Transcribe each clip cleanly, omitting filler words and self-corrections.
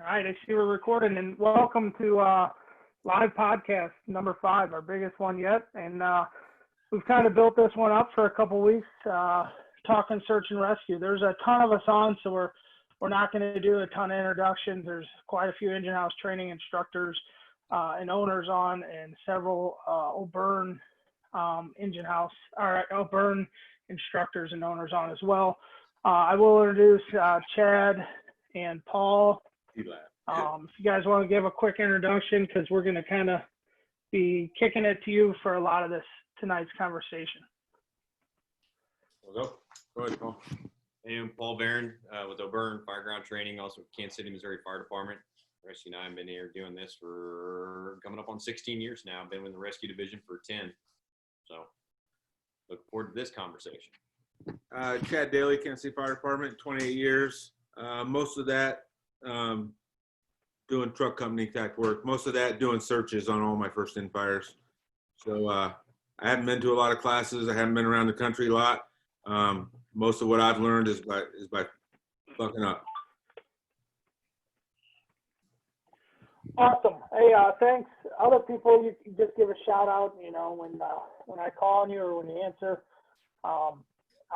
All right, I see we're recording, and welcome to live podcast number 5, our biggest one yet. And we've kind of built this one up for a couple weeks, talking search and rescue. There's a ton of us on, so we're not going to do a ton of introductions. There's quite a few engine house training instructors and owners on, and several O'Byrne engine house, or O'Byrne instructors and owners on as well. I will introduce Chad and Paul. If you guys want to give a quick introduction, because we're going to kind of be kicking it to you for a lot of this tonight's conversation. Go ahead, Paul. Hey, I'm Paul Barron with O'Byrne Fireground Training, also with Kansas City, Missouri Fire Department. Rescue and I have been here doing this for coming up on 16 years now. I've been with the rescue division for 10. So look forward to this conversation. Chad Daly, Kansas City Fire Department, 28 years. Most of that doing truck company type work. Most of that doing searches on all my first in fires. So I haven't been to a lot of classes. I haven't been around the country a lot. Most of what I've learned is by fucking up. Awesome. Hey, thanks. Other people, you can just give a shout out, when I call on you or when you answer. I'm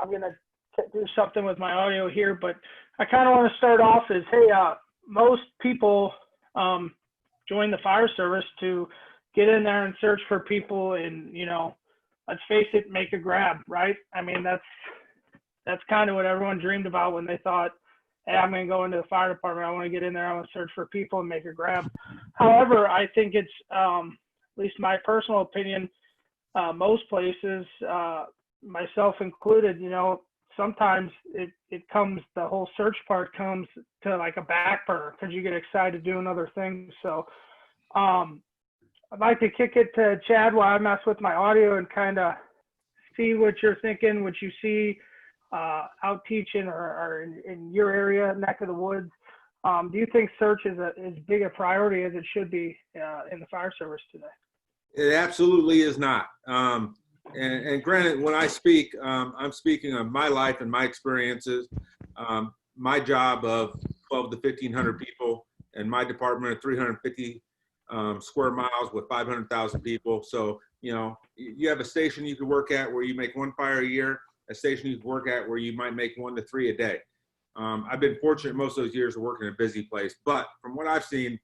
going to do something with my audio here, but I kind of want to start off as, hey, most people join the fire service to get in there and search for people and, let's face it, make a grab, right? I mean, that's kind of what everyone dreamed about when they thought, hey, I'm going to go into the fire department. I want to get in there. I want to search for people and make a grab. However, I think it's, at least my personal opinion, most places, myself included, sometimes it comes, the whole search part comes to like a back burner because you get excited doing other things. So I'd like to kick it to Chad while I mess with my audio and kind of see what you're thinking, what you see out teaching or in your area, neck of the woods. Do you think search is as big a priority as it should be in the fire service today? It absolutely is not. And granted, when I speak, I'm speaking of my life and my experiences. My job of 12 to 1,500 people, and my department of 350 square miles with 500,000 people. So, you have a station you can work at where you make 1 fire a year, a station you can work at where you might make 1 to 3 a day. I've been fortunate most of those years to work in a busy place, but from what I've seen,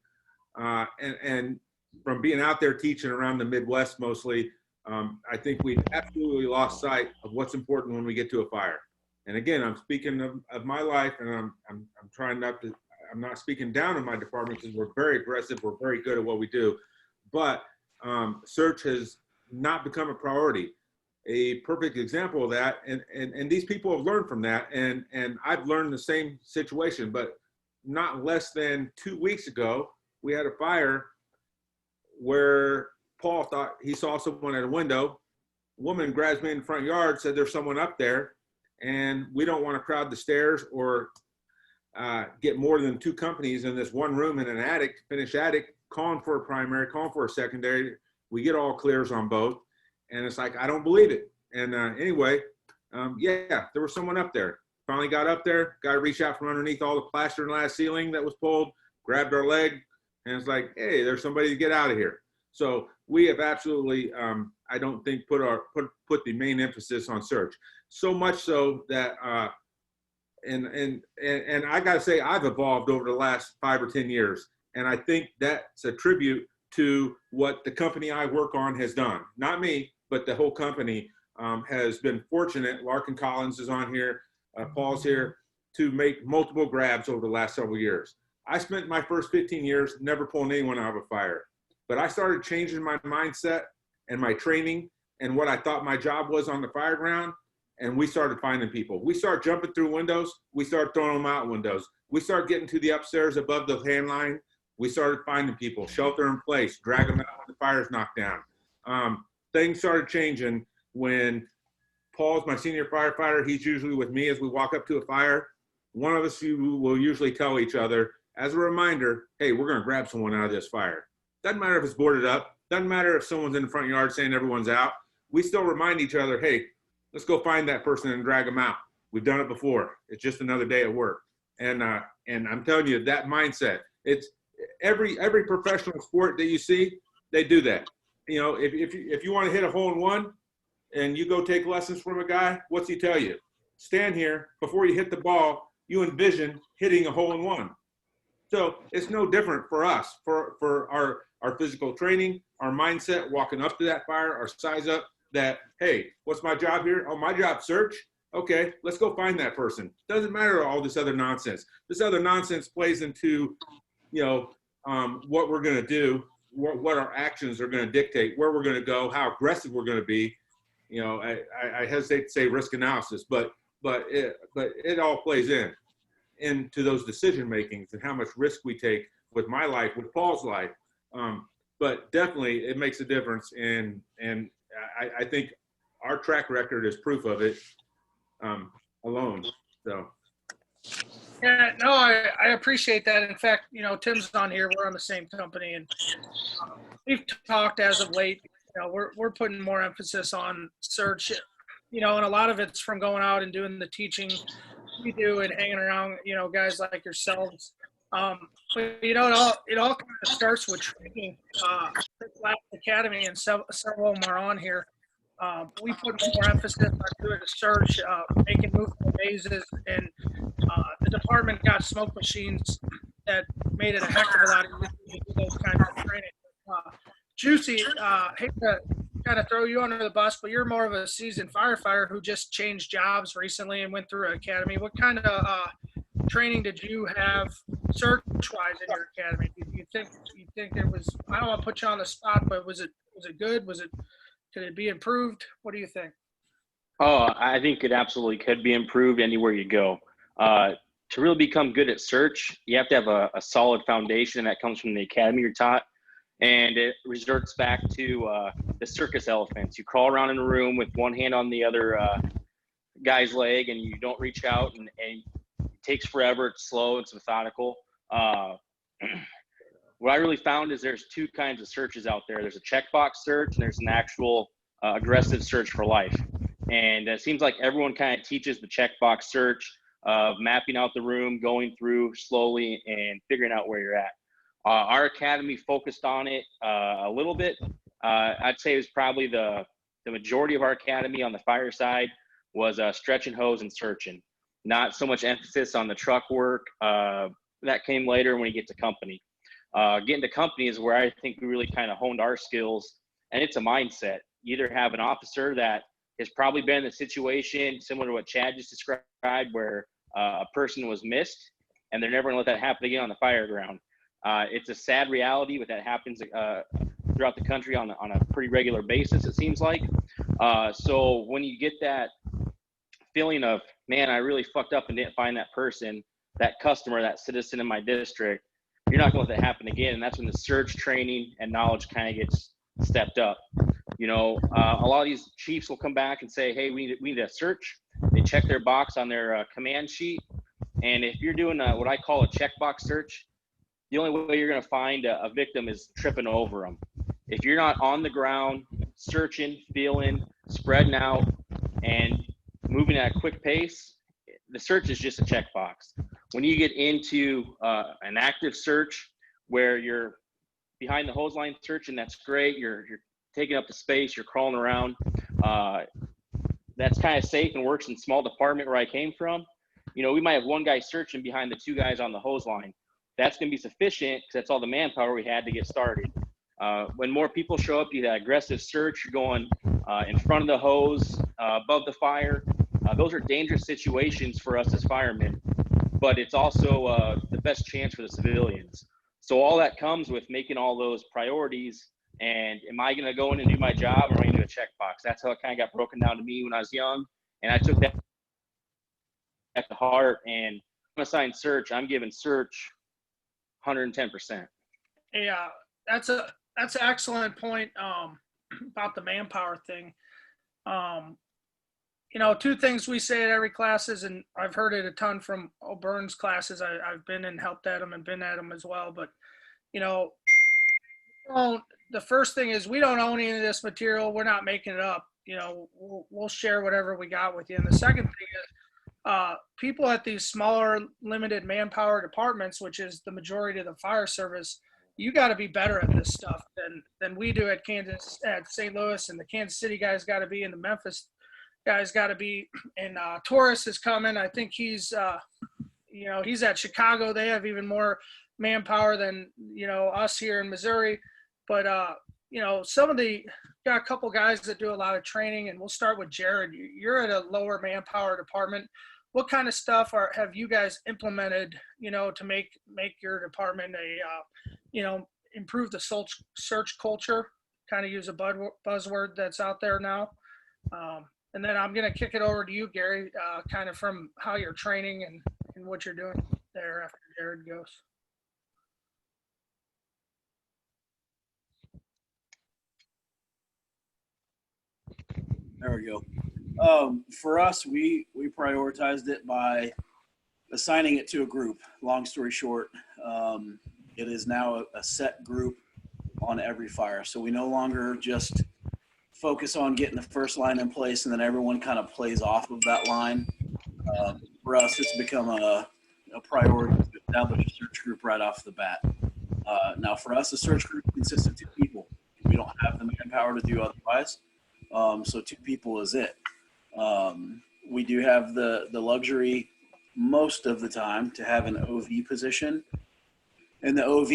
and from being out there teaching around the Midwest mostly, I think we've absolutely lost sight of what's important when we get to a fire. And again, I'm speaking of my life, and I'm trying not to, I'm not speaking down on my department because we're very aggressive, we're very good at what we do, but search has not become a priority. A perfect example of that, and these people have learned from that, and I've learned the same situation, but not less than 2 weeks ago, we had a fire where Paul thought he saw someone at a window. A woman grabs me in the front yard, said there's someone up there, and we don't want to crowd the stairs or get more than 2 companies in this one room in an attic, finished attic, calling for a primary, calling for a secondary. We get all clears on both, and it's like, I don't believe it. And anyway, yeah, there was someone up there. Finally got up there, guy reached out from underneath all the plaster and glass ceiling that was pulled, grabbed our leg, and it's like, hey, there's somebody to get out of here. So we have absolutely, I don't think, put the main emphasis on search. So much so that, and I got to say, I've evolved over the last 5 or 10 years, and I think that's a tribute to what the company I work on has done. Not me, but the whole company has been fortunate. Larkin Collins is on here, Paul's here, to make multiple grabs over the last several years. I spent my first 15 years never pulling anyone out of a fire. But I started changing my mindset and my training and what I thought my job was on the fire ground, and we started finding people. We started jumping through windows. We started throwing them out windows. We started getting to the upstairs above the hand line. We started finding people, shelter in place, drag them out when the fire's knocked down. Things started changing when Paul's my senior firefighter. He's usually with me as we walk up to a fire. One of us will usually tell each other, as a reminder, hey, we're going to grab someone out of this fire. Doesn't matter if it's boarded up. Doesn't matter if someone's in the front yard saying everyone's out. We still remind each other, hey, let's go find that person and drag them out. We've done it before. It's just another day at work. And I'm telling you, that mindset, It's every professional sport that you see, they do that. You know, if you want to hit a hole in one and you go take lessons from a guy, what's he tell you? Stand here before you hit the ball. You envision hitting a hole in one. So it's no different for us, for our physical training, our mindset, walking up to that fire, our size up, that, hey, what's my job here? Oh, my job, search. Okay, let's go find that person. Doesn't matter all this other nonsense. This other nonsense plays into, you know, what we're going to do, what our actions are going to dictate, where we're going to go, how aggressive we're going to be. You know, I hesitate to say risk analysis, but it all plays into those decision makings and how much risk we take with my life, with Paul's life. But definitely it makes a difference, and I think our track record is proof of it alone. So. Yeah, no, I appreciate that. In fact, you know, Tim's on here. We're on the same company, and we've talked as of late. You know, we're putting more emphasis on search. You know, and a lot of it's from going out and doing the teaching we do and hanging around, you know, guys like yourselves. But you know, it all kind of starts with training. Last Academy, and several of them are on here. We put more emphasis on doing a search, making movable mazes, and the department got smoke machines that made it a heck of a lot easier to do those kinds of training. Juicy, hate to kind of throw you under the bus, but you're more of a seasoned firefighter who just changed jobs recently and went through an academy. What kind of training did you have search-wise in your academy? Do you think it was? I don't want to put you on the spot, but was it good? Could it be improved? What do you think? Oh, I think it absolutely could be improved anywhere you go. To really become good at search, you have to have a solid foundation that comes from the academy you're taught. And it resorts back to the circus elephants. You crawl around in a room with one hand on the other guy's leg, and you don't reach out, and it takes forever. It's slow. It's methodical. What I really found is there's two kinds of searches out there. There's a checkbox search, and there's an actual aggressive search for life. And it seems like everyone kind of teaches the checkbox search of mapping out the room, going through slowly, and figuring out where you're at. Our academy focused on it a little bit. I'd say it was probably the majority of our academy on the fire side was stretching hose and searching. Not so much emphasis on the truck work. That came later when you get to company. Getting to company is where I think we really kind of honed our skills, and it's a mindset. You either have an officer that has probably been in a situation similar to what Chad just described, where a person was missed, and they're never going to let that happen again on the fire ground. It's a sad reality, but that happens throughout the country on a pretty regular basis, it seems like. So when you get that feeling of, man, I really fucked up and didn't find that person, that customer, that citizen in my district, you're not going to let that happen again. And that's when the search training and knowledge kind of gets stepped up. You know, a lot of these chiefs will come back and say, hey, we need a search. They check their box on their command sheet. And if you're doing what I call a checkbox search, the only way you're going to find a victim is tripping over them. If you're not on the ground, searching, feeling, spreading out, and moving at a quick pace, the search is just a checkbox. When you get into an active search where you're behind the hose line searching, that's great. You're taking up the space, you're crawling around. That's kind of safe and works in small department where I came from. You know, we might have one guy searching behind the two guys on the hose line. That's going to be sufficient because that's all the manpower we had to get started. When more people show up, you that aggressive search, you're going in front of the hose, above the fire. Those are dangerous situations for us as firemen, but it's also the best chance for the civilians. So all that comes with making all those priorities. And am I going to go in and do my job, or am I going to do a checkbox? That's how it kind of got broken down to me when I was young. And I took that at the heart. And I'm assigned search. I'm giving search 110%. Yeah, that's an excellent point about the manpower thing. You know, two things we say at every classes, and I've heard it a ton from O'Byrne's classes. I've been and helped at them and been at them as well. But, you know, the first thing is we don't own any of this material. We're not making it up. You know, we'll share whatever we got with you. And the second thing is people at these smaller, limited manpower departments, which is the majority of the fire service, you got to be better at this stuff than we do at St. Louis, and the Kansas City guys got to be, and the Memphis guys got to be, and Torres is coming. I think he's he's at Chicago. They have even more manpower than us here in Missouri. But got a couple guys that do a lot of training, and we'll start with Jared. You're at a lower manpower department. What kind of stuff have you guys implemented, to make your department improve the search culture? Kind of use a buzzword that's out there now. And then I'm going to kick it over to you, Gary, kind of from how you're training and what you're doing there after Jared goes. There we go. For us, we prioritized it by assigning it to a group. Long story short, it is now a set group on every fire. So we no longer just focus on getting the first line in place and then everyone kind of plays off of that line. For us, it's become a priority to establish a search group right off the bat. Now for us, a search group consists of 2 people. We don't have the manpower to do otherwise. So 2 people is it. We do have the luxury most of the time to have an OV position. And the OV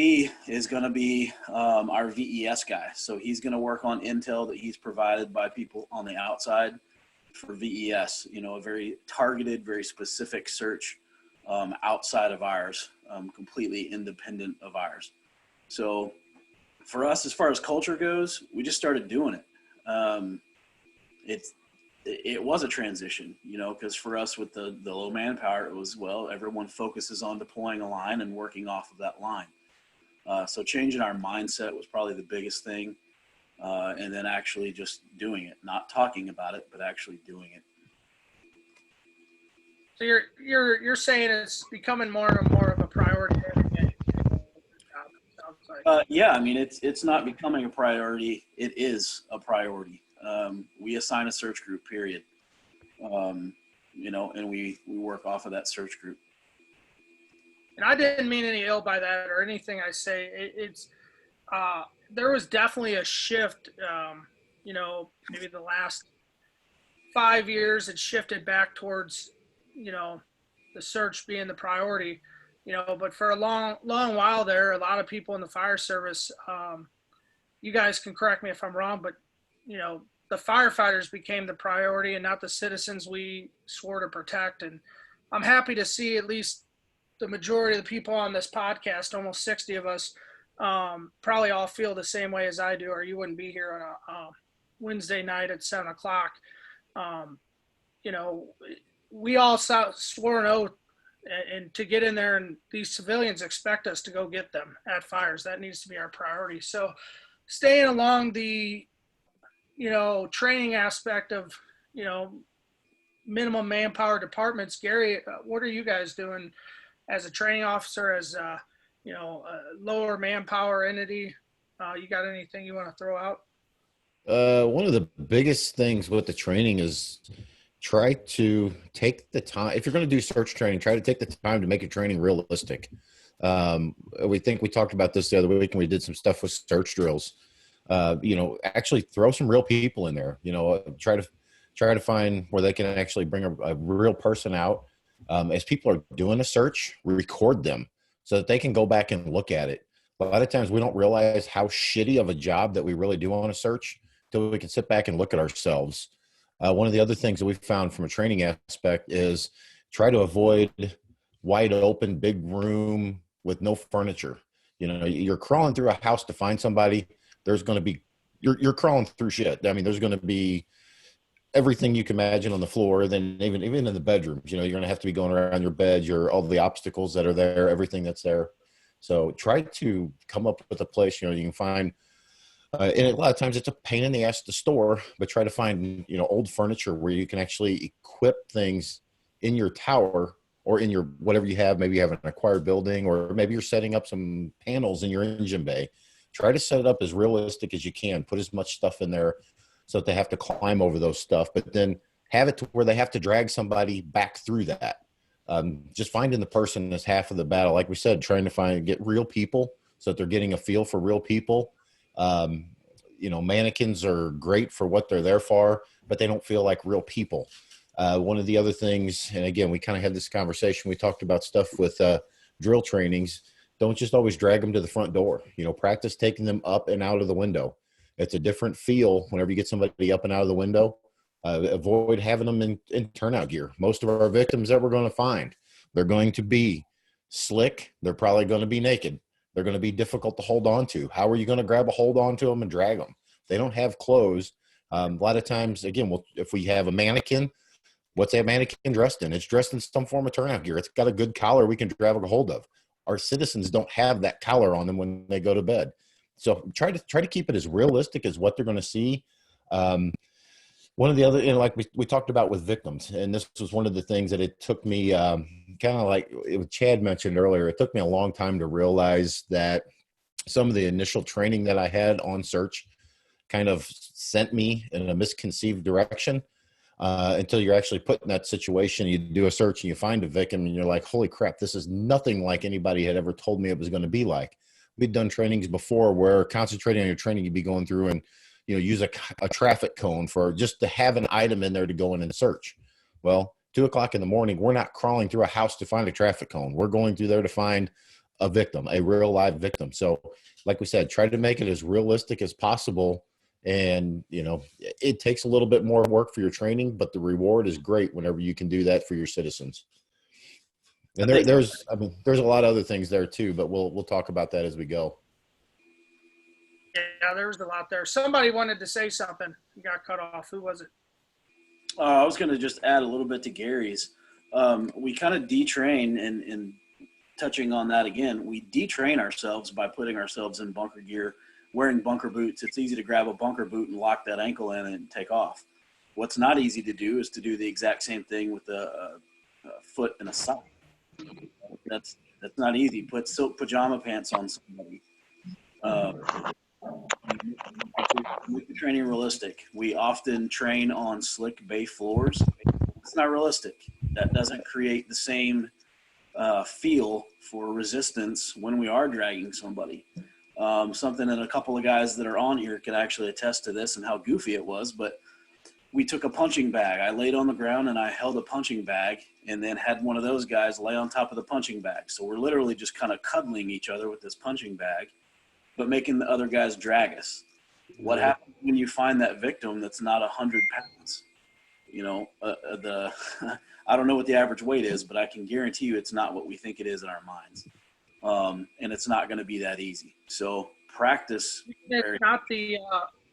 is going to be our VES guy. So he's going to work on intel that he's provided by people on the outside for VES, a very targeted, very specific search outside of ours, completely independent of ours. So for us, as far as culture goes, we just started doing it. It was a transition, because for us with the low manpower, it was, everyone focuses on deploying a line and working off of that line. So changing our mindset was probably the biggest thing. And then actually just doing it, not talking about it, but actually doing it. So you're saying it's becoming more and more of a priority. Yeah, I mean, it's not becoming a priority. It is a priority. We assign a search group, period. And we work off of that search group. And I didn't mean any ill by that or anything I say. It's there was definitely a shift, maybe the last 5 years, it shifted back towards, the search being the priority, but for a long while there, a lot of people in the fire service, you guys can correct me if I'm wrong, but, the firefighters became the priority and not the citizens we swore to protect. And I'm happy to see at least the majority of the people on this podcast, almost 60 of us, probably all feel the same way as I do, or you wouldn't be here on a Wednesday night at 7:00. We all swore an oath and to get in there, and these civilians expect us to go get them at fires. That needs to be our priority. So staying along the, training aspect of, minimum manpower departments, Gary, what are you guys doing as a training officer, as a lower manpower entity? You got anything you want to throw out? One of the biggest things with the training is try to take the time. If you're going to do search training, try to take the time to make your training realistic. We talked about this the other week, and we did some stuff with search drills. Actually throw some real people in there. Try to find where they can actually bring a real person out. As people are doing a search, record them so that they can go back and look at it. A lot of times we don't realize how shitty of a job that we really do on a search till we can sit back and look at ourselves. One of the other things that we found from a training aspect is try to avoid wide open, big room with no furniture. You're crawling through a house to find somebody. There's going to be, you're crawling through shit. I mean, there's going to be everything you can imagine on the floor. Then even in the bedrooms, you're going to have to be going around your bed, all the obstacles that are there, everything that's there. So try to come up with a place, you can find, and a lot of times it's a pain in the ass to store, but try to find, old furniture where you can actually equip things in your tower or in your, whatever you have. Maybe you have an acquired building, or maybe you're setting up some panels in your engine bay. Try to set it up as realistic as you can. Put as much stuff in there so that they have to climb over those stuff, but then have it to where they have to drag somebody back through that. Just finding the person is half of the battle. Like we said, trying to get real people so that they're getting a feel for real people. Mannequins are great for what they're there for, but they don't feel like real people. One of the other things, and again, we kind of had this conversation, we talked about stuff with drill trainings. Don't just always drag them to the front door. Practice taking them up and out of the window. It's a different feel whenever you get somebody up and out of the window. Avoid having them in turnout gear. Most of our victims that we're going to find, they're going to be slick. They're probably going to be naked. They're going to be difficult to hold on to. How are you going to grab a hold on to them and drag them? They don't have clothes. A lot of times, again, if we have a mannequin, what's that mannequin dressed in? It's dressed in some form of turnout gear. It's got a good collar we can grab a hold of. Our citizens don't have that collar on them when they go to bed. So try to keep it as realistic as what they're going to see. One of the other, like we talked about with victims, and this was one of the things that it took me kind of like Chad mentioned earlier, it took me a long time to realize that some of the initial training that I had on search kind of sent me in a misconceived direction until you're actually put in that situation. You do a search and you find a victim and you're like, holy crap, this is nothing like anybody had ever told me it was going to be like. We'd done trainings before where concentrating on your training, you'd be going through and use a traffic cone for just to have an item in there to go in and search. Well, 2:00 in the morning, we're not crawling through a house to find a traffic cone. We're going through there to find a victim, a real live victim. So like we said, try to make it as realistic as possible. And, it takes a little bit more work for your training, but the reward is great whenever you can do that for your citizens. And there's a lot of other things there too, but we'll talk about that as we go. Yeah, there was a lot there. Somebody wanted to say something. You got cut off. Who was it? I was going to just add a little bit to Gary's. We kind of detrain, and touching on that again, we detrain ourselves by putting ourselves in bunker gear, wearing bunker boots. It's easy to grab a bunker boot and lock that ankle in and take off. What's not easy to do is to do the exact same thing with a foot and a sock. That's not easy. Put silk pajama pants on somebody. Make the training realistic. We often train on slick bay floors. It's not realistic. That doesn't create the same feel for resistance when we are dragging somebody. Something that a couple of guys that are on here could actually attest to this and how goofy it was, but we took a punching bag. I laid on the ground and I held a punching bag and then had one of those guys lay on top of the punching bag. So we're literally just kind of cuddling each other with this punching bag, but making the other guys drag us. What happens when you find that victim that's not 100 pounds? I don't know what the average weight is, but I can guarantee you it's not what we think it is in our minds. And it's not going to be that easy. So practice.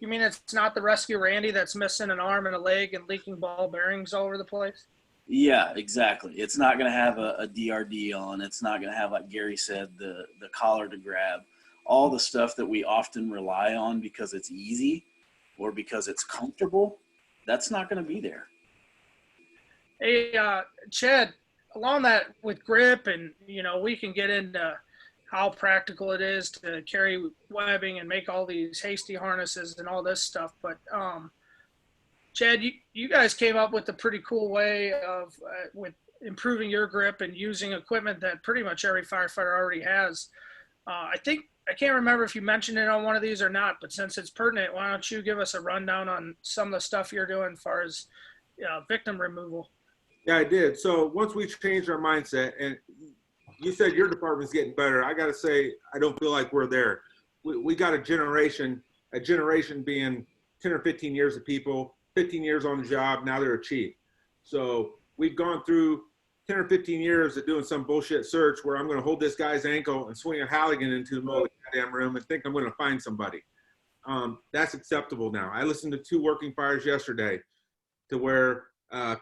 You mean it's not the Rescue Randy that's missing an arm and a leg and leaking ball bearings all over the place? Yeah, exactly. It's not going to have a DRD on. It's not going to have, like Gary said, the collar to grab. All the stuff that we often rely on because it's easy or because it's comfortable, that's not going to be there. Hey, Chad, along that with grip and, we can get into how practical it is to carry webbing and make all these hasty harnesses and all this stuff. But, Chad, you guys came up with a pretty cool way of with improving your grip and using equipment that pretty much every firefighter already has. I can't remember if you mentioned it on one of these or not, but since it's pertinent, why don't you give us a rundown on some of the stuff you're doing as far as victim removal? Yeah, I did. So once we changed our mindset, and you said your department's getting better, I got to say, I don't feel like we're there. We got a generation being 10 or 15 years of people, 15 years on the job, now they're a chief. So we've gone through 10 or 15 years of doing some bullshit search where I'm going to hold this guy's ankle and swing a Halligan into the middle of the goddamn room and think I'm going to find somebody. That's acceptable now. I listened to 2 working fires yesterday to where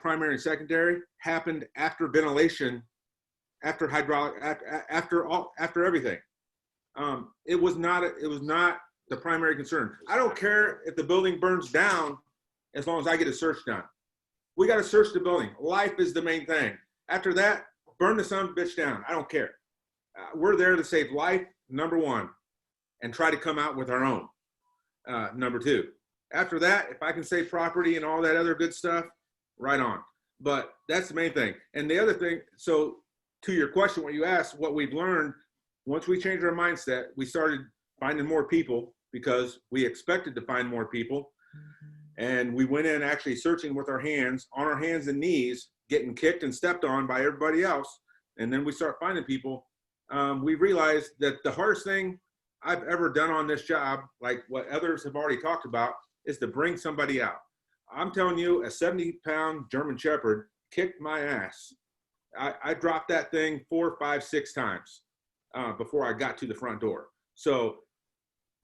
primary and secondary happened after ventilation, after hydraulic, after everything. It was not the primary concern. I don't care if the building burns down as long as I get a search done. We got to search the building. Life is the main thing. After that, burn the son of a bitch down. I don't care. We're there to save life, number 1, and try to come out with our own, number 2. After that, if I can save property and all that other good stuff, right on. But that's the main thing. And the other thing, so to your question, what you asked, what we've learned, once we changed our mindset, we started finding more people because we expected to find more people. And we went in actually searching with our hands, on our hands and knees, getting kicked and stepped on by everybody else. And then we start finding people. We realized that the hardest thing I've ever done on this job, like what others have already talked about, is to bring somebody out. I'm telling you, a 70-pound German Shepherd kicked my ass. I dropped that thing 4, 5, 6 times before I got to the front door. So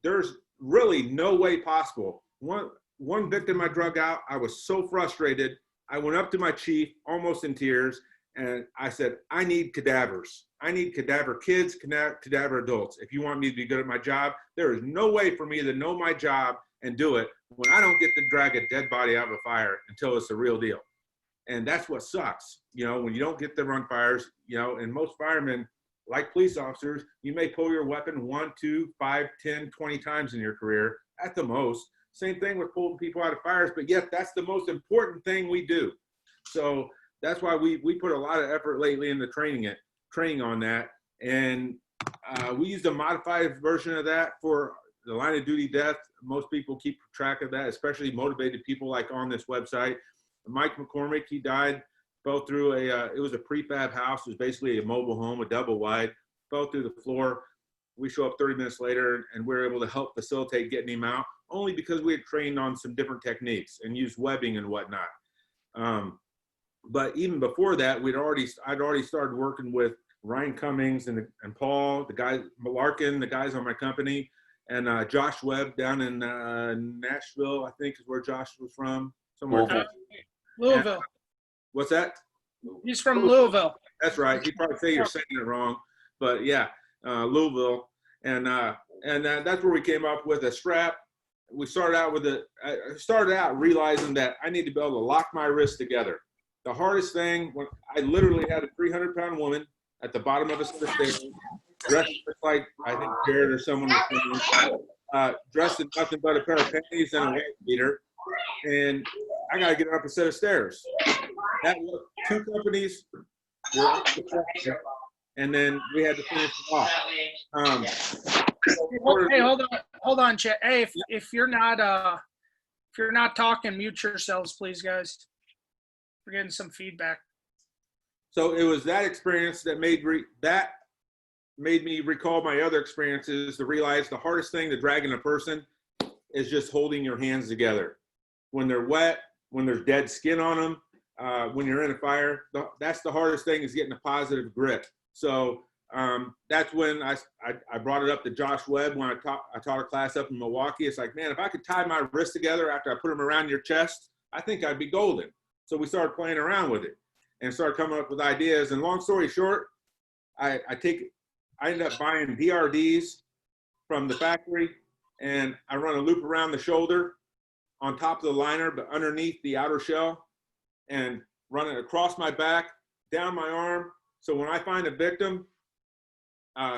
there's really no way possible. One victim I drug out, I was so frustrated. I went up to my chief, almost in tears, and I said, I need cadavers. I need cadaver kids, cadaver adults. If you want me to be good at my job, there is no way for me to know my job and do it when I don't get to drag a dead body out of a fire until it's the real deal. And that's what sucks, you know, when you don't get the run fires, you know, and most firemen, like police officers, you may pull your weapon 1, 2, 5, 10, 20 times in your career at the most. Same thing with pulling people out of fires, but yet that's the most important thing we do. So that's why we put a lot of effort lately into training on that. And we used a modified version of that for the line of duty death. Most people keep track of that, especially motivated people like on this website. Mike McCormick, he died, fell through it was a prefab house. It was basically a mobile home, a double wide, fell through the floor. We show up 30 minutes later and we're able to help facilitate getting him out, only because we had trained on some different techniques and used webbing and whatnot. But even before that, I'd already started working with Ryan Cummings and Paul, the guys, Malarkin, the guys on my company, and Josh Webb down in Nashville, I think is where Josh was from. Somewhere. Louisville. What's that? He's from Louisville. That's right. He'd probably say you're saying it wrong, but yeah, Louisville. And that's where we came up with a strap. We started out realizing that I need to be able to lock my wrists together. The hardest thing, when I literally had a 300-pound woman at the bottom of a set of stairs, dressed like, I think Jared or someone was dressed in nothing but a pair of panties and a wife beater. And I got to get up a set of stairs. That was 2 companies were up to pressure, and then we had to finish them off. Hey, hold on, Chet. Hey, if you're not talking, mute yourselves, please, guys. We're getting some feedback. So it was that experience that made me recall my other experiences to realize the hardest thing to dragging a person is just holding your hands together. When they're wet, when there's dead skin on them, when you're in a fire, that's the hardest thing, is getting a positive grip. So that's when I brought it up to Josh Webb when I taught a class up in Milwaukee. It's like, man, if I could tie my wrists together after I put them around your chest, I think I'd be golden. So we started playing around with it and started coming up with ideas. And long story short, I ended up buying DRDs from the factory, and I run a loop around the shoulder on top of the liner, but underneath the outer shell, and run it across my back, down my arm. So when I find a victim,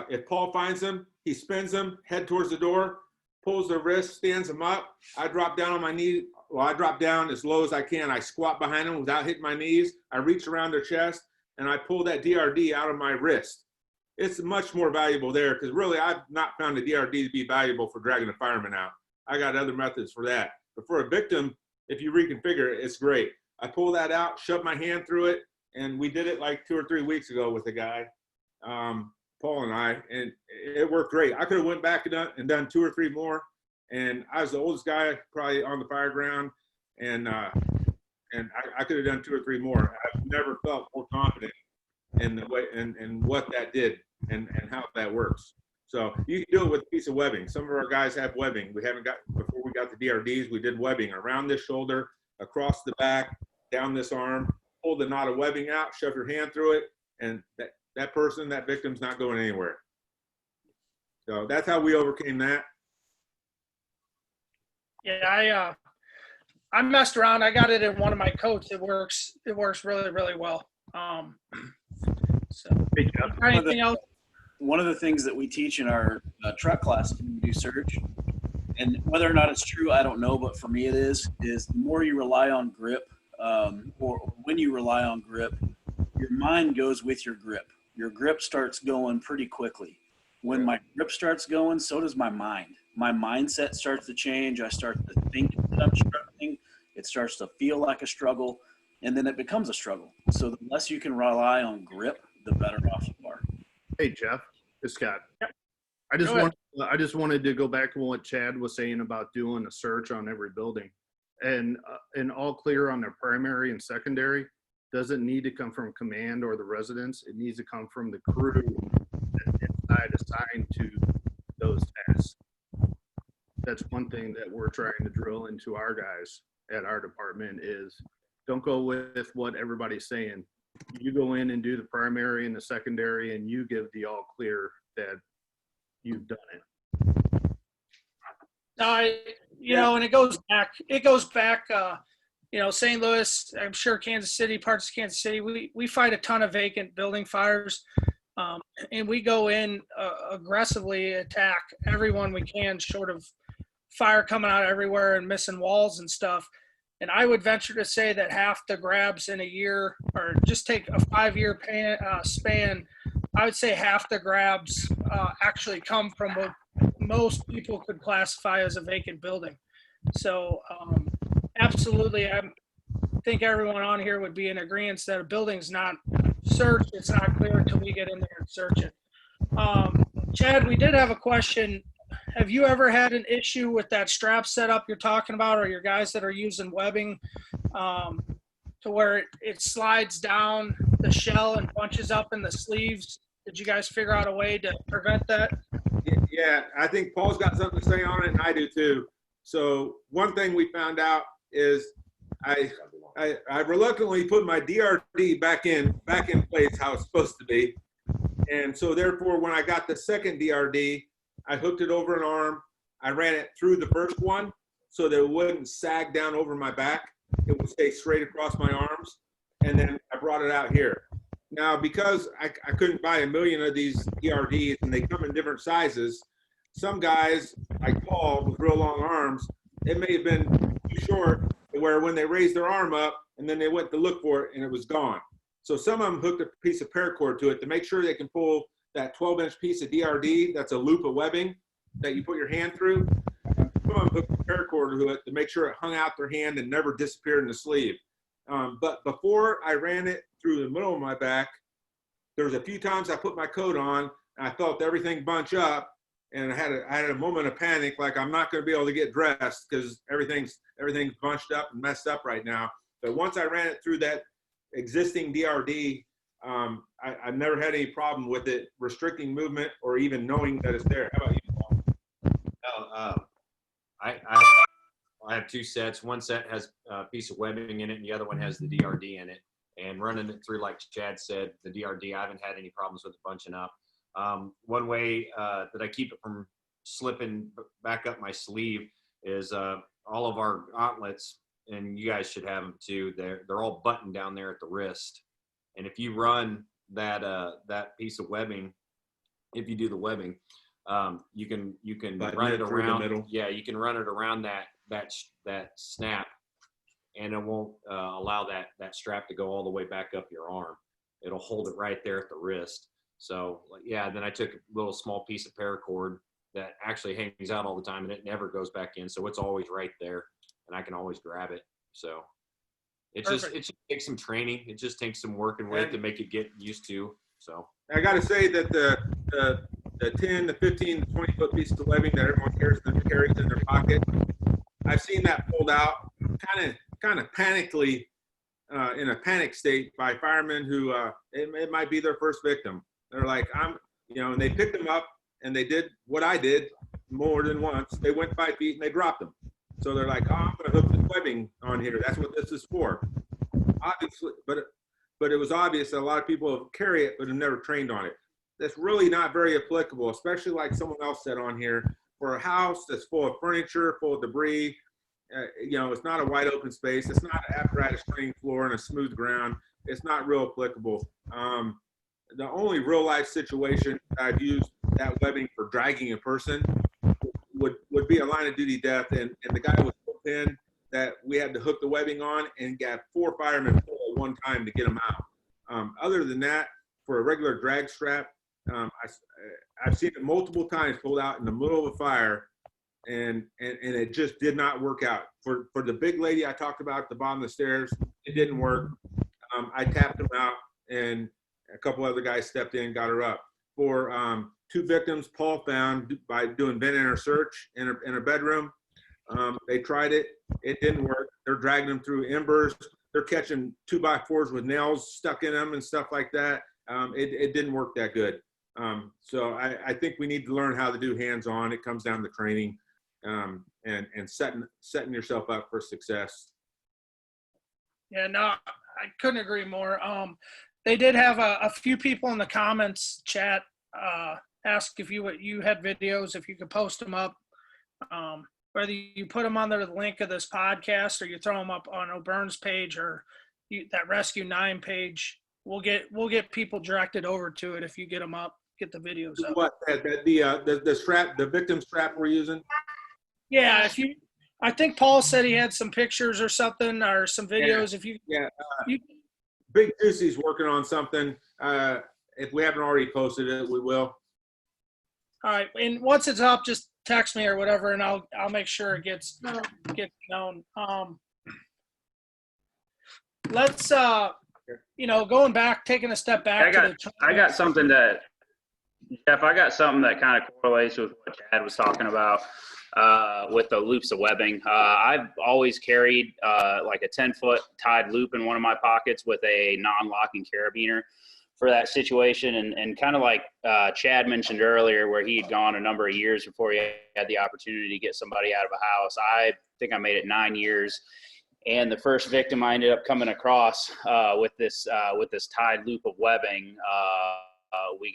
if Paul finds them, he spins them, head towards the door, pulls their wrist, stands them up. I drop down on my knee. Well, I drop down as low as I can. I squat behind them without hitting my knees. I reach around their chest, and I pull that DRD out of my wrist. It's much more valuable there, because really I've not found a DRD to be valuable for dragging a fireman out. I got other methods for that. But for a victim, if you reconfigure it, it's great. I pull that out, shove my hand through it, and we did it like 2 or 3 weeks ago with a guy, Paul and I, and it worked great. I could have went back and done 2 or 3 more, and I was the oldest guy probably on the fire ground, and I could have done 2 or 3 more. I've never felt more confident in the way and what that did and how that works. So you can do it with a piece of webbing. Some of our guys have webbing. We haven't got, before we got the DRDs, we did webbing around this shoulder, across the back, down this arm, pull the knot of webbing out, shove your hand through it, and that victim's not going anywhere. So that's how we overcame that. Yeah, I messed around. I got it in one of my coats. It works really, really well. So anything else? One of the things that we teach in our truck class when we do search, and whether or not it's true, I don't know, but for me it is the more you rely on grip, or when you rely on grip, your mind goes with your grip. Your grip starts going pretty quickly. When my grip starts going, so does my mind. My mindset starts to change. I start to think that I'm struggling. It starts to feel like a struggle, and then it becomes a struggle. So the less you can rely on grip, the better off you are. Hey, Jeff, it's Scott. Yep. I just wanted to go back to what Chad was saying about doing a search on every building, and all clear on their primary and secondary doesn't need to come from command or the residents. It needs to come from the crew inside assigned to those tasks. That's one thing that we're trying to drill into our guys at our department is don't go with what everybody's saying. You go in and do the primary and the secondary, and you give the all clear that you've done it. And it goes back, St. Louis, I'm sure Kansas City, parts of Kansas City, we fight a ton of vacant building fires. And we go in aggressively attack everyone we can, short of fire coming out everywhere and missing walls and stuff. And I would venture to say that half the grabs in a year, or just take a 5-year span, I would say half the grabs actually come from what most people could classify as a vacant building. So absolutely, I think everyone on here would be in agreement that a building's not searched. It's not clear until we get in there and search it. Chad, we did have a question. Have you ever had an issue with that strap setup you're talking about, or your guys that are using webbing to where it slides down the shell and bunches up in the sleeves? Did you guys figure out a way to prevent that? Yeah, I think Paul's got something to say on it, and I do too. So one thing we found out is I reluctantly put my DRD back in place how it's supposed to be, and so therefore when I got the second DRD, I hooked it over an arm. I ran it through the first one so that it wouldn't sag down over my back. It would stay straight across my arms, and then I brought it out here. Now, because I couldn't buy a million of these DRDs and they come in different sizes, some guys, like Paul with real long arms, it may have been too short where when they raised their arm up and then they went to look for it and it was gone. So some of them hooked a piece of paracord to it to make sure they can pull that 12-inch piece of DRD, that's a loop of webbing that you put your hand through. Some of them hooked a paracord to it to make sure it hung out their hand and never disappeared in the sleeve. But before I ran it through the middle of my back, there was a few times I put my coat on and I felt everything bunch up, and I had a moment of panic, like I'm not going to be able to get dressed because everything's bunched up and messed up right now. But once I ran it through that existing DRD, I've never had any problem with it restricting movement or even knowing that it's there. How about you, Paul? I have two sets. One set has a piece of webbing in it, and the other one has the DRD in it. And running it through, like Chad said, the DRD, I haven't had any problems with it bunching up. One way that I keep it from slipping back up my sleeve is all of our gauntlets, and you guys should have them too. They're all buttoned down there at the wrist. And if you run that piece of webbing, if you do the webbing, you can run it around. The middle. Yeah, you can run it around that snap, and it won't allow that strap to go all the way back up your arm. It'll hold it right there at the wrist. So yeah, then I took a little small piece of paracord that actually hangs out all the time, and it never goes back in, so it's always right there, and I can always grab it. So it just takes some training. It just takes some working with to make it get used to. So I got to say that the 10, the 15, the 20-foot piece of webbing that everyone carries in their pocket, I've seen that pulled out kind of panically in a panic state by firemen who it might be their first victim. They're like, and they picked them up and they did what I did more than once. They went 5 feet and they dropped them. So they're like, I'm going to hook the webbing on here. That's what this is for. Obviously, but it was obvious that a lot of people carry it but have never trained on it. That's really not very applicable, especially like someone else said on here, for a house that's full of furniture, full of debris. It's not a wide open space. It's not an apparatus training floor and a smooth ground. It's not real applicable. The only real life situation I've used that webbing for dragging a person would be a line of duty death, and the guy was so thin that we had to hook the webbing on and got 4 firemen pull at one time to get them out. Other than that, for a regular drag strap, I've seen it multiple times pulled out in the middle of a fire, and it just did not work out. For the big lady I talked about at the bottom of the stairs, it didn't work. I tapped them out, and a couple other guys stepped in, got her up. For 2 victims Paul found by doing vent inner search in her bedroom, they tried it. It didn't work. They're dragging them through embers. They're catching 2x4s with nails stuck in them and stuff like that. It didn't work that good. So I think we need to learn how to do hands-on. It comes down to training and setting yourself up for success. Yeah, no, I couldn't agree more. They did have a few people in the comments chat ask if you had videos, if you could post them up. Whether you put them on the link of this podcast or you throw them up on O'Byrne's page or that Rescue 9 page, we'll get people directed over to it if you get them up, get the videos up. What the strap, the victim strap we're using? Yeah, I think Paul said he had some pictures or something or some videos. Yeah. Big Juicy's working on something. If we haven't already posted it, we will. All right, and once it's up, just text me or whatever, and I'll make sure it gets known. Let's going back, taking a step back. I got something that kind of correlates with what Chad was talking about with the loops of webbing. I've always carried like a 10-foot tied loop in one of my pockets with a non-locking carabiner for that situation. And kind of like Chad mentioned earlier, where he had gone a number of years before he had the opportunity to get somebody out of a house. I think I made it 9 years. And the first victim I ended up coming across with this tied loop of webbing, we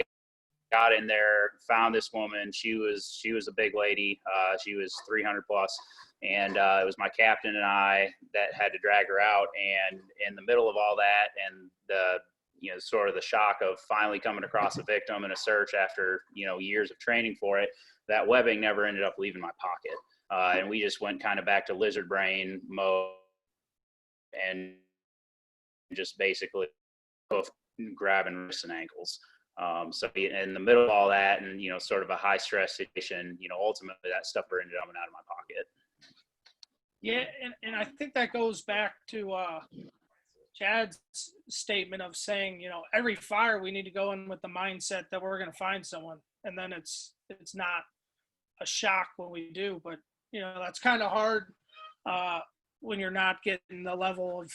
got in there, found this woman. She was a big lady. She was 300 plus. And it was my captain and I that had to drag her out. And in the middle of all that and the sort of the shock of finally coming across a victim in a search after, years of training for it, that webbing never ended up leaving my pocket. And we just went kind of back to lizard brain mode and just basically grabbing wrists and ankles. So in the middle of all that and, sort of a high stress situation, ultimately that stuff ended up coming out of my pocket. Yeah. And I think that goes back to Chad's statement of saying, every fire we need to go in with the mindset that we're going to find someone, and then it's not a shock when we do, but that's kind of hard when you're not getting the level of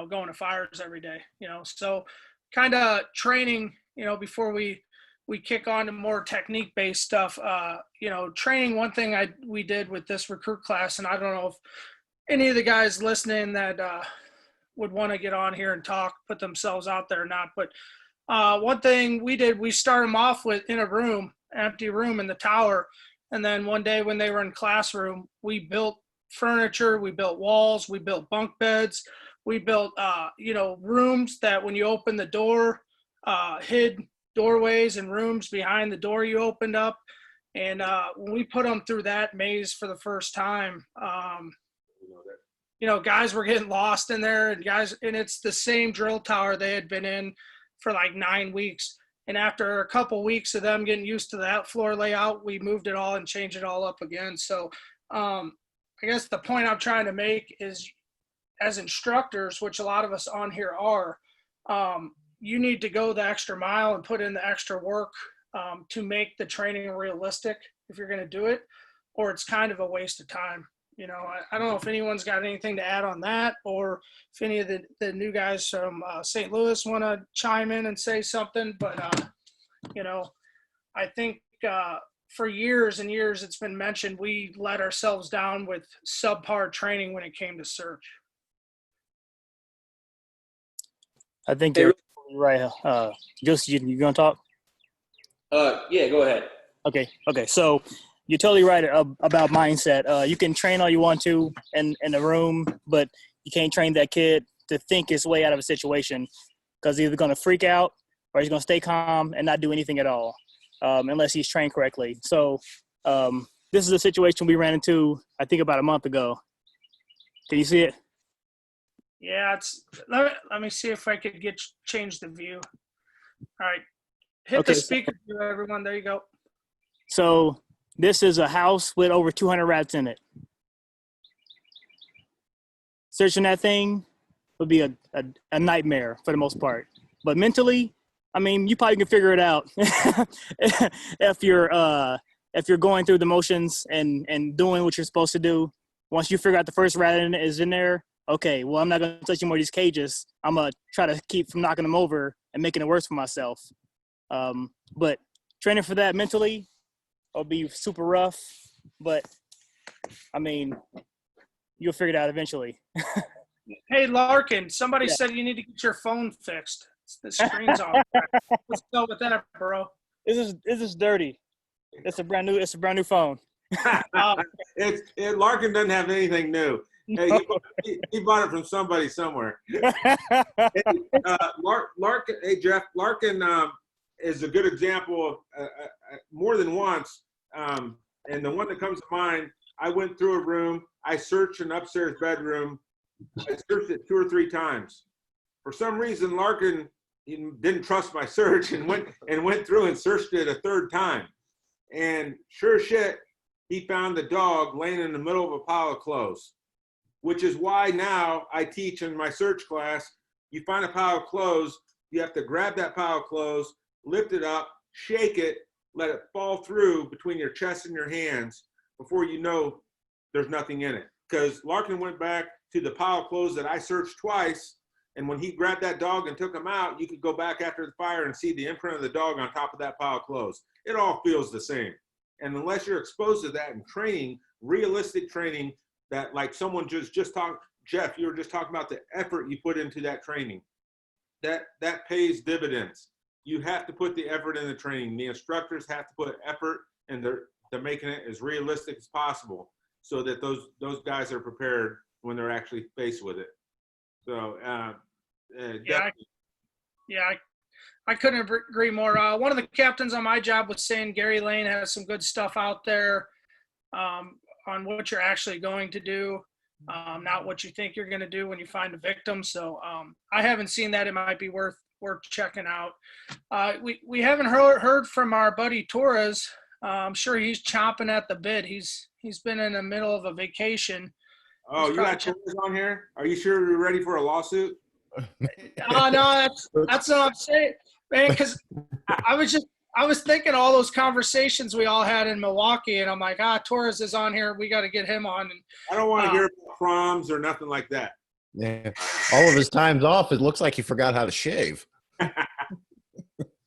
going to fires every day, so kind of training, before we kick on to more technique based stuff, training. One thing we did with this recruit class, and I don't know if any of the guys listening that would want to get on here and talk, put themselves out there or not. But one thing we did, we started them off with in a room, empty room in the tower. And then one day when they were in classroom, we built furniture, we built walls, we built bunk beds, we built, rooms that when you open the door, hid doorways and rooms behind the door you opened up. And when we put them through that maze for the first time, guys were getting lost in there, and it's the same drill tower they had been in for like 9 weeks. And after a couple weeks of them getting used to that floor layout, we moved it all and changed it all up again. So I guess the point I'm trying to make is, as instructors, which a lot of us on here are, you need to go the extra mile and put in the extra work to make the training realistic if you're going to do it, or it's kind of a waste of time. I don't know if anyone's got anything to add on that, or if any of the new guys from St. Louis want to chime in and say something. But, I think for years and years it's been mentioned we let ourselves down with subpar training when it came to search. I think you're right. Josie, you going to talk? Yeah, go ahead. Okay. So you're totally right about mindset. You can train all you want to in the room, but you can't train that kid to think his way out of a situation, because he's either going to freak out or he's going to stay calm and not do anything at all unless he's trained correctly. So this is a situation we ran into, I think, about a month ago. Can you see it? Yeah, let me see if I could change the view. All right. Hit Okay, the speaker view, everyone. There you go. So this is a house with over 200 rats in it. Searching that thing would be a nightmare for the most part. But mentally, I mean, you probably can figure it out if you're going through the motions and doing what you're supposed to do. Once you figure out the first rat is in there, okay, well, I'm not going to touch any more of these cages. I'm going to try to keep from knocking them over and making it worse for myself. But training for that mentally will be super rough. But, I mean, you'll figure it out eventually. Hey, Larkin, somebody said you need to get your phone fixed. The screen's off. Let's go with that, bro. This is dirty. It's a brand new phone. Larkin doesn't have anything new. Hey, he bought it from somebody somewhere. Larkin, hey Jeff, Larkin is a good example of more than once. And the one that comes to mind, I went through a room. I searched an upstairs bedroom. I searched it 2 or 3 times. For some reason, Larkin didn't trust my search and went through and searched it a 3rd time. And sure shit, he found the dog laying in the middle of a pile of clothes, which is why now I teach in my search class. You find a pile of clothes, you have to grab that pile of clothes, lift it up, shake it, let it fall through between your chest and your hands before you know there's nothing in it. Because Larkin went back to the pile of clothes that I searched twice, and when he grabbed that dog and took him out, you could go back after the fire and see the imprint of the dog on top of that pile of clothes. It all feels the same. And unless you're exposed to that in training, realistic training, that like someone just talked, Jeff, you were just talking about the effort you put into that training. That pays dividends. You have to put the effort in the training. The instructors have to put effort, and they're making it as realistic as possible so that those guys are prepared when they're actually faced with it. So, I couldn't agree more. One of the captains on my job was saying Gary Lane has some good stuff out there on what you're actually going to do, not what you think you're going to do when you find a victim. So I haven't seen that. It might be worth checking out. We haven't heard from our buddy Torres. I'm sure he's chomping at the bit. He's been in the middle of a vacation. Oh, you got Torres on here? Are you sure you're ready for a lawsuit? No, that's what I'm saying, man. Because I was thinking all those conversations we all had in Milwaukee, and I'm like, Torres is on here. We got to get him on. And I don't want to hear about proms or nothing like that. Yeah, all of his time's off. It looks like he forgot how to shave.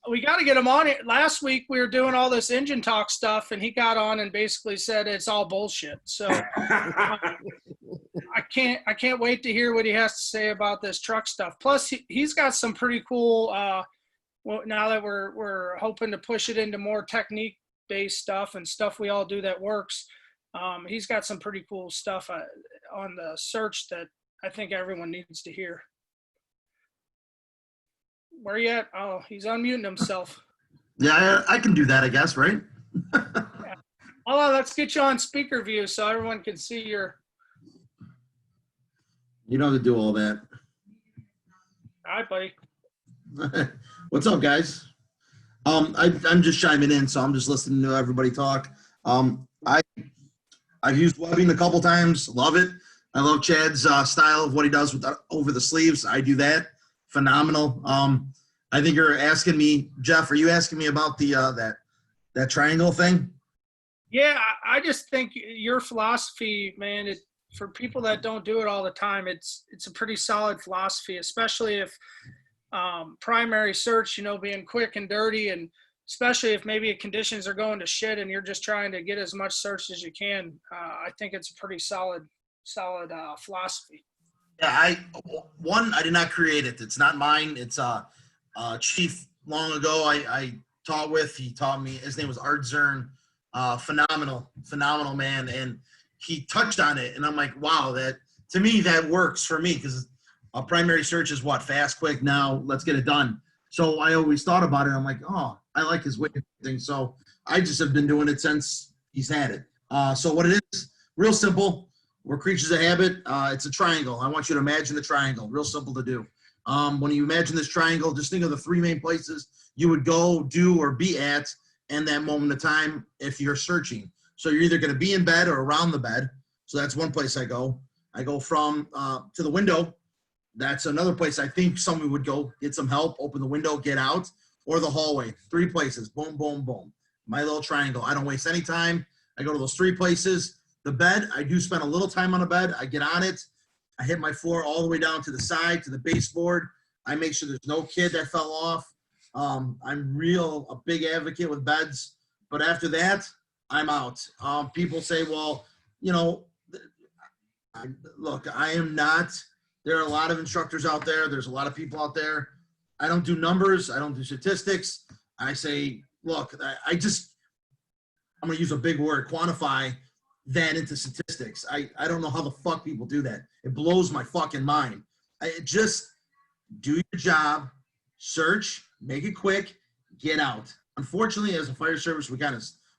We got to get him on it. Last week we were doing all this engine talk stuff, and he got on and basically said it's all bullshit. So I can't wait to hear what he has to say about this truck stuff. Plus, he's got some pretty cool. Well, now that we're hoping to push it into more technique-based stuff and stuff we all do that works, he's got some pretty cool stuff on the search that I think everyone needs to hear. Where you at? Oh, he's unmuting himself. Yeah, I can do that, I guess, right? Yeah. Oh, let's get you on speaker view so everyone can see your. You don't have to do all that. All right, buddy. What's up, guys? I'm just chiming in, so I'm just listening to everybody talk. I've used webbing a couple times. Love it. I love Chad's style of what he does with over the sleeves. I do that. Phenomenal. I think you're asking me, Jeff, are you asking me about the that triangle thing? Yeah, I just think your philosophy, man, for people that don't do it all the time, it's a pretty solid philosophy, especially if primary search, being quick and dirty, and especially if maybe conditions are going to shit and you're just trying to get as much search as you can. I think it's a pretty solid philosophy. Yeah, I did not create it. It's not mine. It's chief long ago I taught with. He taught me. His name was Art Zern. Phenomenal man. And he touched on it, and I'm like, wow, that to me that works for me, because a primary search is what, fast, quick. Now let's get it done. So I always thought about it. I'm like, oh, I like his way of thing. So I just have been doing it since he's had it. So what it is, real simple. We're creatures of habit. It's a triangle. I want you to imagine the triangle. Real simple to do. When you imagine this triangle, just think of the three main places you would go, do, or be at in that moment of time if you're searching. So you're either going to be in bed or around the bed. So that's one place I go. I go from to the window. That's another place I think someone would go get some help, open the window, get out, or the hallway. 3 places. Boom, boom, boom. My little triangle. I don't waste any time. I go to those 3 places. The bed, I do spend a little time on the bed. I get on it. I hit my floor all the way down to the side, to the baseboard. I make sure there's no kid that fell off. I'm a big advocate with beds. But after that, I'm out. People say, well, you know, look, I am not. There are a lot of instructors out there. There's a lot of people out there. I don't do numbers. I don't do statistics. I say, look, I'm going to use a big word, quantify that into statistics. I don't know how the fuck people do that. It blows my fucking mind. Just do your job, search, make it quick, get out. Unfortunately, as a fire service,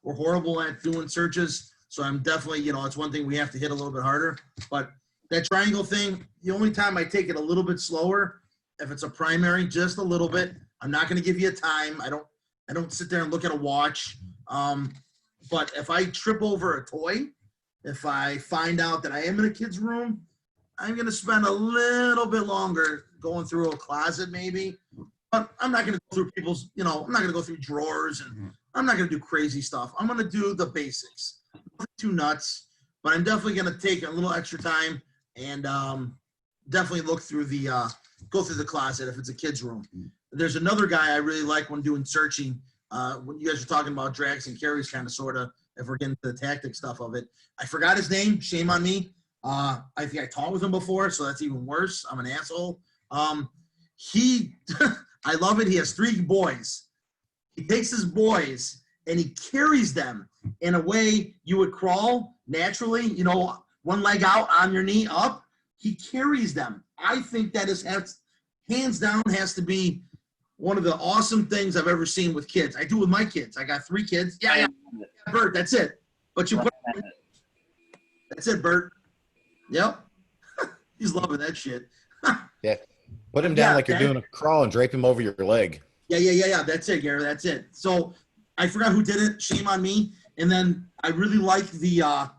we're horrible at doing searches. So I'm definitely, you know, it's one thing we have to hit a little bit harder. But that triangle thing, the only time I take it a little bit slower, if it's a primary, just a little bit. I'm not going to give you a time. I don't sit there and look at a watch. But if I trip over a toy, if I find out that I am in a kid's room, I'm going to spend a little bit longer going through a closet maybe. But I'm not going to go through people's, you know, I'm not going to go through drawers, and I'm not going to do crazy stuff. I'm going to do the basics. Nothing too nuts, but I'm definitely going to take a little extra time and definitely look through go through the closet if it's a kid's room. There's another guy I really like when doing searching. When you guys are talking about drags and carries, kind of, sort of, if we're getting to the tactic stuff of it. I forgot his name. Shame on me. I think I talked with him before, so that's even worse. I'm an asshole. I love it. He has 3 boys. He takes his boys and he carries them in a way you would crawl naturally, you know, one leg out on your knee up. He carries them. I think that hands down has to be one of the awesome things I've ever seen with kids. I do with my kids. I got 3 kids. Yeah, Bert, that's it. But that's it, Bert. Yep. He's loving that shit. Yeah. Put him down like you're doing a crawl and drape him over your leg. Yeah. That's it, Gary. That's it. So I forgot who did it. Shame on me. And then I really like the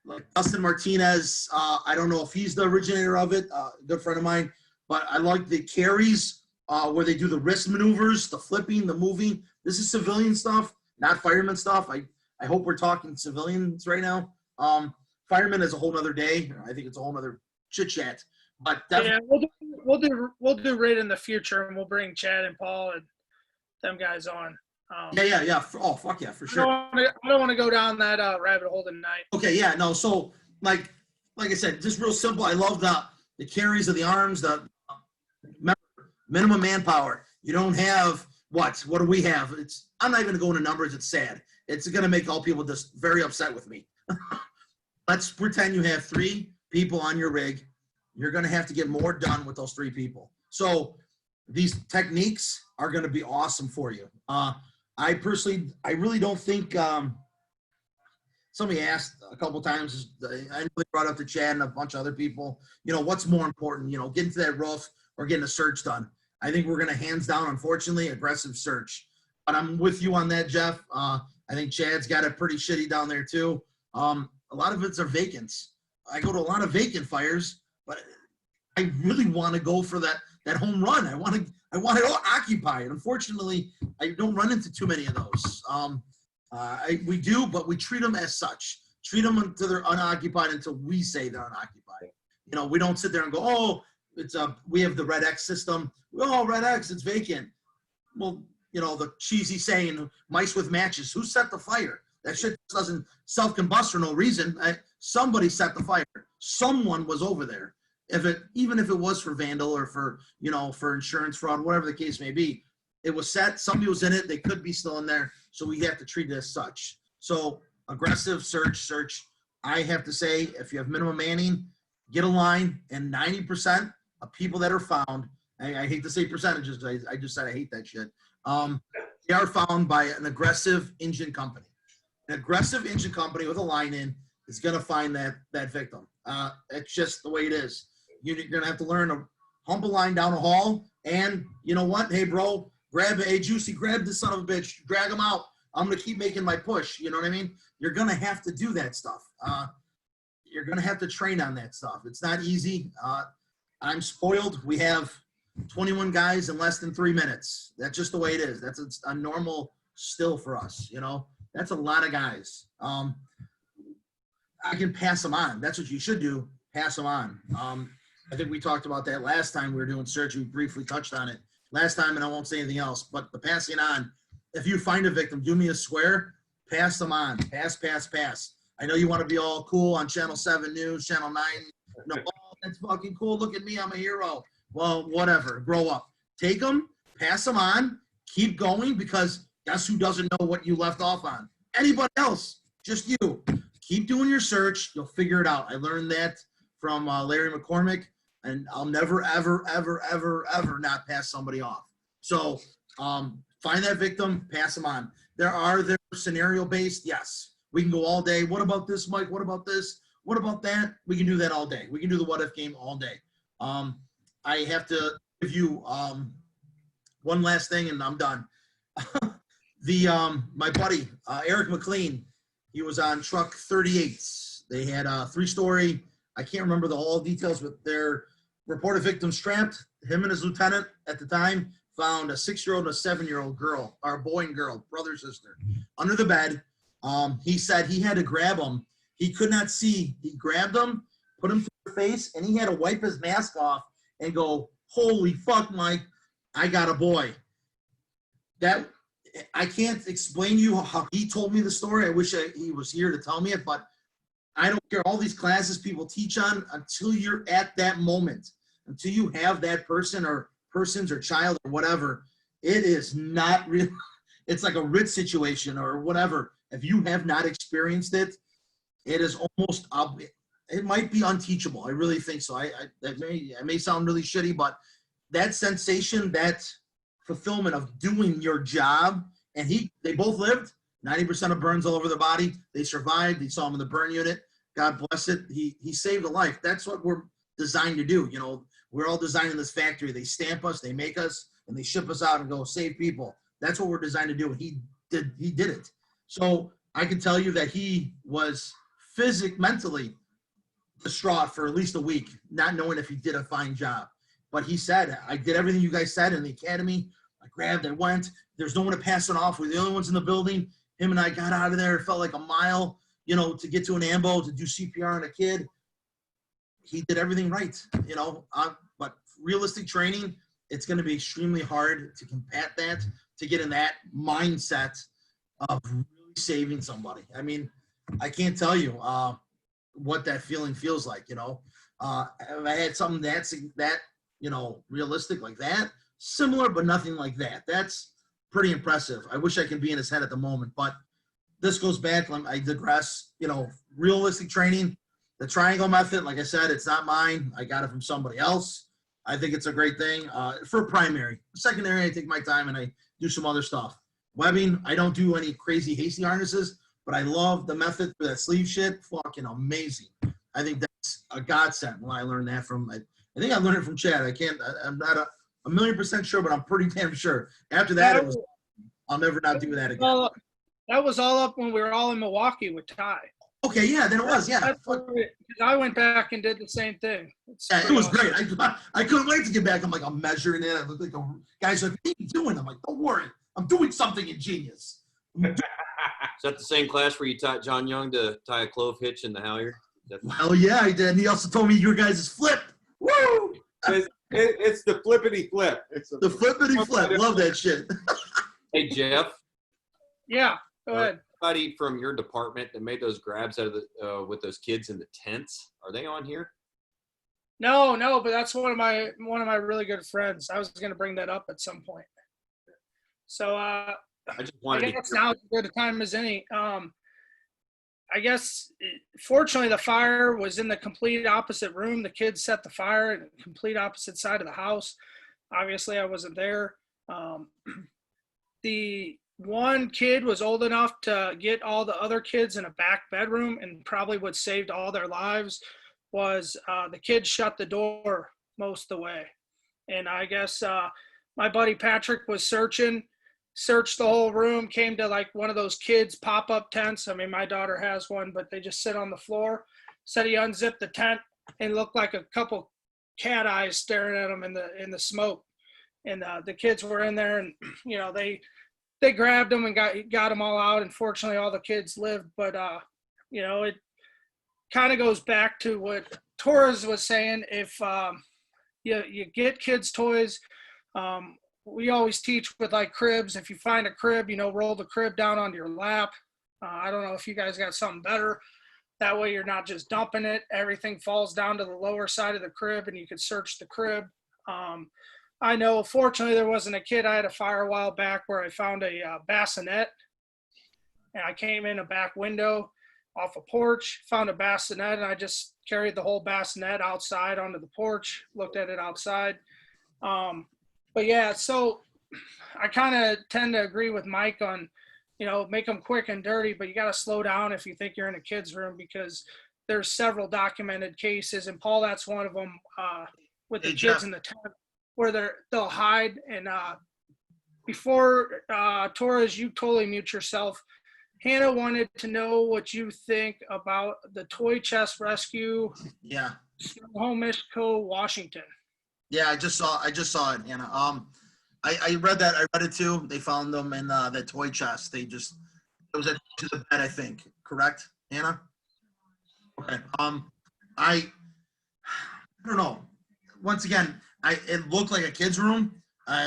like Dustin Martinez. I don't know if he's the originator of it. Good friend of mine. But I like the carries where they do the wrist maneuvers, the flipping, the moving. This is civilian stuff, not fireman stuff. I hope we're talking civilians right now. Firemen is a whole nother day. I think it's a whole nother chit chat. But yeah, we'll do right in the future, and we'll bring Chad and Paul and them guys on. Yeah. Oh, fuck yeah, for sure. I don't want to go down that rabbit hole tonight. Okay, yeah, no. So like I said, just real simple. I love the carries of the arms, the minimum manpower. You don't have what do we have? I'm not even gonna go into numbers. It's sad. It's gonna make all people just very upset with me. Let's pretend you have 3 people on your rig. You're going to have to get more done with those 3 people. So these techniques are going to be awesome for you. I really don't think somebody asked a couple times, I know they brought up to Chad and a bunch of other people, you know, what's more important, you know, getting to that roof or getting a search done. I think we're going to hands down, unfortunately, aggressive search. But I'm with you on that, Jeff. I think Chad's got it pretty shitty down there too. A lot of it's are vacants. I go to a lot of vacant fires, but I really want to go for that home run. I want it occupied. Unfortunately, I don't run into too many of those. We do, but we treat them as such. Treat them until they're unoccupied until we say they're unoccupied. You know, we don't sit there and go, oh, we have the red X system. Oh, red X, it's vacant. Well, you know, the cheesy saying, mice with matches. Who set the fire? That shit doesn't self-combust for no reason. Somebody set the fire. Someone was over there. Even if it was for vandal or for, you know, for insurance fraud, whatever the case may be, it was set. Somebody was in it. They could be still in there. So we have to treat it as such. So aggressive search. I have to say, if you have minimum manning, get a line, and 90% of people that are found, I hate to say percentages. I just said I hate that shit. They are found by an aggressive engine company. An aggressive engine company with a line in is going to find that victim. It's just the way it is. You're going to have to learn to hump a line down a hall, and you know what? Hey, bro, hey, Juicy, grab this son of a bitch, drag him out. I'm going to keep making my push. You know what I mean? You're going to have to do that stuff. You're going to have to train on that stuff. It's not easy. I'm spoiled. We have 21 guys in less than 3 minutes. That's just the way it is. That's a normal still for us, you know? That's a lot of guys. I can pass them on. That's what you should do, pass them on. I think we talked about that last time we were doing search. We briefly touched on it last time, and I won't say anything else. But the passing on, if you find a victim, do me a square, pass them on. Pass. I know you want to be all cool on Channel 7 News, Channel 9. No, oh, that's fucking cool. Look at me. I'm a hero. Well, whatever. Grow up. Take them, pass them on, keep going, because guess who doesn't know what you left off on? Anybody else. Just you. Keep doing your search. You'll figure it out. I learned that from Larry McCormick, and I'll never, ever, ever, ever, ever not pass somebody off. So find that victim, pass them on. They're scenario-based. Yes. We can go all day. What about this, Mike? What about this? What about that? We can do that all day. We can do the what-if game all day. I have to give you one last thing, and I'm done. My buddy, Eric McLean, he was on truck 38. They had a 3-story, I can't remember the whole details, but their reported victim strapped. Him and his lieutenant at the time found a 6-year-old and a 7-year-old girl, or boy and girl, brother, sister, under the bed. He said he had to grab them. He could not see. He grabbed them, put them to their face, and he had to wipe his mask off and go, holy fuck, Mike, I got a boy. That, I can't explain to you how he told me the story. I wish he was here to tell me it, but I don't care. All these classes people teach on, until you're at that moment, until you have that person or persons or child or whatever, it is not real. It's like a Ritz situation or whatever. If you have not experienced it, it is almost, it might be unteachable. I really think so. I may sound really shitty, but that sensation, that fulfillment of doing your job, and they both lived. 90% of burns all over their body. They survived. They saw him in the burn unit. God bless it. He saved a life. That's what we're designed to do. You know, we're all designed in this factory. They stamp us, they make us, and they ship us out and go save people. That's what we're designed to do. And he did it. So I can tell you that he was mentally distraught for at least a week, not knowing if he did a fine job. But he said, I did everything you guys said in the academy. I grabbed, I went. There's no one to pass it off. We're the only ones in the building. Him and I got out of there. It felt like a mile, you know, to get to an ambo, to do CPR on a kid. He did everything right, you know. But realistic training, it's going to be extremely hard to combat that, to get in that mindset of really saving somebody. I mean, I can't tell you what that feeling feels like, you know. If I had something that, you know, realistic like that, similar, but nothing like that. That's pretty impressive. I wish I could be in his head at the moment, but this goes back, I digress, you know, realistic training, the triangle method, like I said, it's not mine. I got it from somebody else. I think it's a great thing for primary. Secondary, I take my time and I do some other stuff. Webbing, I don't do any crazy hasty harnesses, but I love the method for that sleeve shit. Fucking amazing. I think that's a godsend when I learned that from, I think I learned it from Chad. I'm not a 1,000,000% sure, but I'm pretty damn sure. After that, it was, I'll never not do that again. Well, that was all up when we were all in Milwaukee with Ty. Okay, yeah, then it was, yeah. I went back and did the same thing. Yeah, it was great. I couldn't wait to get back. I'm like, I'm measuring it. I look like a guy's like, what are you doing? I'm like, don't worry. I'm doing something ingenious. Is that the same class where you taught John Young to tie a clove hitch in the halyard? Well, yeah, I did. And he also told me your guys' flip. Woo! It's the flippity flip. It's the flippity flip. Love that shit. Hey, Jeff. Yeah, go ahead. Anybody from your department that made those grabs out of the with those kids in the tents, are they on here? No, but that's one of my really good friends. I was going to bring that up at some point. So I guess now is as good a time as any. I guess, fortunately, the fire was in the complete opposite room. The kids set the fire in the complete opposite side of the house. Obviously, I wasn't there. one kid was old enough to get all the other kids in a back bedroom, and probably what saved all their lives was the kid shut the door most of the way. And I guess my buddy Patrick was searched the whole room, came to like one of those kids pop-up tents. I mean, my daughter has one, but they just sit on the floor. Said he unzipped the tent and looked like a couple cat eyes staring at him in the smoke. And the kids were in there, and you know, they grabbed them and got them all out. Unfortunately, all the kids lived, but you know, it kind of goes back to what Torres was saying. If you get kids toys, we always teach with like cribs. If you find a crib, you know, roll the crib down onto your lap. I don't know if you guys got something better. That way you're not just dumping it. Everything falls down to the lower side of the crib, and you can search the crib. I know, fortunately, there wasn't a kid. I had a fire a while back where I found a bassinet, and I came in a back window off a porch, found a bassinet, and I just carried the whole bassinet outside onto the porch, looked at it outside. But yeah, so I kind of tend to agree with Mike on, you know, make them quick and dirty, but you got to slow down if you think you're in a kid's room, because there's several documented cases, and Paul, that's one of them, with the kids in the tent where they'll hide. And before Torres, you totally mute yourself. Hannah wanted to know what you think about the toy chest rescue. Yeah. Snohomish, Washington. Yeah, I just saw it, Hannah. I read that. I read it too. They found them in the toy chest. It was at the bed, I think. Correct, Hannah? Okay. I don't know. Once again, it looked like a kid's room.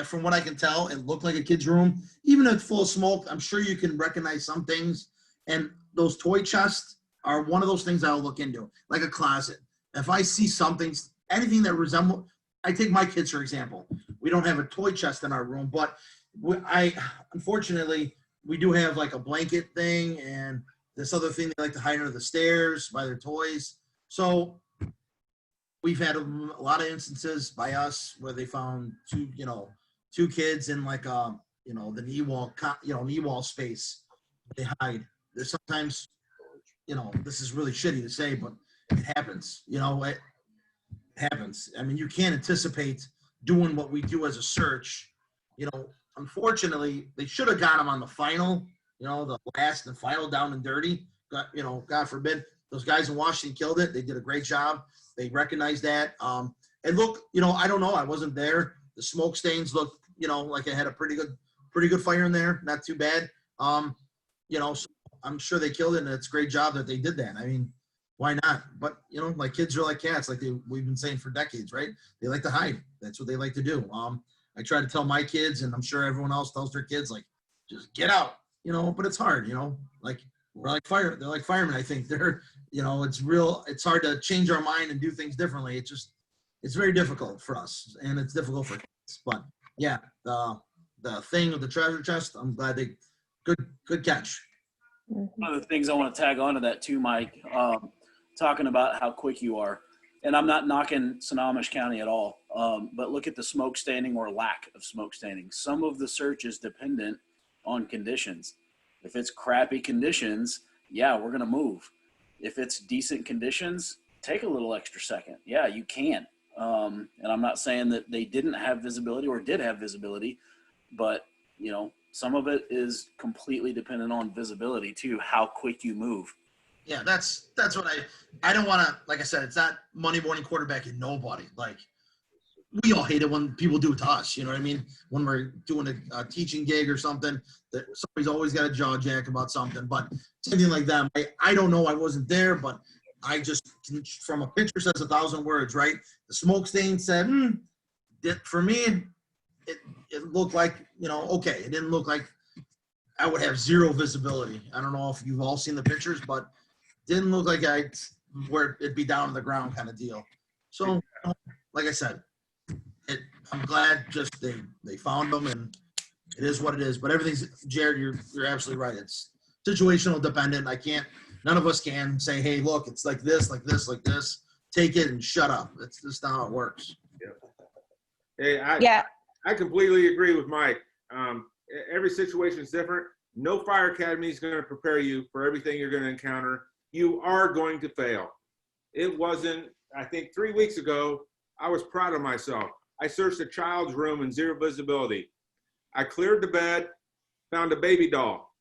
From what I can tell, it looked like a kid's room. Even if it's full of smoke, I'm sure you can recognize some things. And those toy chests are one of those things I'll look into, like a closet. If I see something, anything that resembles, I take my kids, for example. We don't have a toy chest in our room, but unfortunately, we do have like a blanket thing and this other thing they like to hide under the stairs by their toys. So we've had a lot of instances by us where they found two kids in like the knee wall space. They hide. There's sometimes, this is really shitty to say, but it happens. It happens. I mean, you can't anticipate doing what we do as a search. Unfortunately, they should have got them on the final. The last and final down and dirty. God forbid, those guys in Washington killed it. They did a great job. They recognized that. And look, I don't know. I wasn't there. The smoke stains looked, like it had a pretty good fire in there. Not too bad. So I'm sure they killed it, and it's a great job that they did that. I mean, why not? But, like kids are like cats, like we've been saying for decades, right? They like to hide. That's what they like to do. I try to tell my kids, and I'm sure everyone else tells their kids, like, just get out, but it's hard, like they're like firemen. I think they're, it's hard to change our mind and do things differently. It's very difficult for us, and it's difficult for kids. But yeah, the thing of the treasure chest, I'm glad good catch. One of the things I want to tag on to that too, Mike, talking about how quick you are. And I'm not knocking Snohomish County at all, but look at the smoke staining or lack of smoke staining. Some of the search is dependent on conditions. If it's crappy conditions, yeah, we're going to move. If it's decent conditions, take a little extra second. Yeah, you can. And I'm not saying that they didn't have visibility or did have visibility, but, some of it is completely dependent on visibility too, how quick you move. Yeah, that's what I don't want to, like I said, it's not Monday morning quarterbacking nobody. Like, we all hate it when people do it to us, you know what I mean? When we're doing a teaching gig or something, that somebody's always got a jaw jack about something, but something like that. I don't know, I wasn't there, but I just, from a picture says 1,000 words, right? The smoke stain said, for me, it looked like, okay. It didn't look like I would have zero visibility. I don't know if you've all seen the pictures, but didn't look like where it'd be down to the ground kind of deal. So, like I said, I'm glad just they found them, and it is what it is. But everything's, Jared, you're absolutely right. It's situational dependent. None of us can say, hey, look, it's like this, like this, like this. Take it and shut up. That's just not how it works. Hey, I completely agree with Mike. every situation is different. No fire academy is going to prepare you for everything you're going to encounter. You are going to fail. It wasn't, I think 3 weeks ago, I was proud of myself. I searched a child's room in zero visibility. I cleared the bed, found a baby doll,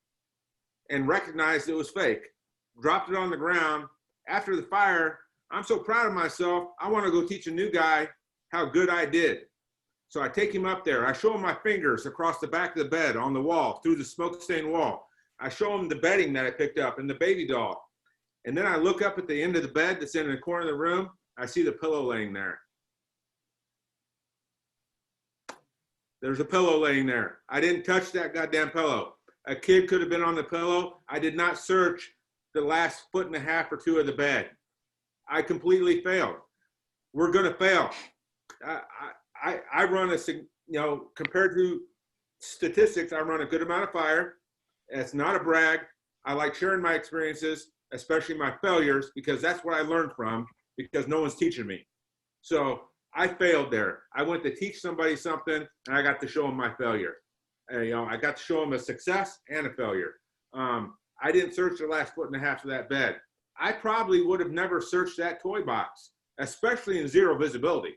and recognized it was fake. Dropped it on the ground. After the fire, I'm so proud of myself, I want to go teach a new guy how good I did. So I take him up there. I show him my fingers across the back of the bed, on the wall, through the smoke stained wall. I show him the bedding that I picked up and the baby doll. And then I look up at the end of the bed that's in the corner of the room. I see the pillow laying there. There's a pillow laying there. I didn't touch that goddamn pillow. A kid could have been on the pillow. I did not search the last 1.5 feet or 2 feet of the bed. I completely failed. We're going to fail. I run compared to statistics, I run a good amount of fire. It's not a brag. I like sharing my experiences, especially my failures, because that's what I learned from, because no one's teaching me. So I failed there. I went to teach somebody something, and I got to show them my failure. I got to show them a success and a failure. I didn't search the last 1.5 feet of that bed. I probably would have never searched that toy box, especially in zero visibility.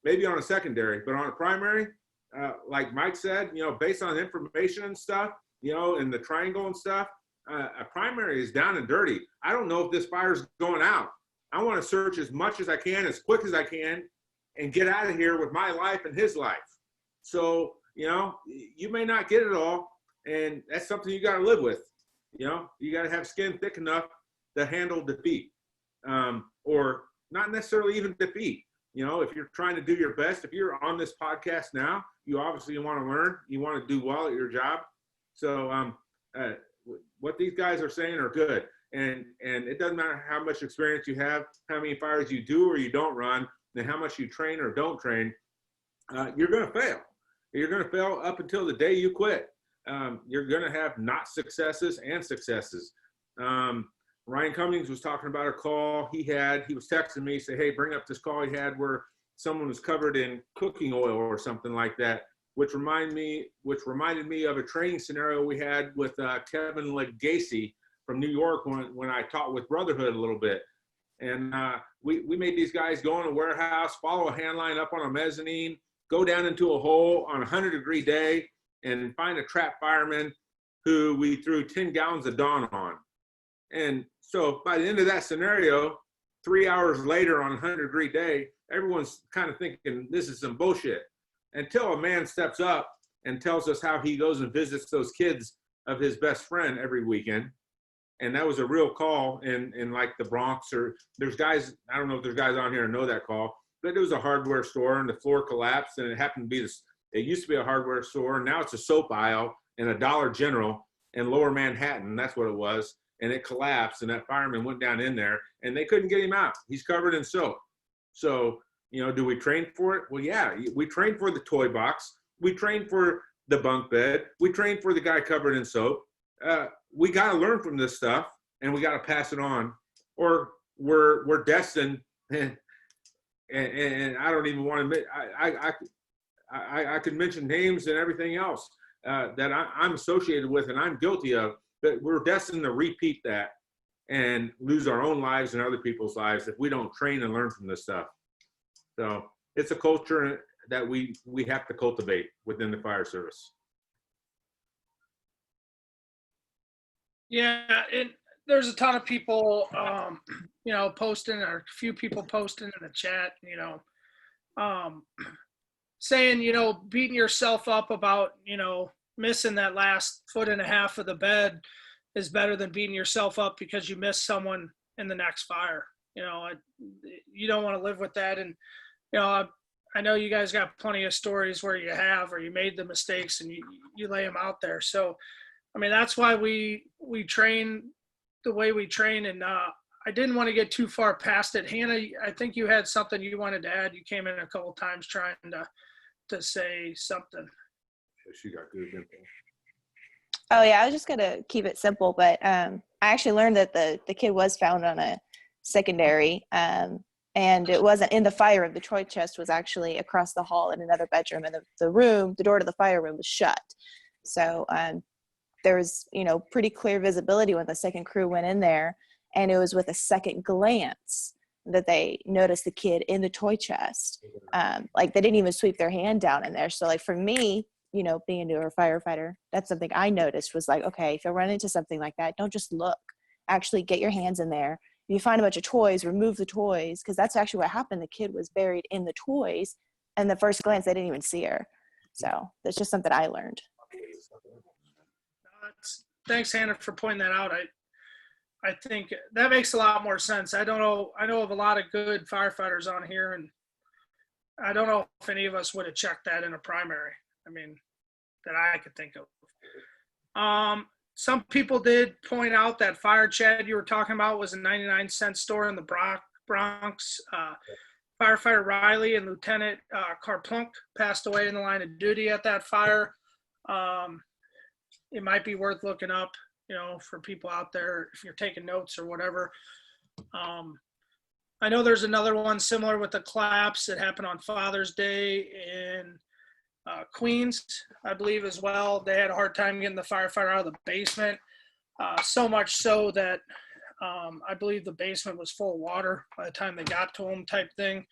Maybe on a secondary, but on a primary, like Mike said, based on information and stuff, and the triangle and stuff, a primary is down and dirty. I don't know if this fire's going out. I want to search as much as I can, as quick as I can, and get out of here with my life and his life. So, you may not get it all, and that's something you got to live with. You got to have skin thick enough to handle defeat, or not necessarily even defeat. If you're trying to do your best, if you're on this podcast now, you obviously want to learn, you want to do well at your job. So what these guys are saying are good. And it doesn't matter how much experience you have, how many fires you do or you don't run, and how much you train or don't train, you're going to fail. You're going to fail up until the day you quit. You're going to have not successes and successes. Ryan Cummings was talking about a call he was texting me, say, hey, bring up this call he had where someone was covered in cooking oil or something like that, which reminded me of a training scenario we had with Kevin Legacy from New York when I taught with Brotherhood a little bit. And we made these guys go in a warehouse, follow a hand line up on a mezzanine, go down into a hole on a 100-degree day, and find a trapped fireman who we threw 10 gallons of Dawn on. And so by the end of that scenario, 3 hours later on a 100-degree day, everyone's kind of thinking this is some bullshit, until a man steps up and tells us how he goes and visits those kids of his best friend every weekend. And that was a real call in like the Bronx, or there's guys, I don't know if there's guys on here who know that call, but it was a hardware store and the floor collapsed, and it happened to be this, it used to be a hardware store, and now it's a soap aisle and a Dollar General in Lower Manhattan. That's what it was. And it collapsed, and that fireman went down in there, and they couldn't get him out. He's covered in soap. So, do we train for it? Well, yeah, we train for the toy box. We train for the bunk bed. We train for the guy covered in soap. We got to learn from this stuff, and we got to pass it on, or we're destined. And I don't even want to. I could mention names and everything else that I'm associated with, and I'm guilty of. But we're destined to repeat that and lose our own lives and other people's lives if we don't train and learn from this stuff. So it's a culture that we have to cultivate within the fire service. Yeah, there's a ton of people, posting, or a few people posting in the chat, saying, beating yourself up about, missing that last 1.5 feet of the bed is better than beating yourself up because you missed someone in the next fire. You don't want to live with that. And, I know you guys got plenty of stories where you have, or you made the mistakes and you lay them out there. So, that's why we train the way we train. And I didn't want to get too far past it. Hannah, I think you had something you wanted to add. You came in a couple of times trying to say something. She got good info. Oh yeah, I was just gonna keep it simple, but I actually learned that the kid was found on a secondary, and And it wasn't in the fire room. The toy chest was actually across the hall in another bedroom, and the door to the fire room was shut. So there was, pretty clear visibility when the second crew went in there, and it was with a second glance that they noticed the kid in the toy chest. Like they didn't even sweep their hand down in there. So like for me, being a newer firefighter, that's something I noticed was like, okay, if you run into something like that, don't just look, actually get your hands in there. If you find a bunch of toys, remove the toys, because that's actually what happened. The kid was buried in the toys, and the first glance, they didn't even see her. So that's just something I learned. Thanks, Hannah, for pointing that out. I think that makes a lot more sense. I know of a lot of good firefighters on here, and I don't know if any of us would have checked that in a primary. I mean, that I could think of. Some people did point out that fire, Chad, you were talking about was a 99-cent store in the Bronx. Firefighter Riley and Lieutenant Carplunk passed away in the line of duty at that fire. It might be worth looking up, for people out there, if you're taking notes or whatever. I know there's another one similar with the collapse that happened on Father's Day in Queens, I believe, as well. They had a hard time getting the firefighter out of the basement, so much so that I believe the basement was full of water by the time they got to him, type thing.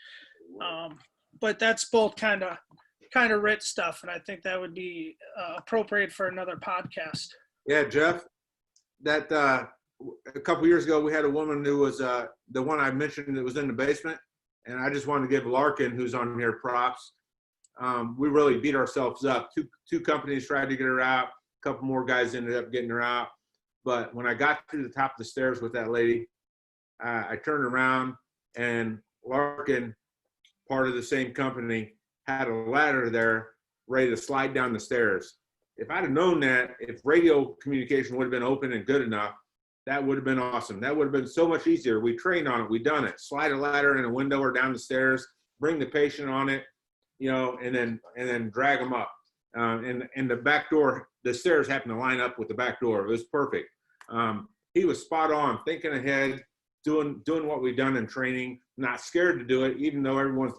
But that's both kind of RIT stuff, and I think that would be appropriate for another podcast. Yeah, Jeff, that a couple years ago we had a woman who was the one I mentioned that was in the basement, and I just wanted to give Larkin, who's on here, props. We really beat ourselves up. Two companies tried to get her out. A couple more guys ended up getting her out. But when I got to the top of the stairs with that lady, I turned around, and Larkin, part of the same company, had a ladder there ready to slide down the stairs. If I'd have known that, if radio communication would have been open and good enough, that would have been awesome. That would have been so much easier. We trained on it. We done it. Slide a ladder in a window or down the stairs, bring the patient on it, and then drag them up. And the back door, the stairs happened to line up with the back door. It was perfect. He was spot on, thinking ahead, doing what we've done in training, not scared to do it, even though everyone's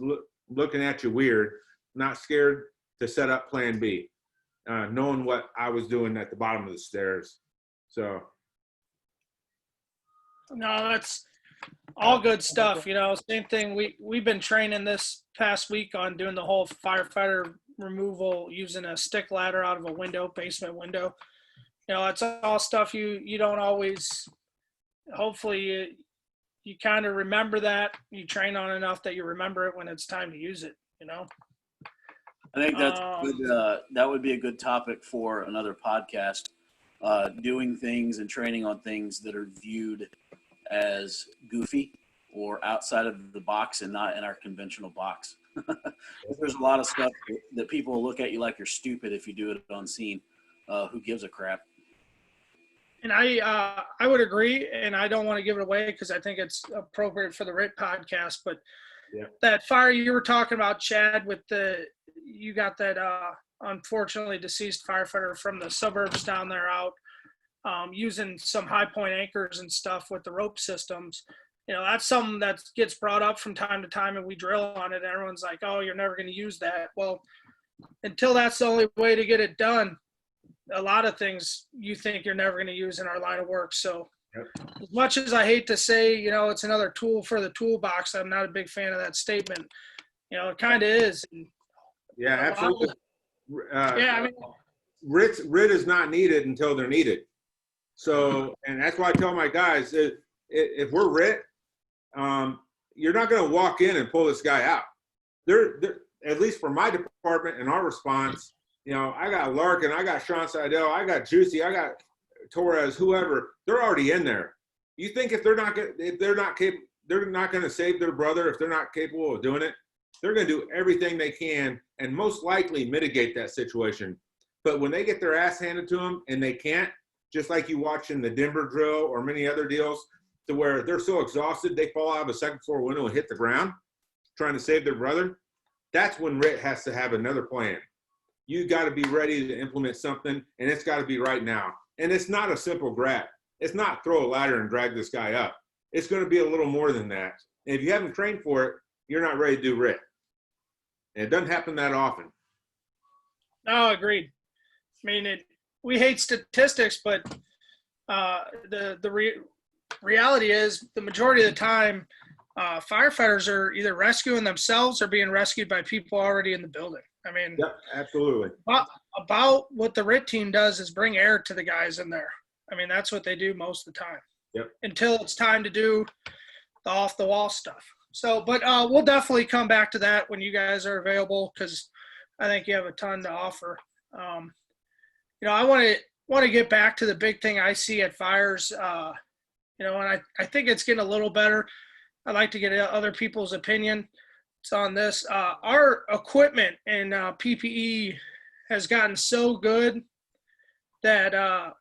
looking at you weird, not scared to set up plan B, knowing what I was doing at the bottom of the stairs. So. No, that's all good stuff. Same thing. We've been training this past week on doing the whole firefighter removal using a stick ladder out of a window, basement window. It's all stuff you don't always, hopefully you kind of remember that. You train on enough that you remember it when it's time to use it, I think that's good. That would be a good topic for another podcast, doing things and training on things that are viewed as goofy or outside of the box and not in our conventional box. There's a lot of stuff that people will look at you like you're stupid if you do it on scene. Who gives a crap? And I would agree, and I don't want to give it away because I think it's appropriate for the RIT podcast, but that fire you were talking about, Chad, you got that unfortunately deceased firefighter from the suburbs down there out using some high point anchors and stuff with the rope systems. That's something that gets brought up from time to time, and we drill on it. And everyone's like, oh, you're never going to use that. Well, until that's the only way to get it done, a lot of things you think you're never going to use in our line of work. So as much as I hate to say, it's another tool for the toolbox, I'm not a big fan of that statement. It kind of is. Yeah, absolutely. I mean, RIT is not needed until they're needed. So, and that's why I tell my guys, if we're RIT, you're not going to walk in and pull this guy out. They're at least for my department and our response, I got Larkin, I got Sean Seidel, I got Juicy, I got Torres, whoever. They're already in there. You think if they're not going to save their brother, if they're not capable of doing it, they're going to do everything they can and most likely mitigate that situation. But when they get their ass handed to them and they can't, just like you watch in the Denver drill or many other deals, to where they're so exhausted they fall out of a second floor window and hit the ground trying to save their brother, that's when RIT has to have another plan. You got to be ready to implement something, and it's got to be right now. And it's not a simple grab. It's not throw a ladder and drag this guy up. It's going to be a little more than that. And if you haven't trained for it, you're not ready to do RIT. And it doesn't happen that often. No, agreed. I mean, we hate statistics, but the reality is the majority of the time, firefighters are either rescuing themselves or being rescued by people already in the building. I mean, Yep, absolutely. About what the RIT team does is bring air to the guys in there. I mean, that's what they do most of the time. Yep. Until it's time to do the off the wall stuff. So, but we'll definitely come back to that when you guys are available, because I think you have a ton to offer. I want to get back to the big thing I see at fires. And I think it's getting a little better. I'd like to get other people's opinion on this. Our equipment and PPE has gotten so good that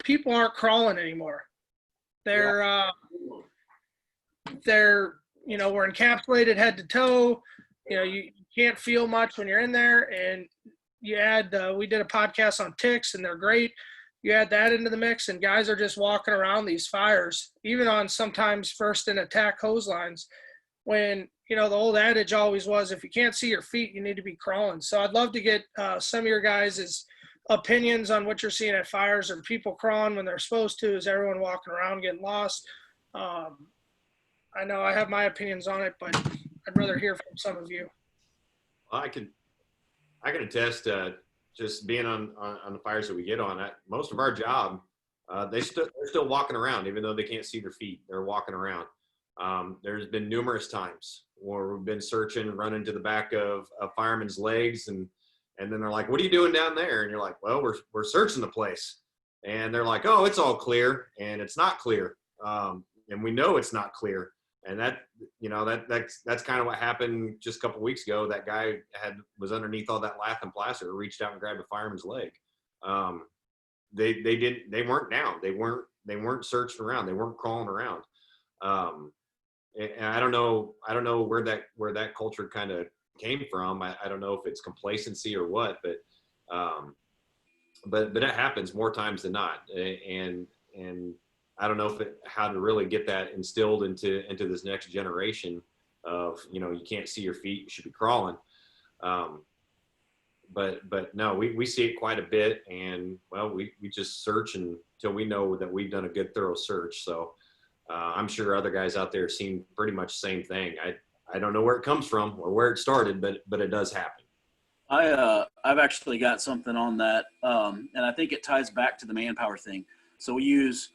people aren't crawling anymore. They're we're encapsulated head to toe. You can't feel much when you're in there. And you add, we did a podcast on ticks, and they're great. You add that into the mix, and guys are just walking around these fires, even on sometimes first in attack hose lines, when, the old adage always was, if you can't see your feet, you need to be crawling. So I'd love to get some of your guys' opinions on what you're seeing at fires. Are people crawling when they're supposed to? Is everyone walking around getting lost? I know I have my opinions on it, but I'd rather hear from some of you. I can attest, just being on the fires that we get on. Most of our job, they're still walking around, even though they can't see their feet. They're walking around. There's been numerous times where we've been searching, running to the back of a fireman's legs, and then they're like, "What are you doing down there?" And you're like, "Well, we're searching the place." And they're like, "Oh, it's all clear," and it's not clear. And we know it's not clear. And that's kind of what happened just a couple of weeks ago. That guy was underneath all that lath and plaster, reached out and grabbed a fireman's leg. They weren't down. They weren't searching around. They weren't crawling around. And I don't know where that culture kind of came from. I don't know if it's complacency or what, but it happens more times than not. And I don't know how to really get that instilled into this next generation of, you can't see your feet, you should be crawling. But no, we see it quite a bit, and we just search until we know that we've done a good thorough search. So I'm sure other guys out there seen pretty much the same thing. I don't know where it comes from or where it started, but it does happen. I've actually got something on that. And I think it ties back to the manpower thing. So we use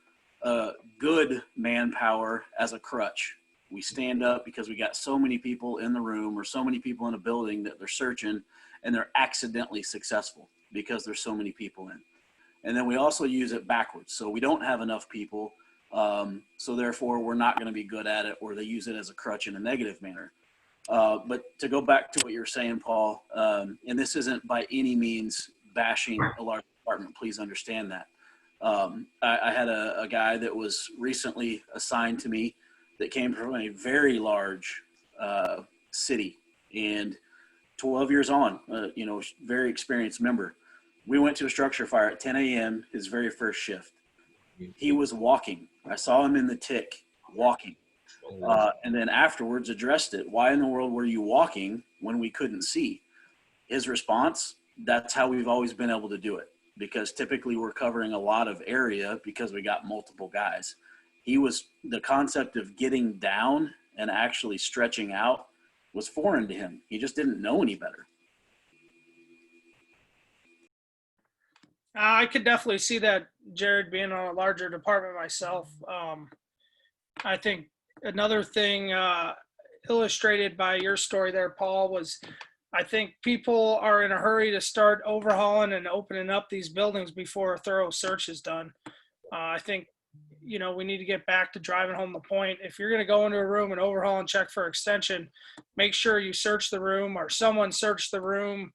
good manpower as a crutch. We stand up because we got so many people in the room or so many people in a building that they're searching, and they're accidentally successful because there's so many people in. And then we also use it backwards. So we don't have enough people. So therefore we're not going to be good at it, or they use it as a crutch in a negative manner. But to go back to what you're saying, Paul, and this isn't by any means bashing a large department, please understand that. I had a guy that was recently assigned to me that came from a very large city, and 12 years on, very experienced member. We went to a structure fire at 10 a.m., his very first shift. He was walking. I saw him in the tick, walking. And then afterwards addressed it. Why in the world were you walking when we couldn't see? His response, that's how we've always been able to do it, because typically we're covering a lot of area because we got multiple guys. The concept of getting down and actually stretching out was foreign to him. He just didn't know any better. I could definitely see that, Jared, being on a larger department myself. I think another thing illustrated by your story there, Paul, was I think people are in a hurry to start overhauling and opening up these buildings before a thorough search is done. I think, we need to get back to driving home the point. If you're going to go into a room and overhaul and check for extension, make sure you search the room or someone search the room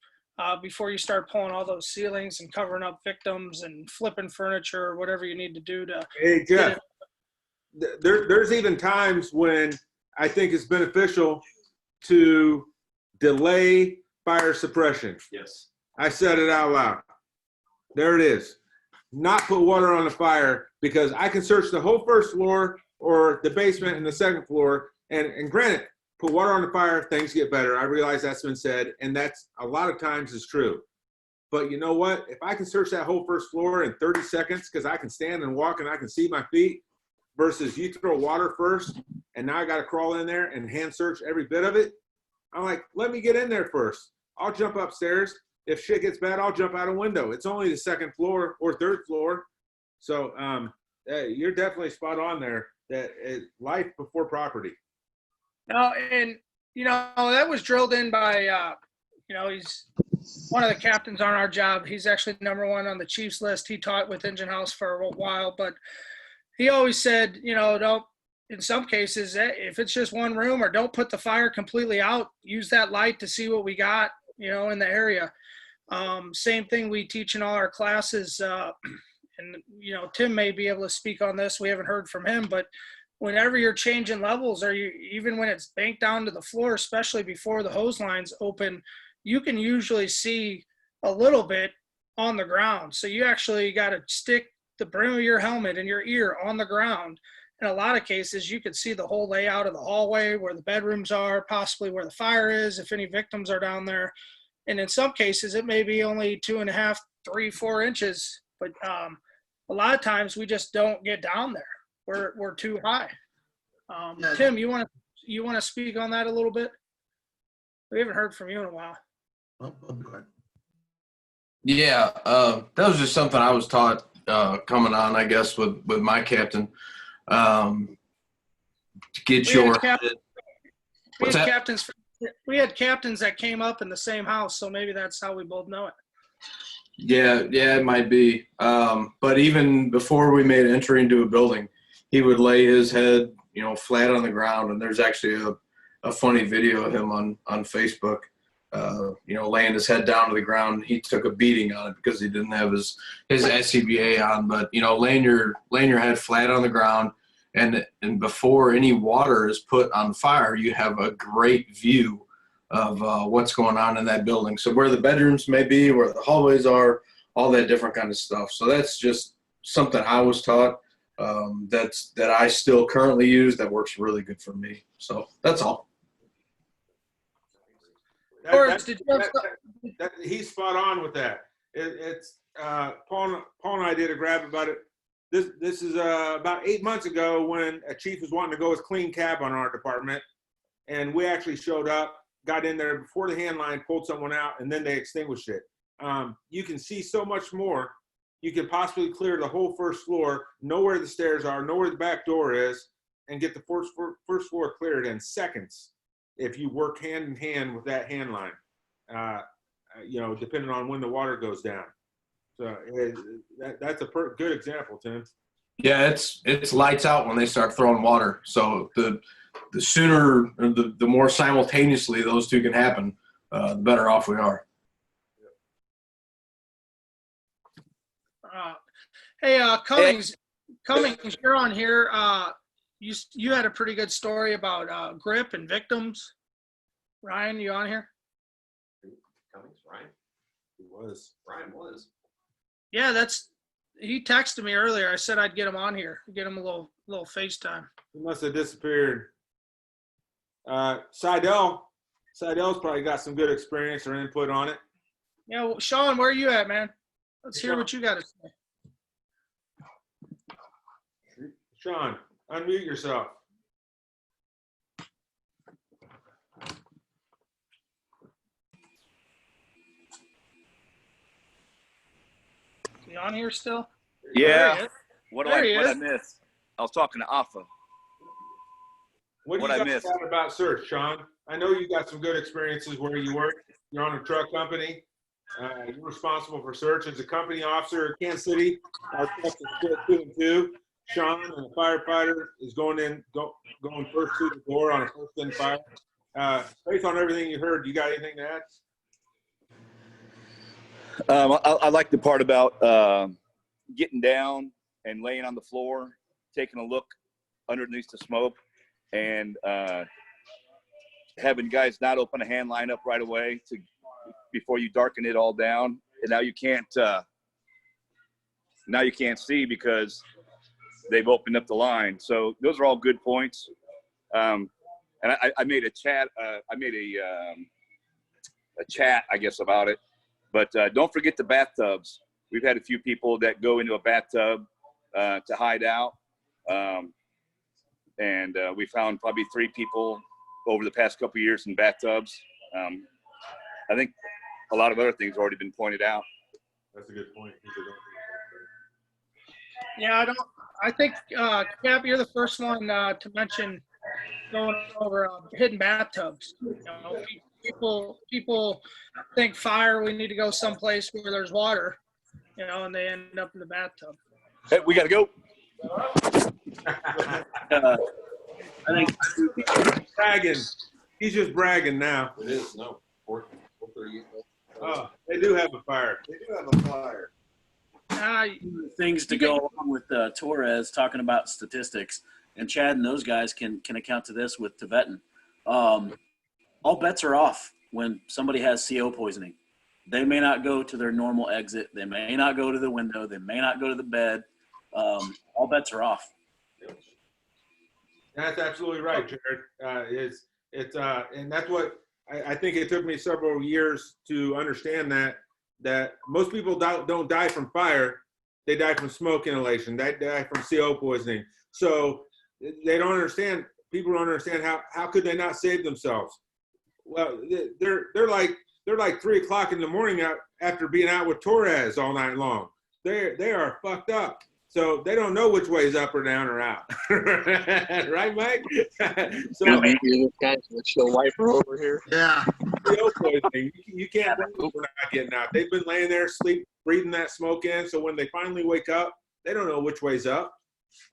before you start pulling all those ceilings and covering up victims and flipping furniture or whatever you need to do to. Hey, Jeff, there's even times when I think it's beneficial to delay fire suppression. Yes. I said it out loud. There it is. Not put water on the fire, because I can search the whole first floor or the basement and the second floor, And granted, put water on the fire, things get better. I realize that's been said, and that's a lot of times is true. But you know what? If I can search that whole first floor in 30 seconds because I can stand and walk and I can see my feet, versus you throw water first and now I got to crawl in there and hand search every bit of it. I'm like, let me get in there first. I'll jump upstairs. If shit gets bad, I'll jump out a window. It's only the second floor or third floor. So you're definitely spot on there. That life before property. No, and that was drilled in by he's one of the captains on our job. He's actually #1 on the Chiefs list. He taught with Engine House for a while, but he always said, don't, in some cases, if it's just one room, or don't put the fire completely out, use that light to see what we got, in the area. Same thing we teach in all our classes. And, Tim may be able to speak on this. We haven't heard from him, but whenever you're changing levels, or even when it's banked down to the floor, especially before the hose lines open, you can usually see a little bit on the ground. So you actually got to stick the brim of your helmet and your ear on the ground. In a lot of cases, you could see the whole layout of the hallway, where the bedrooms are, possibly where the fire is, if any victims are down there. And in some cases, it may be only 2.5, 3, 4 inches. But a lot of times we just don't get down there. We're too high. Tim, you want to speak on that a little bit? We haven't heard from you in a while. Oh, go ahead. Yeah, that was just something I was taught coming on, I guess, with my captain. To get we had captains that came up in the same house, so maybe that's how we both know it. Yeah, it might be. But even before we made entry into a building, he would lay his head, flat on the ground. And there's actually a funny video of him on Facebook, laying his head down to the ground. He took a beating on it because he didn't have his SCBA on. But, laying your head flat on the ground, and before any water is put on fire, you have a great view of what's going on in that building. So where the bedrooms may be, where the hallways are, all that different kind of stuff. So that's just something I was taught that I still currently use that works really good for me. So that's all. He's spot on with that. It's Paul and I did a grab about it. This is about 8 months ago when a chief was wanting to go with clean cab on our department, and we actually showed up, got in there before the hand line, pulled someone out, and then they extinguished it. You can see so much more. You can possibly clear the whole first floor, know where the stairs are, know where the back door is, and get the first floor cleared in seconds if you work hand in hand with that hand line, depending on when the water goes down. So that's a good example, Tim. Yeah, it's lights out when they start throwing water. So the sooner, the more simultaneously those two can happen, the better off we are. Cummings, you're on here. You had a pretty good story about grip and victims. Ryan, you on here? Cummings, Ryan? Ryan was. Yeah, he texted me earlier. I said I'd get him on here, get him a little FaceTime. He must have disappeared. Seidel. Seidel's probably got some good experience or input on it. Yeah, well, Sean, where are you at, man? Let's hear what you got to say. Sean, unmute yourself. Is he on here still? Yeah. What I miss? I was talking to Alpha. What do you guys got about search, Sean? I know you got some good experiences where you work. You're on a truck company. You're responsible for search as a company officer at Kansas City. Our trucks are split 2 and 2. Sean, and a firefighter, is going first through the door on a first-in fire. Based on everything you heard, you got anything to add? I like the part about getting down and laying on the floor, taking a look underneath the smoke, and having guys not open a hand line up right away before you darken it all down, and now you can't see because they've opened up the line. So those are all good points. and I made a chat. I made a chat, I guess, about it. But don't forget the bathtubs. We've had a few people that go into a bathtub to hide out. And we found probably 3 people over the past couple of years in bathtubs. I think a lot of other things have already been pointed out. That's a good point. Yeah, I think, Cap, you're the first one to mention going over hidden bathtubs. You know, people think fire, we need to go someplace where there's water, you know, and they end up in the bathtub. Hey, we got to go. I think Bragging. He's just bragging now. It is, no. 4:38. Oh, they do have a fire. They do have a fire. things to go along with Torres talking about statistics, and Chad and those guys can account to this with Tibetan. All bets are off when somebody has CO poisoning. They may not go to their normal exit. They may not go to the window. They may not go to the bed. All bets are off. That's absolutely right, Jared. And that's what I think it took me several years to understand that most people don't die from fire. They die from smoke inhalation. They die from CO poisoning. So they don't understand. People don't understand how could they not save themselves? Well, they're like 3 o'clock in the morning after being out with Torres all night long. They are fucked up. So they don't know which way is up or down or out. Right, Mike? So this guy's windshield wiper over here. Yeah. You can't blame them for not getting out. They've been laying there, breathing that smoke in. So when they finally wake up, they don't know which way's up.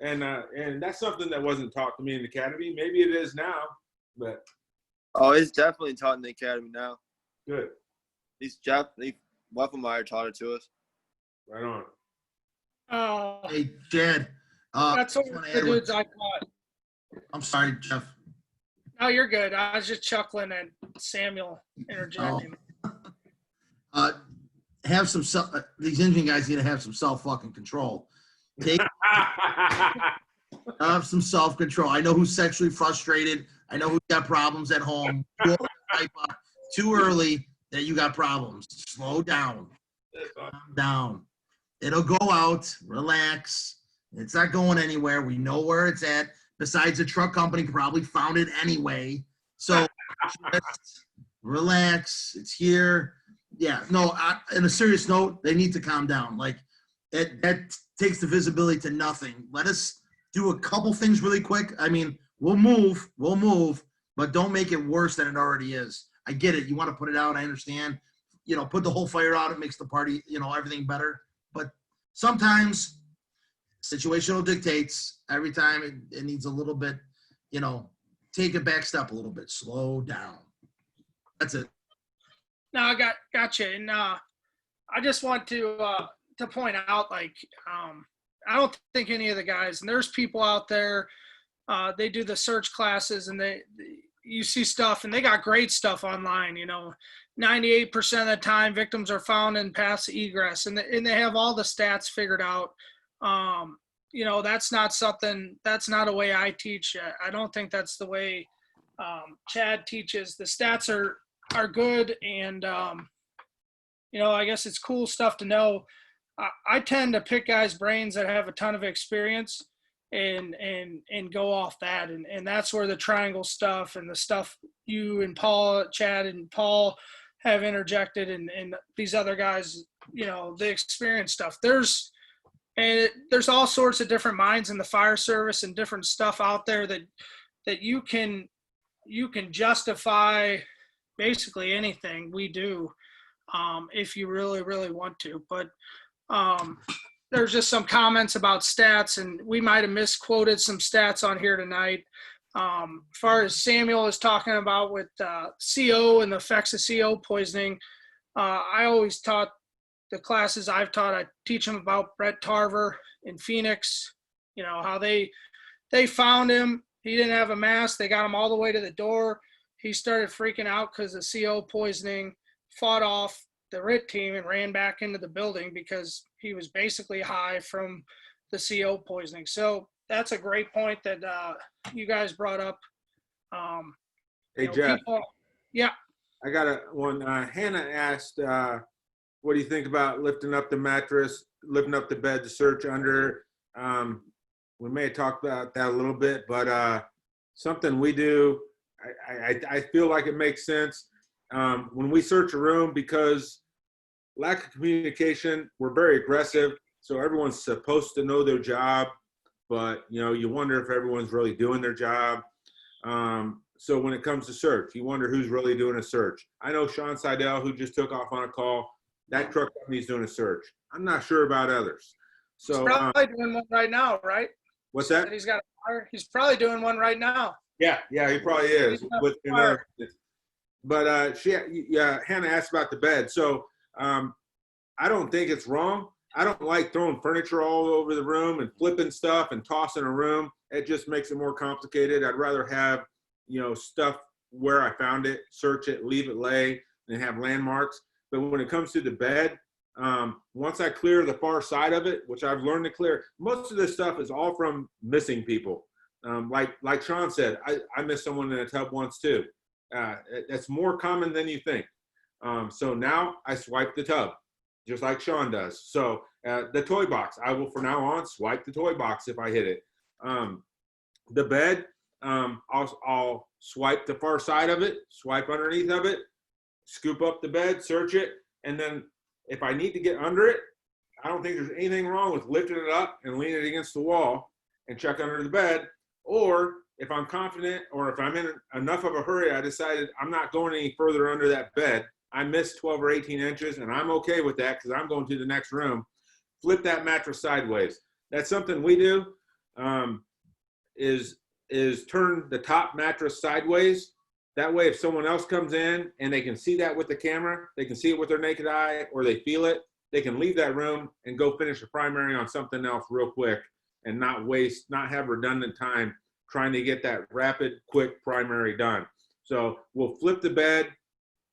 And that's something that wasn't taught to me in the academy. Maybe it is now, but. Oh, it's definitely taught in the academy now. Good. Weffelmeyer taught it to us. Right on. Oh, Hey, Chad. that's one of the dudes I caught. I'm sorry, Jeff. No, you're good. I was just chuckling at Samuel interjecting. Have some these Indian guys need to have some self-fucking control. Have some self-control. I know who's sexually frustrated. I know who's got problems at home. Too early that you got problems. Slow down. Calm down. It'll go out. Relax. It's not going anywhere. We know where it's at. Besides, the truck company probably found it anyway. So just relax. It's here. Yeah. No, on a serious note, they need to calm down. Like, that takes the visibility to nothing. Let us do a couple things really quick. I mean, we'll move, but don't make it worse than it already is. I get it. You want to put it out. I understand. Put the whole fire out. It makes the party, everything better. But sometimes situational dictates. Every time it needs a little bit, take a back step a little bit. Slow down. That's it. No, I got you. And I just want to point out, like, I don't think any of the guys, and there's people out there, they do the search classes, and you see stuff, and they got great stuff online. 98% of the time victims are found in pass egress, and they have all the stats figured out. That's not a way I teach. I don't think that's the way Chad teaches. The stats are good, and I guess it's cool stuff to know. I tend to pick guys' brains that have a ton of experience and go off that. And that's where the triangle stuff and the stuff you and Chad and Paul have interjected, and these other guys, the experience stuff. There's all sorts of different minds in the fire service and different stuff out there that you can justify basically anything we do if you really, really want to. But there's just some comments about stats, and we might have misquoted some stats on here tonight. As far as Samuel is talking about with CO and the effects of CO poisoning, I always taught the classes I've taught, I teach them about Brett Tarver in Phoenix, how they found him. He didn't have a mask. They got him all the way to the door. He started freaking out because of CO poisoning, fought off the RIT team and ran back into the building because he was basically high from the CO poisoning. So that's a great point that you guys brought up. Hey, Jeff. People, yeah. I got one. Hannah asked, what do you think about lifting up the mattress, lifting up the bed to search under? We may have talked about that a little bit, but something we do, I feel like it makes sense. When we search a room, because lack of communication, we're very aggressive. So everyone's supposed to know their job, but you wonder if everyone's really doing their job. So when it comes to search, you wonder who's really doing a search. I know Sean Seidel, who just took off on a call, that truck company's doing a search. I'm not sure about others. So he's probably doing one right now, right? What's that? He's got a fire. He's probably doing one right now. Yeah, he probably is. But Hannah asked about the bed. So I don't think it's wrong. I don't like throwing furniture all over the room and flipping stuff and tossing a room. It just makes it more complicated. I'd rather have stuff where I found it, search it, leave it lay, and have landmarks. But when it comes to the bed, once I clear the far side of it, which I've learned to clear, most of this stuff is all from missing people. Like Sean said, I missed someone in a tub once too. That's more common than you think. So now I swipe the tub, just like Sean does. So the toy box, I will from now on swipe the toy box if I hit it. The bed, I'll swipe the far side of it, swipe underneath of it, scoop up the bed, search it, and then if I need to get under it, I don't think there's anything wrong with lifting it up and leaning it against the wall and check under the bed. Or if I'm confident, or if I'm in enough of a hurry, I decided I'm not going any further under that bed. I missed 12 or 18 inches, and I'm okay with that because I'm going to the next room. Flip that mattress sideways. That's something we do. Is turn the top mattress sideways. That way, if someone else comes in and they can see that with the camera, they can see it with their naked eye, or they feel it, they can leave that room and go finish the primary on something else real quick and not have redundant time trying to get that rapid, quick primary done. So we'll flip the bed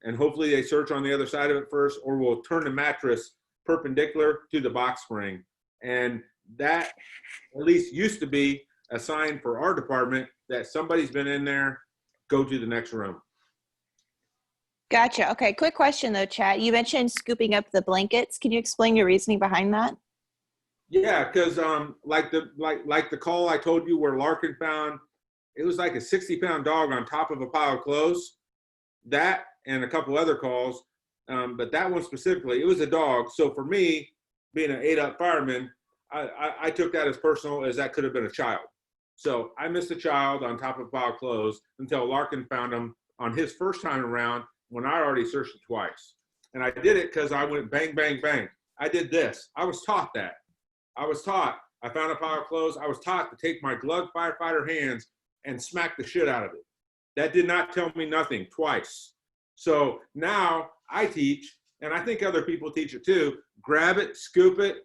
and hopefully they search on the other side of it first, or we'll turn the mattress perpendicular to the box spring. And that at least used to be a sign for our department that somebody's been in there, go to the next room. Gotcha. Okay, quick question though, Chad. You mentioned scooping up the blankets. Can you explain your reasoning behind that? Yeah, because like the call I told you where Larkin found, it was like a 60-pound dog on top of a pile of clothes. That and a couple other calls, but that one specifically, it was a dog. So for me, being an 8-up fireman, I took that as personal as that could have been a child. So I missed a child on top of a pile of clothes until Larkin found him on his first time around when I already searched it twice. And I did it because I went bang, bang, bang. I did this. I was taught that. I found a pile of clothes. I was taught to take my gloved firefighter hands and smack the shit out of it. That did not tell me nothing twice. So now I teach, and I think other people teach it too, grab it, scoop it.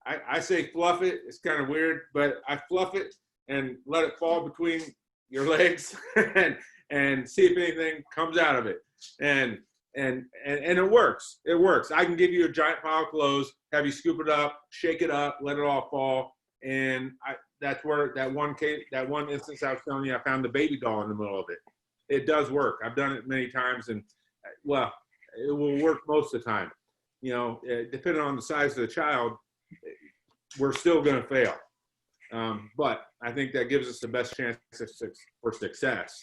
I say fluff it. It's kind of weird, but I fluff it and let it fall between your legs and see if anything comes out of it. And it works. It works. I can give you a giant pile of clothes, have you scoop it up, shake it up, let it all fall. And that's where that one instance I was telling you, I found the baby doll in the middle of it. It does work. I've done it many times, and well, it will work most of the time. Depending on the size of the child, we're still going to fail. But I think that gives us the best chance for success.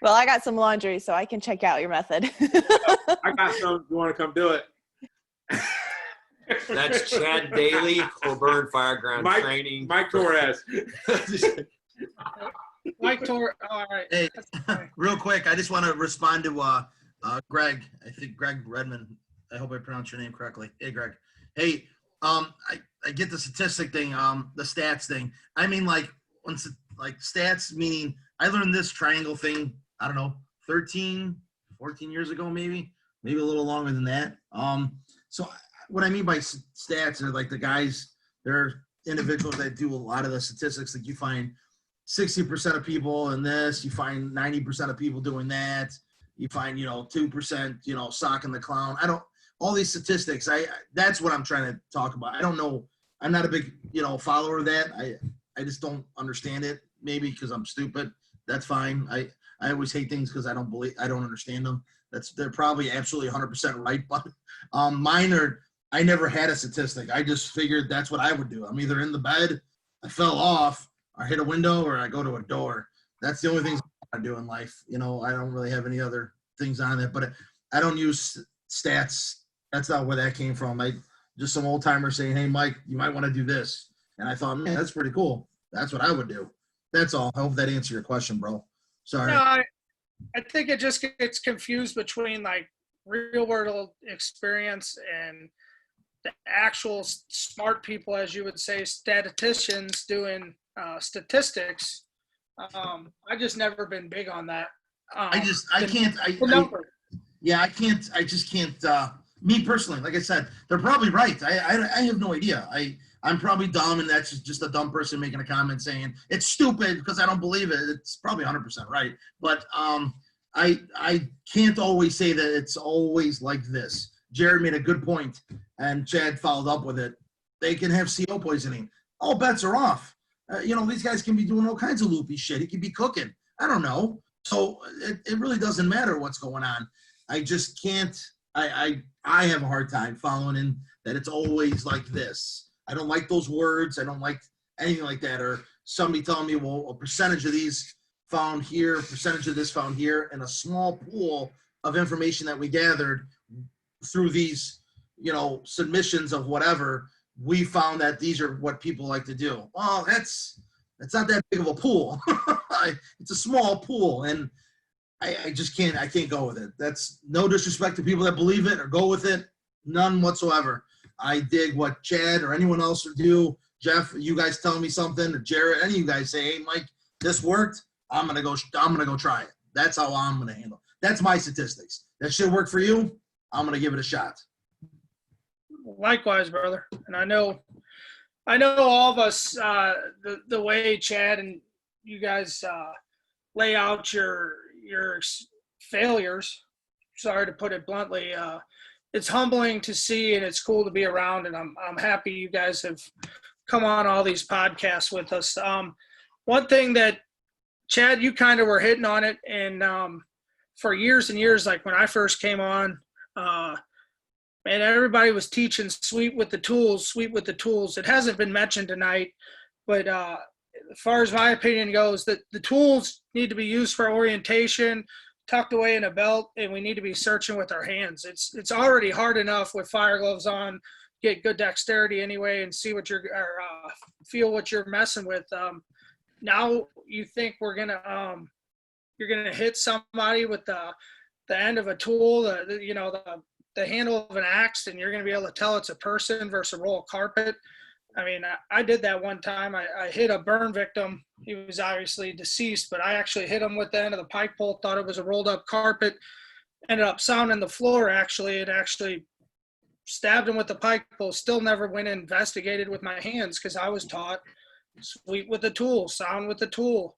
Well, I got some laundry, so I can check out your method. I got some. You want to come do it? That's Chad Daly, O'Byrne Fireground Training. Mike Torres. Mike Torres. All right. Hey, real quick, I just want to respond to Greg. I think Greg Redmond. I hope I pronounced your name correctly. Hey, Greg. Hey, I get the statistic thing, the stats thing. I mean, like stats, meaning I learned this triangle thing, I don't know, 13, 14 years ago, maybe a little longer than that. So what I mean by stats are like the guys, they're individuals that do a lot of the statistics. Like you find 60% of people in this, you find 90% of people doing that. You find, 2%, socking the clown. All these statistics, that's what I'm trying to talk about. I don't know. I'm not a big, follower of that. I just don't understand it, maybe because I'm stupid. That's fine. I always hate things because I don't understand them. They're probably absolutely 100% right, but mine are. I never had a statistic. I just figured that's what I would do. I'm either in the bed, I fell off, I hit a window, or I go to a door. That's the only things I do in life. You know, I don't really have any other things on it, but I don't use stats. That's not where that came from. Just some old timer saying, "Hey, Mike, you might want to do this," and I thought, man, that's pretty cool. That's what I would do. That's all. I hope that answered your question, bro. Sorry. No, I think it just gets confused between like real world experience and the actual smart people, as you would say, statisticians doing statistics. I just never been big on that. I just can't. Me personally, like I said, they're probably right. I have no idea. I'm probably dumb, and that's just a dumb person making a comment saying it's stupid because I don't believe it. It's probably 100% right, but I can't always say that it's always like this. Jared made a good point, and Chad followed up with it. They can have CO poisoning. All bets are off. These guys can be doing all kinds of loopy shit. He could be cooking. I don't know. So it really doesn't matter what's going on. I just can't. I have a hard time following in that it's always like this. I don't like those words. I don't like anything like that. Or somebody telling me, well, a percentage of these found here, percentage of this found here, and a small pool of information that we gathered through these, submissions of whatever, we found that these are what people like to do. Well, that's not that big of a pool. It's a small pool, and I just can't. I can't go with it. That's no disrespect to people that believe it or go with it. None whatsoever. I dig what Chad or anyone else would do. Jeff, you guys tell me something, or Jared, any of you guys say, "Hey, Mike, this worked. I'm gonna go try it." That's how I'm gonna handle. That's my statistics. That should work for you. I'm gonna give it a shot. Likewise, brother. And I know all of us, the way Chad and you guys lay out your failures, sorry to put it bluntly, it's humbling to see, and it's cool to be around, and I'm happy you guys have come on all these podcasts with us. One thing that, Chad, you kind of were hitting on it, and for years and years, like when I first came on, and everybody was teaching sweep with the tools. It hasn't been mentioned tonight, but as far as my opinion goes, that the tools need to be used for orientation, tucked away in a belt, and we need to be searching with our hands. It's already hard enough with fire gloves on, get good dexterity anyway, and see what feel what you're messing with. Now you think you're gonna hit somebody with the end of a tool, the handle of an axe, and you're going to be able to tell it's a person versus a roll of carpet. I mean, I did that one time. I hit a burn victim. He was obviously deceased, but I actually hit him with the end of the pike pole, thought it was a rolled up carpet, ended up sounding the floor actually. It actually stabbed him with the pike pole. Still never went and investigated with my hands because I was taught sweep with the tool, sound with the tool,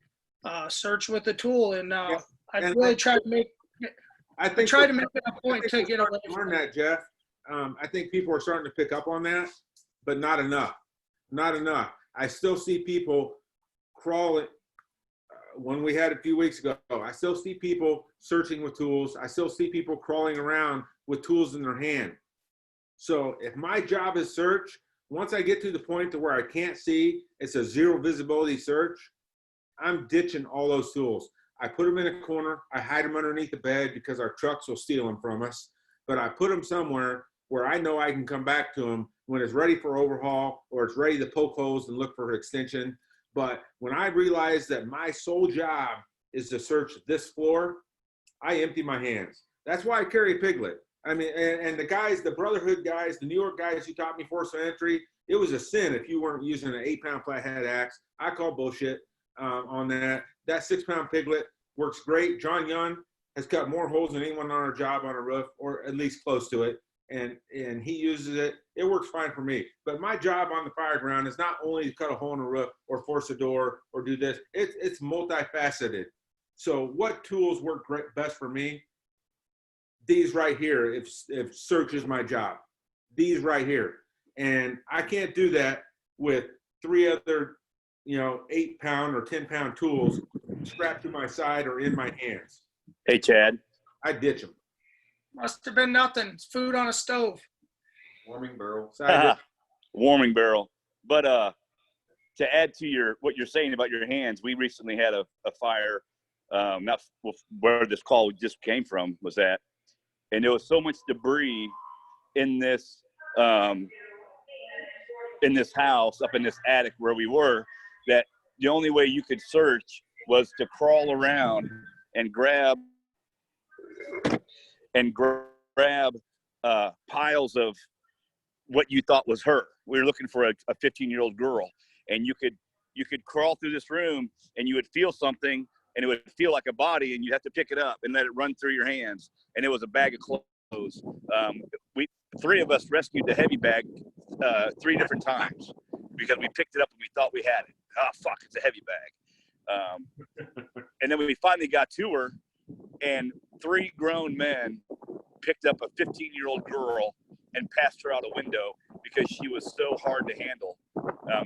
search with the tool. And I really tried to make it a point to get away from that, Jeff. I think people are starting to pick up on that, but not enough. Not enough. I still see people crawling. When we had a few weeks ago, I still see people searching with tools. I still see people crawling around with tools in their hand. So if my job is search, once I get to the point to where I can't see, it's a zero visibility search, I'm ditching all those tools. I put them in a corner. I hide them underneath the bed because our trucks will steal them from us. But I put them somewhere where I know I can come back to them when it's ready for overhaul or it's ready to poke holes and look for extension. But when I realize that my sole job is to search this floor, I empty my hands. That's why I carry a piglet. I mean, and the guys, the Brotherhood guys, the New York guys who taught me force of entry, it was a sin if you weren't using an 8-pound flathead axe. I call bullshit on that. That 6-pound piglet works great. John Young has cut more holes than anyone on our job on a roof, or at least close to it. And he uses it. It works fine for me. But my job on the fire ground is not only to cut a hole in a roof or force a door or do this. It's multifaceted. So what tools work best for me? These right here, if search is my job. These right here. And I can't do that with 3 other 8-pound or 10-pound tools strapped to my side or in my hands. Hey, Chad. I'd ditch them. Must have been nothing. It's food on a stove. Warming barrel. Warming barrel. But to add to what you're saying about your hands, we recently had a fire, not where this call just came from was at, and there was so much debris in this house up in this attic where we were that the only way you could search was to crawl around and grab piles of what you thought was her. We were looking for a 15-year-old girl, and you could crawl through this room and you would feel something and it would feel like a body, and you'd have to pick it up and let it run through your hands. And it was a bag of clothes. Three of us rescued the heavy bag 3 different times because we picked it up and we thought we had it. Oh, fuck, it's a heavy bag. And then when we finally got to her, and 3 grown men picked up a 15-year-old girl and passed her out a window because she was so hard to handle,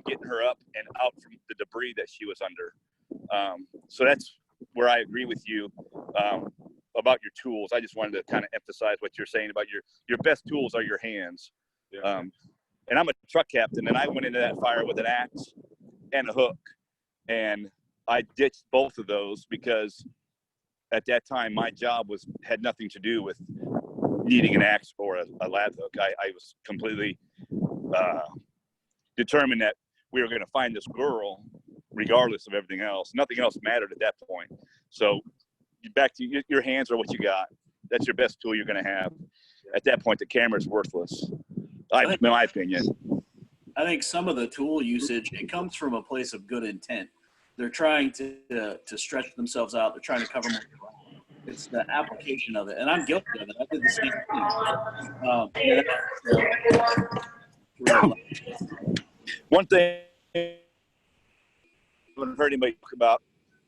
getting her up and out from the debris that she was under. So that's where I agree with you about your tools. I just wanted to kind of emphasize what you're saying about your best tools are your hands. Yeah. And I'm a truck captain, and I went into that fire with an axe and a hook, and I ditched both of those because at that time my job had nothing to do with needing an axe or a lad hook. I was completely determined that we were going to find this girl regardless of everything else. Nothing else mattered at that point. So back to your hands are what you got. That's your best tool you're going to have. At that point, the camera's worthless, in my opinion. I think some of the tool usage, it comes from a place of good intent. They're trying to stretch themselves out. They're trying to cover more ground. It's the application of it. And I'm guilty of it. I did the same thing. One thing I haven't heard anybody talk about,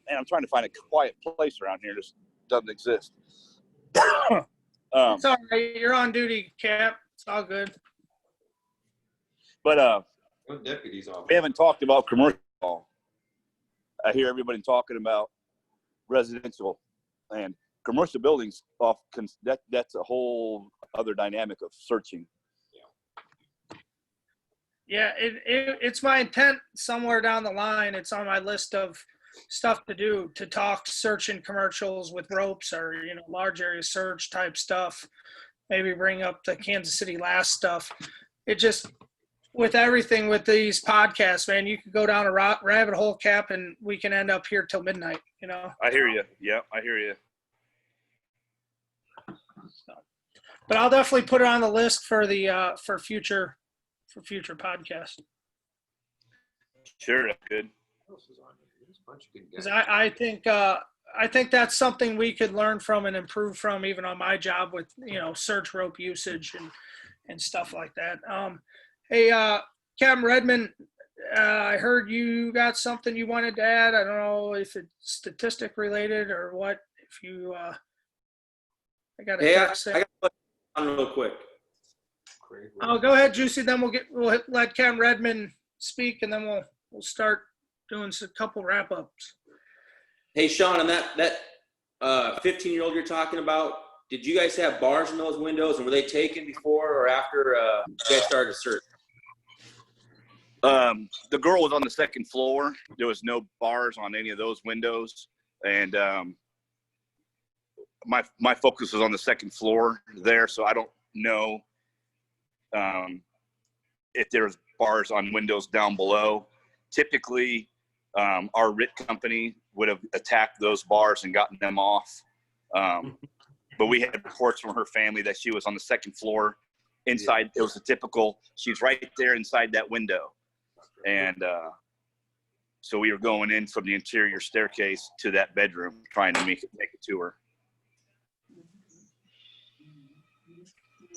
and I'm trying to find a quiet place around here. This doesn't exist. It's all right. You're on duty, Cap. It's all good. But deputies off. We haven't talked about commercial. I hear everybody talking about residential and commercial buildings. That's a whole other dynamic of searching. Yeah, it's my intent somewhere down the line. It's on my list of stuff to do, to talk searching commercials with ropes or, large area search type stuff. Maybe bring up the Kansas City last stuff. It just, with everything with these podcasts, man, you could go down a rabbit hole, Cap, and we can end up here till midnight, I hear you. Yeah, I hear you. But I'll definitely put it on the list for the for future podcasts. Sure, that's good. Because I think that's something we could learn from and improve from, even on my job with search rope usage and stuff like that. Hey, Captain Redmond, I heard you got something you wanted to add. I don't know if it's statistic related or what. If you, I got a text. I got on real quick. Oh, go ahead, Juicy. Then we'll let Captain Redmond speak, and then we'll start doing a couple wrap ups. Hey, Sean, on that 15-year-old you're talking about, did you guys have bars in those windows, and were they taken before or after you guys started to search? The girl was on the second floor. There was no bars on any of those windows, and my focus was on the second floor there, so I don't know if there's bars on windows down below. Typically, our RIT company would have attacked those bars and gotten them off. But we had reports from her family that she was on the second floor inside. It was a typical, she's right there inside that window. And so we were going in from the interior staircase to that bedroom, trying to make it to her.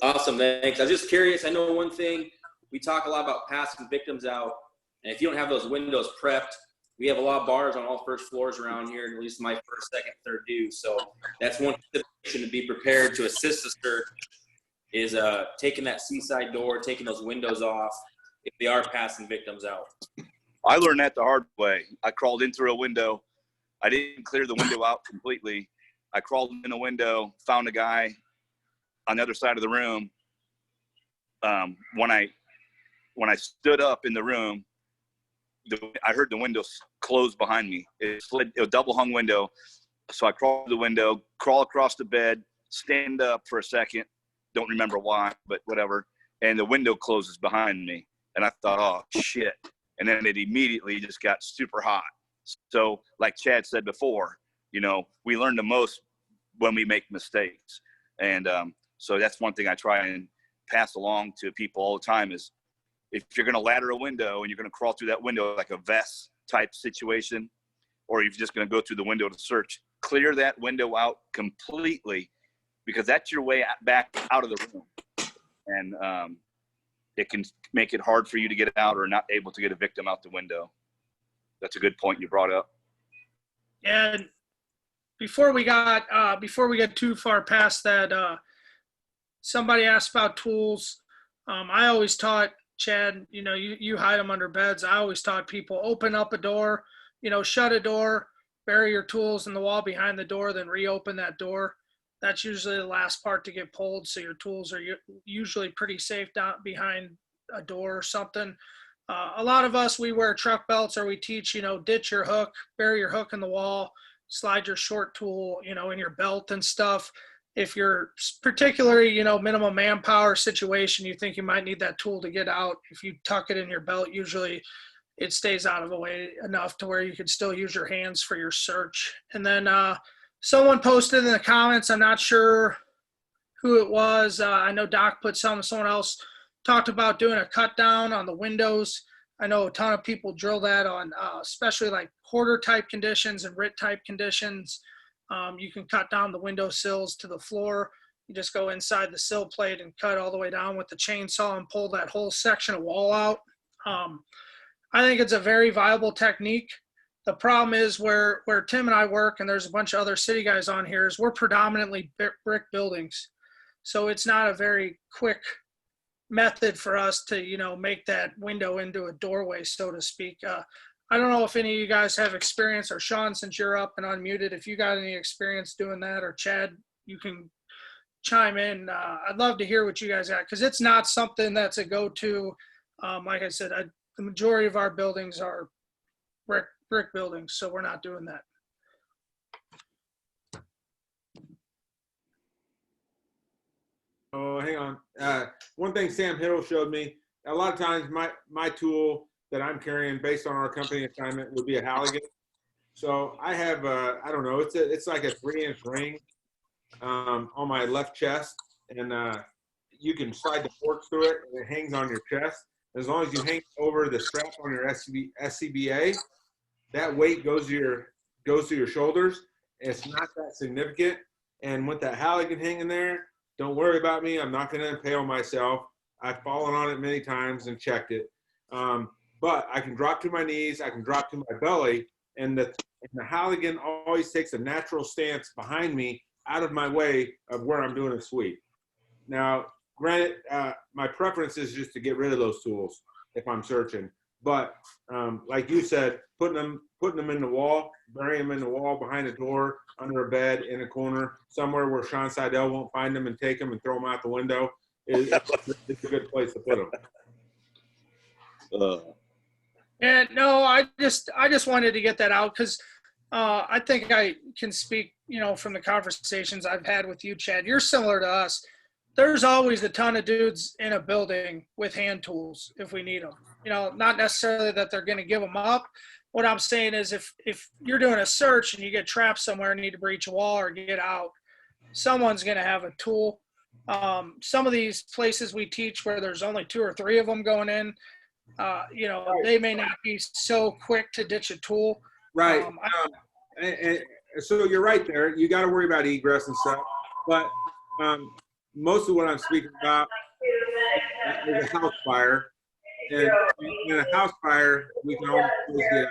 Awesome, thanks. I was just curious. I know one thing, we talk a lot about passing victims out, and if you don't have those windows prepped, we have a lot of bars on all first floors around here, at least my first, second, third due. So that's one consideration to be prepared to assist the search is taking that seaside door, taking those windows off if they are passing victims out. I learned that the hard way. I crawled in through a window I didn't clear the window out completely. I crawled in the window, found a guy on the other side of the room. When I stood up in the room, I heard the window close behind me. It slid, a double hung window. So I crawled to the window, crawl across the bed, stand up for a second. Don't remember why, but whatever. And the window closes behind me. And I thought, oh, shit. And then it immediately just got super hot. So like Chad said before, you know, we learn the most when we make mistakes. And so that's one thing I try and pass along to people all the time is if you're going to ladder a window and you're going to crawl through that window like a vest type situation, or you're just going to go through the window to search, clear that window out completely, because that's your way back out of the room. And it can make it hard for you to get out or not able to get a victim out the window. That's a good point you brought up. And before we get too far past that, somebody asked about tools. I always taught, Chad, you know, you hide them under beds. I always taught people open up a door, you know, shut a door, bury your tools in the wall behind the door, then reopen that door. That's usually the last part to get pulled. So your tools are usually pretty safe down behind a door or something. A lot of us, we wear truck belts, or we teach, you know, ditch your hook, bury your hook in the wall, slide your short tool, you know, in your belt and stuff. If you're particularly, you know, minimum manpower situation, you think you might need that tool to get out. If you tuck it in your belt, usually it stays out of the way enough to where you can still use your hands for your search. And then someone posted in the comments, I'm not sure who it was. I know Doc put someone else talked about doing a cut down on the windows. I know a ton of people drill that on, especially like hoarder type conditions and RIT type conditions. You can cut down the window sills to the floor. You just go inside the sill plate and cut all the way down with the chainsaw and pull that whole section of wall out. I think it's a very viable technique. The problem is where Tim and I work, and there's a bunch of other city guys on here, is we're predominantly brick buildings. So it's not a very quick method for us to, you know, make that window into a doorway, so to speak. I don't know if any of you guys have experience, or Sean, since you're up and unmuted, if you got any experience doing that, or Chad, you can chime in. I'd love to hear what you guys got, because it's not something that's a go-to. Like I said, the majority of our buildings are brick buildings, so we're not doing that. Oh, hang on. One thing Sam Hiddle showed me, a lot of times my tool that I'm carrying based on our company assignment would be a Halligan. So I have, I don't know, it's like a 3-inch ring on my left chest, and you can slide the fork through it, and it hangs on your chest. As long as you hang over the strap on your SCBA, that weight goes to your shoulders. It's not that significant. And with that Halligan hanging there, don't worry about me. I'm not going to impale myself. I've fallen on it many times and checked it. But I can drop to my knees. I can drop to my belly. And the Halligan always takes a natural stance behind me, out of my way of where I'm doing a sweep. Now, granted, my preference is just to get rid of those tools if I'm searching. But like you said, putting them in the wall, bury them in the wall, behind a door, under a bed, in a corner, somewhere where Sean Seidel won't find them and take them and throw them out the window, it's a good place to put them. And no, I just wanted to get that out, because I think I can speak, you know, from the conversations I've had with you, Chad. You're similar to us. There's always a ton of dudes in a building with hand tools if we need them. You know, not necessarily that they're going to give them up. What I'm saying is if you're doing a search and you get trapped somewhere and need to breach a wall or get out, someone's going to have a tool. Some of these places we teach where there's only 2 or 3 of them going in, you know, they may not be so quick to ditch a tool. Right. And so you're right there. You got to worry about egress and stuff. But most of what I'm speaking about is a house fire. And in a house fire, we can always get out.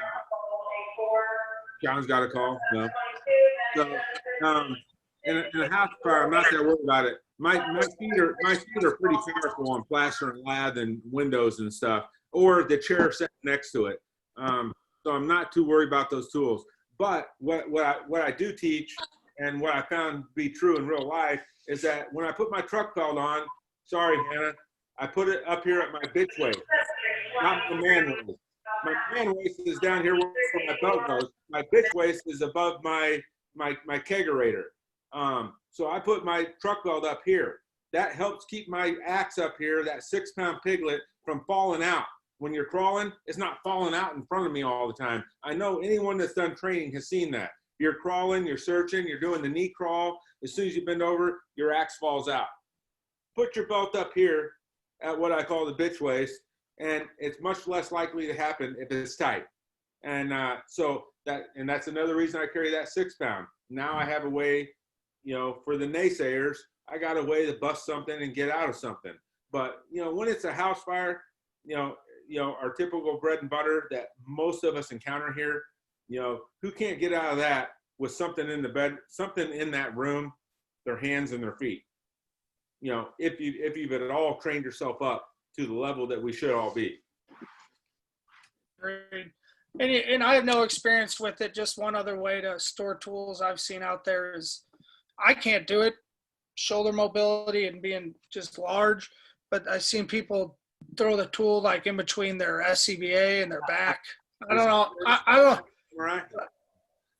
John's got a call. No. So in a house fire, I'm not that worried about it. My feet are pretty powerful on plaster and lath and windows and stuff, or the chair sitting next to it. So I'm not too worried about those tools. But what I do teach, and what I found to be true in real life, is that when I put my truck belt on, sorry, Hannah, I put it up here at my bitch waist, not my man waist. My man waist is down here where my belt goes. My bitch waist is above my kegerator. So I put my truck belt up here. That helps keep my axe up here, that 6-pound piglet, from falling out. When you're crawling, it's not falling out in front of me all the time. I know anyone that's done training has seen that. You're crawling, you're searching, you're doing the knee crawl. As soon as you bend over, your axe falls out. Put your belt up here at what I call the bitch waist, and it's much less likely to happen if it's tight. And that's another reason I carry that 6-pound. Now I have a way, for the naysayers, I got a way to bust something and get out of something. But when it's a house fire, our typical bread and butter that most of us encounter here, who can't get out of that with something in the bed, something in that room, their hands and their feet. If you've at all trained yourself up to the level that we should all be. Agreed. And I have no experience with it. Just one other way to store tools I've seen out there is, I can't do it, shoulder mobility and being just large, but I've seen people throw the tool like in between their SCBA and their back. I don't know. I don't. Right.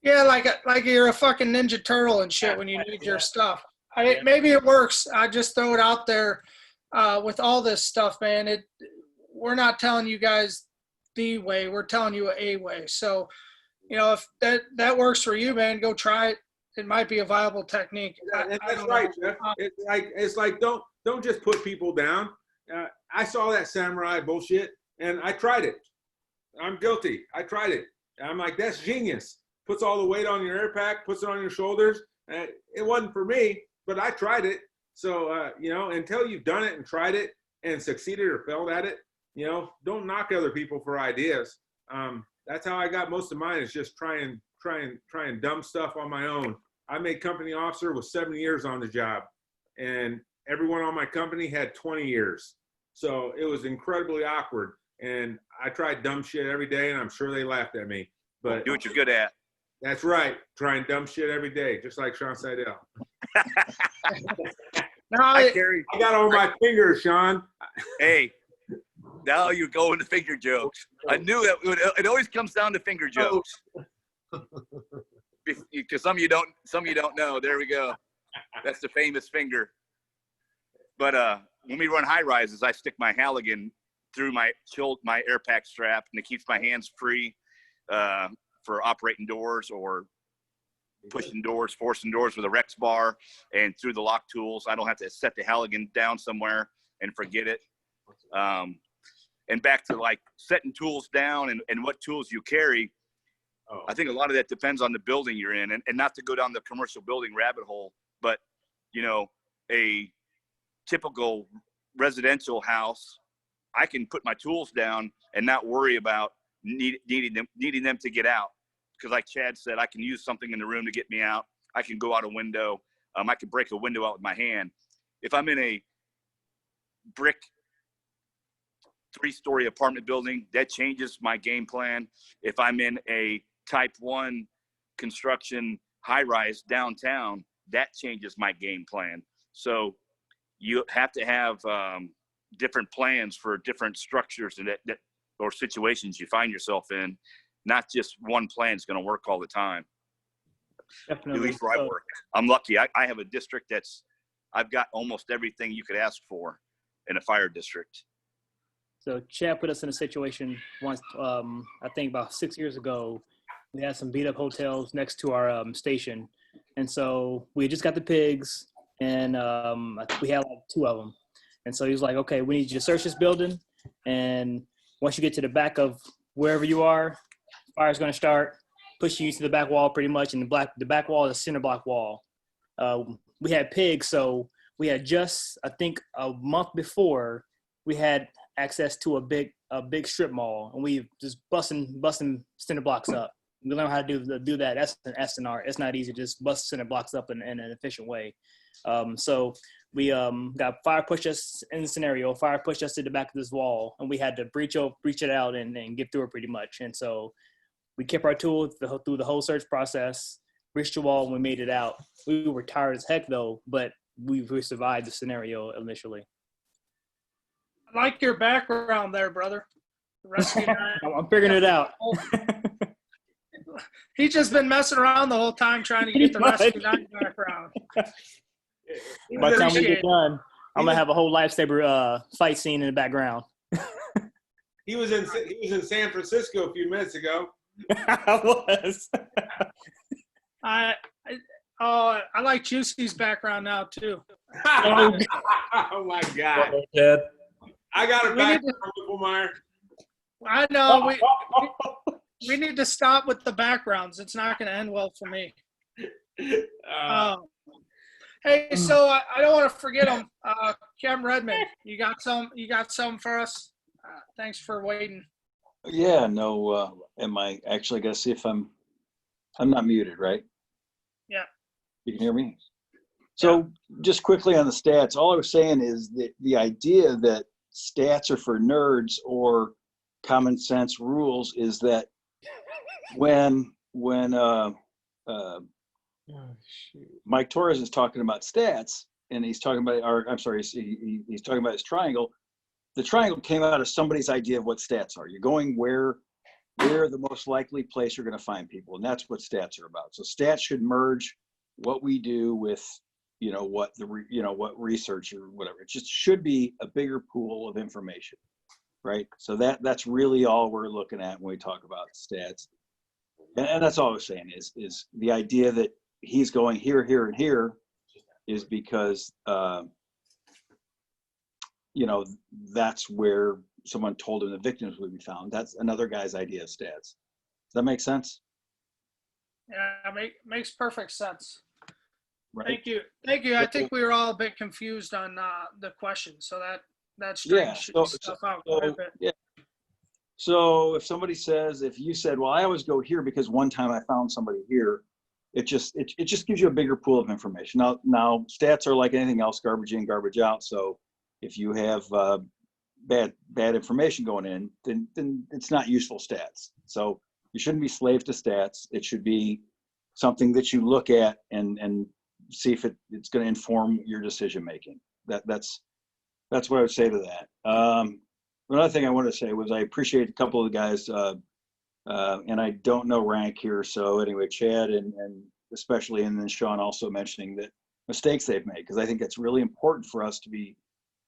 Yeah, like you're a fucking Ninja Turtle and shit when you need your stuff. Maybe it works. I just throw it out there. With all this stuff, man, we're not telling you guys the way. We're telling you a way. So, if that works for you, man, go try it. It might be a viable technique. That's right, Jeff. It's like don't just put people down. I saw that samurai bullshit and I tried it. I'm guilty. I tried it. And I'm like, that's genius. Puts all the weight on your air pack, puts it on your shoulders. And it wasn't for me, but I tried it. So, until you've done it and tried it and succeeded or failed at it, don't knock other people for ideas. That's how I got most of mine, is just trying dumb stuff on my own. I made company officer with 7 years on the job, and everyone on my company had 20 years. So it was incredibly awkward. And I tried dumb shit every day, and I'm sure they laughed at me. But do what you're good at. That's right. Trying dumb shit every day, just like Sean Seidel. I got on my fingers, Sean. Hey, now you're going to finger jokes. I knew that it always comes down to finger jokes. Because some of you don't know. There we go. That's the famous finger. But when we run high rises, I stick my Halligan through my air pack strap, and it keeps my hands free for operating doors or pushing doors, forcing doors with a Rex bar, and through the lock tools. I don't have to set the Halligan down somewhere and forget it. And back to like setting tools down and what tools you carry. I think a lot of that depends on the building you're in, and not to go down the commercial building rabbit hole, but a typical residential house, I can put my tools down and not worry about needing them to get out. Because like Chad said, I can use something in the room to get me out. I can go out a window. I can break a window out with my hand. If I'm in a brick 3-story apartment building, that changes my game plan. If I'm in a type 1 construction high-rise downtown, that changes my game plan. So you have to have different plans for different structures and that or situations you find yourself in. Not just one plan is going to work all the time. Definitely. At least where I work. I'm lucky. I have a district I've got almost everything you could ask for in a fire district. So Chad put us in a situation once, I think about 6 years ago. We had some beat up hotels next to our station. And so we just got the pigs, and we had like 2 of them. And so he was like, okay, we need you to search this building. And once you get to the back of wherever you are, fire's going to start pushing you to the back wall pretty much. And the back wall is a cinder block wall. We had pigs. So we had just, I think a month before, we had access to a big strip mall, and we just busting cinder blocks up. We learn how to do that. That's an art. It's not easy to just bust cinder blocks up in an efficient way. So we got fire pushed us in the scenario. Fire pushed us to the back of this wall, and we had to breach it out and get through it pretty much. And so We kept our tool through the whole search process, reached a wall, and we made it out. We were tired as heck though, but we survived the scenario initially. I like your background there, brother. Rescue 9. I'm figuring it out. He's just been messing around the whole time trying to get the Rescue 9 background. By the time we get done, I'm gonna have a whole lifesaver fight scene in the background. He was in San Francisco a few minutes ago. I was. I like Juicy's background now too. Oh my God! Dad. I got it back from Nickelmeyer. I know we need to stop with the backgrounds. It's not going to end well for me. Hey, so I don't want to forget them. Cam Redmond, you got some for us? Thanks for waiting. Yeah, no, am I actually got to see if I'm not muted, right? Yeah. You can hear me? So just quickly on the stats, all I was saying is that the idea that stats are for nerds or common sense rules is that when Mike Torres is talking about stats and he's talking about, or I'm sorry, he's talking about his triangle. The triangle came out of somebody's idea of what stats are. You're going where the most likely place you're going to find people, and that's what stats are about. So stats should merge what we do with, what what research or whatever. It just should be a bigger pool of information, right? So that's really all we're looking at when we talk about stats, and that's all I was saying is the idea that he's going here, here, and here is because that's where someone told him the victims would be found. That's another guy's idea of stats. Does that make sense? Yeah, makes perfect sense. Right. Thank you. I think we were all a bit confused on the question, so that straightened stuff out quite a bit. Yeah. So if somebody says, if you said, well, I always go here because one time I found somebody here, it just gives you a bigger pool of information. Now stats are like anything else, garbage in, garbage out. So if you have bad information going in, then it's not useful stats. So you shouldn't be slave to stats. It should be something that you look at and see if it's going to inform your decision making. That's what I would say to that. Another thing I wanted to say was I appreciate a couple of the guys, and I don't know rank here. So anyway, Chad and especially, and then Sean also mentioning that mistakes they've made, because I think that's really important for us to be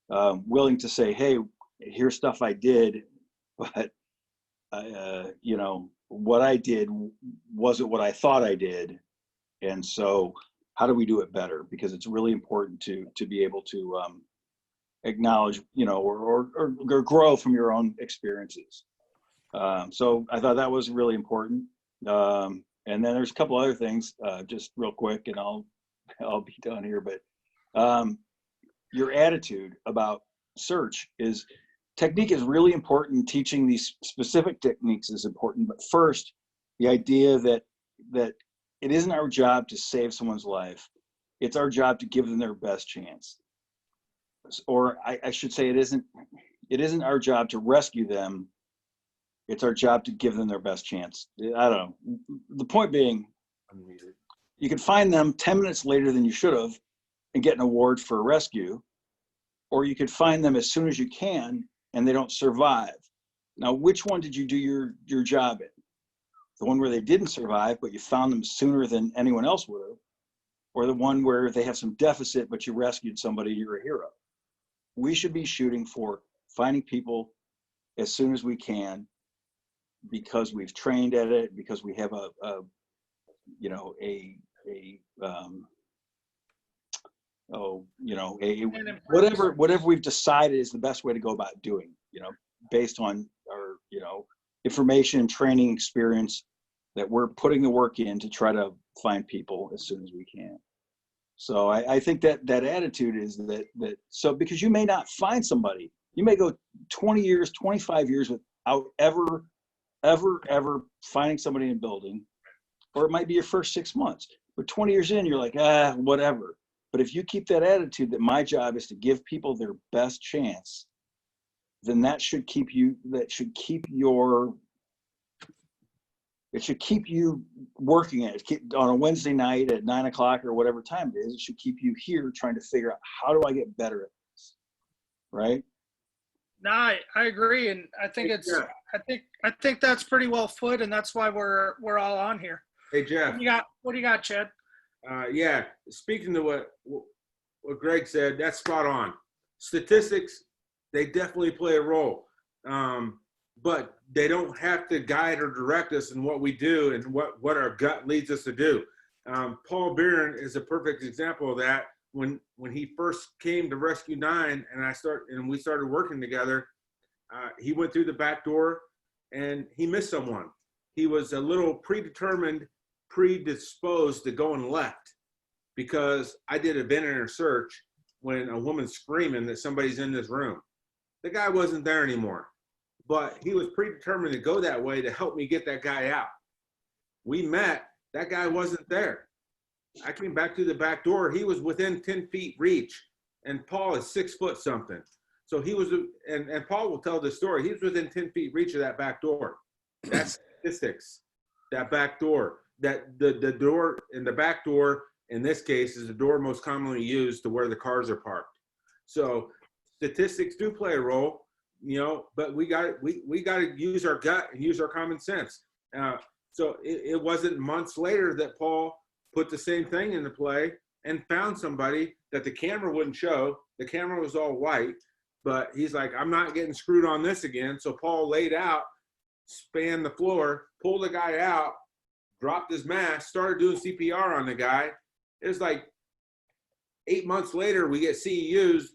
willing to say, hey, here's stuff I did, but what I did wasn't what I thought I did, and so how do we do it better? Because it's really important to be able to acknowledge, or grow from your own experiences. So I thought that was really important. And then there's a couple other things, just real quick, and I'll be done here. But your attitude about search technique is really important. Teaching these specific techniques is important. But first, the idea that it isn't our job to save someone's life. It's our job to give them their best chance. Or I should say, it isn't our job to rescue them. It's our job to give them their best chance. I don't know. The point being, you can find them 10 minutes later than you should have and get an award for a rescue, or you could find them as soon as you can and they don't survive. Now, which one did you do your job in? The one where they didn't survive, but you found them sooner than anyone else would have, or the one where they have some deficit, but you rescued somebody, you're a hero. We should be shooting for finding people as soon as we can, because we've trained at it, because we have whatever we've decided is the best way to go about doing, based on our, information, training, experience, that we're putting the work in to try to find people as soon as we can. So I think that attitude is so, because you may not find somebody, you may go 20 years, 25 years without ever finding somebody in a building, or it might be your first 6 months, but 20 years in, you're like, whatever. But if you keep that attitude that my job is to give people their best chance, then that should keep your It should keep you working at it. On a Wednesday night at 9 o'clock or whatever time it is, it should keep you here trying to figure out, how do I get better at this? Right? No, I agree, and I think I think that's pretty well put, and that's why we're all on here. Hey, Jeff. What do you got, Chad? Yeah, speaking to what Greg said, that's spot on. Statistics, they definitely play a role, but they don't have to guide or direct us in what we do and what our gut leads us to do. Paul Barron is a perfect example of that. When he first came to Rescue 9 and we started working together, he went through the back door and he missed someone. He was a little predisposed to going left because I did a veteran search when a woman's screaming that somebody's in this room. The guy wasn't there anymore, but he was predetermined to go that way to help me get that guy out. We met, that guy wasn't there. I came back to the back door. He was within 10 feet reach, and Paul is 6 foot something. So he was, and Paul will tell this story. He was within 10 feet reach of that back door. That's statistics. That back door, that the door in the back door in this case is the door most commonly used to where the cars are parked. So statistics do play a role, but we got to use our gut and use our common sense. So it wasn't months later that Paul put the same thing into play and found somebody that the camera wouldn't show. The camera was all white, but he's like, I'm not getting screwed on this again. So Paul laid out, spanned the floor, pulled the guy out, dropped his mask, started doing CPR on the guy. It was like 8 months later, we get CEUs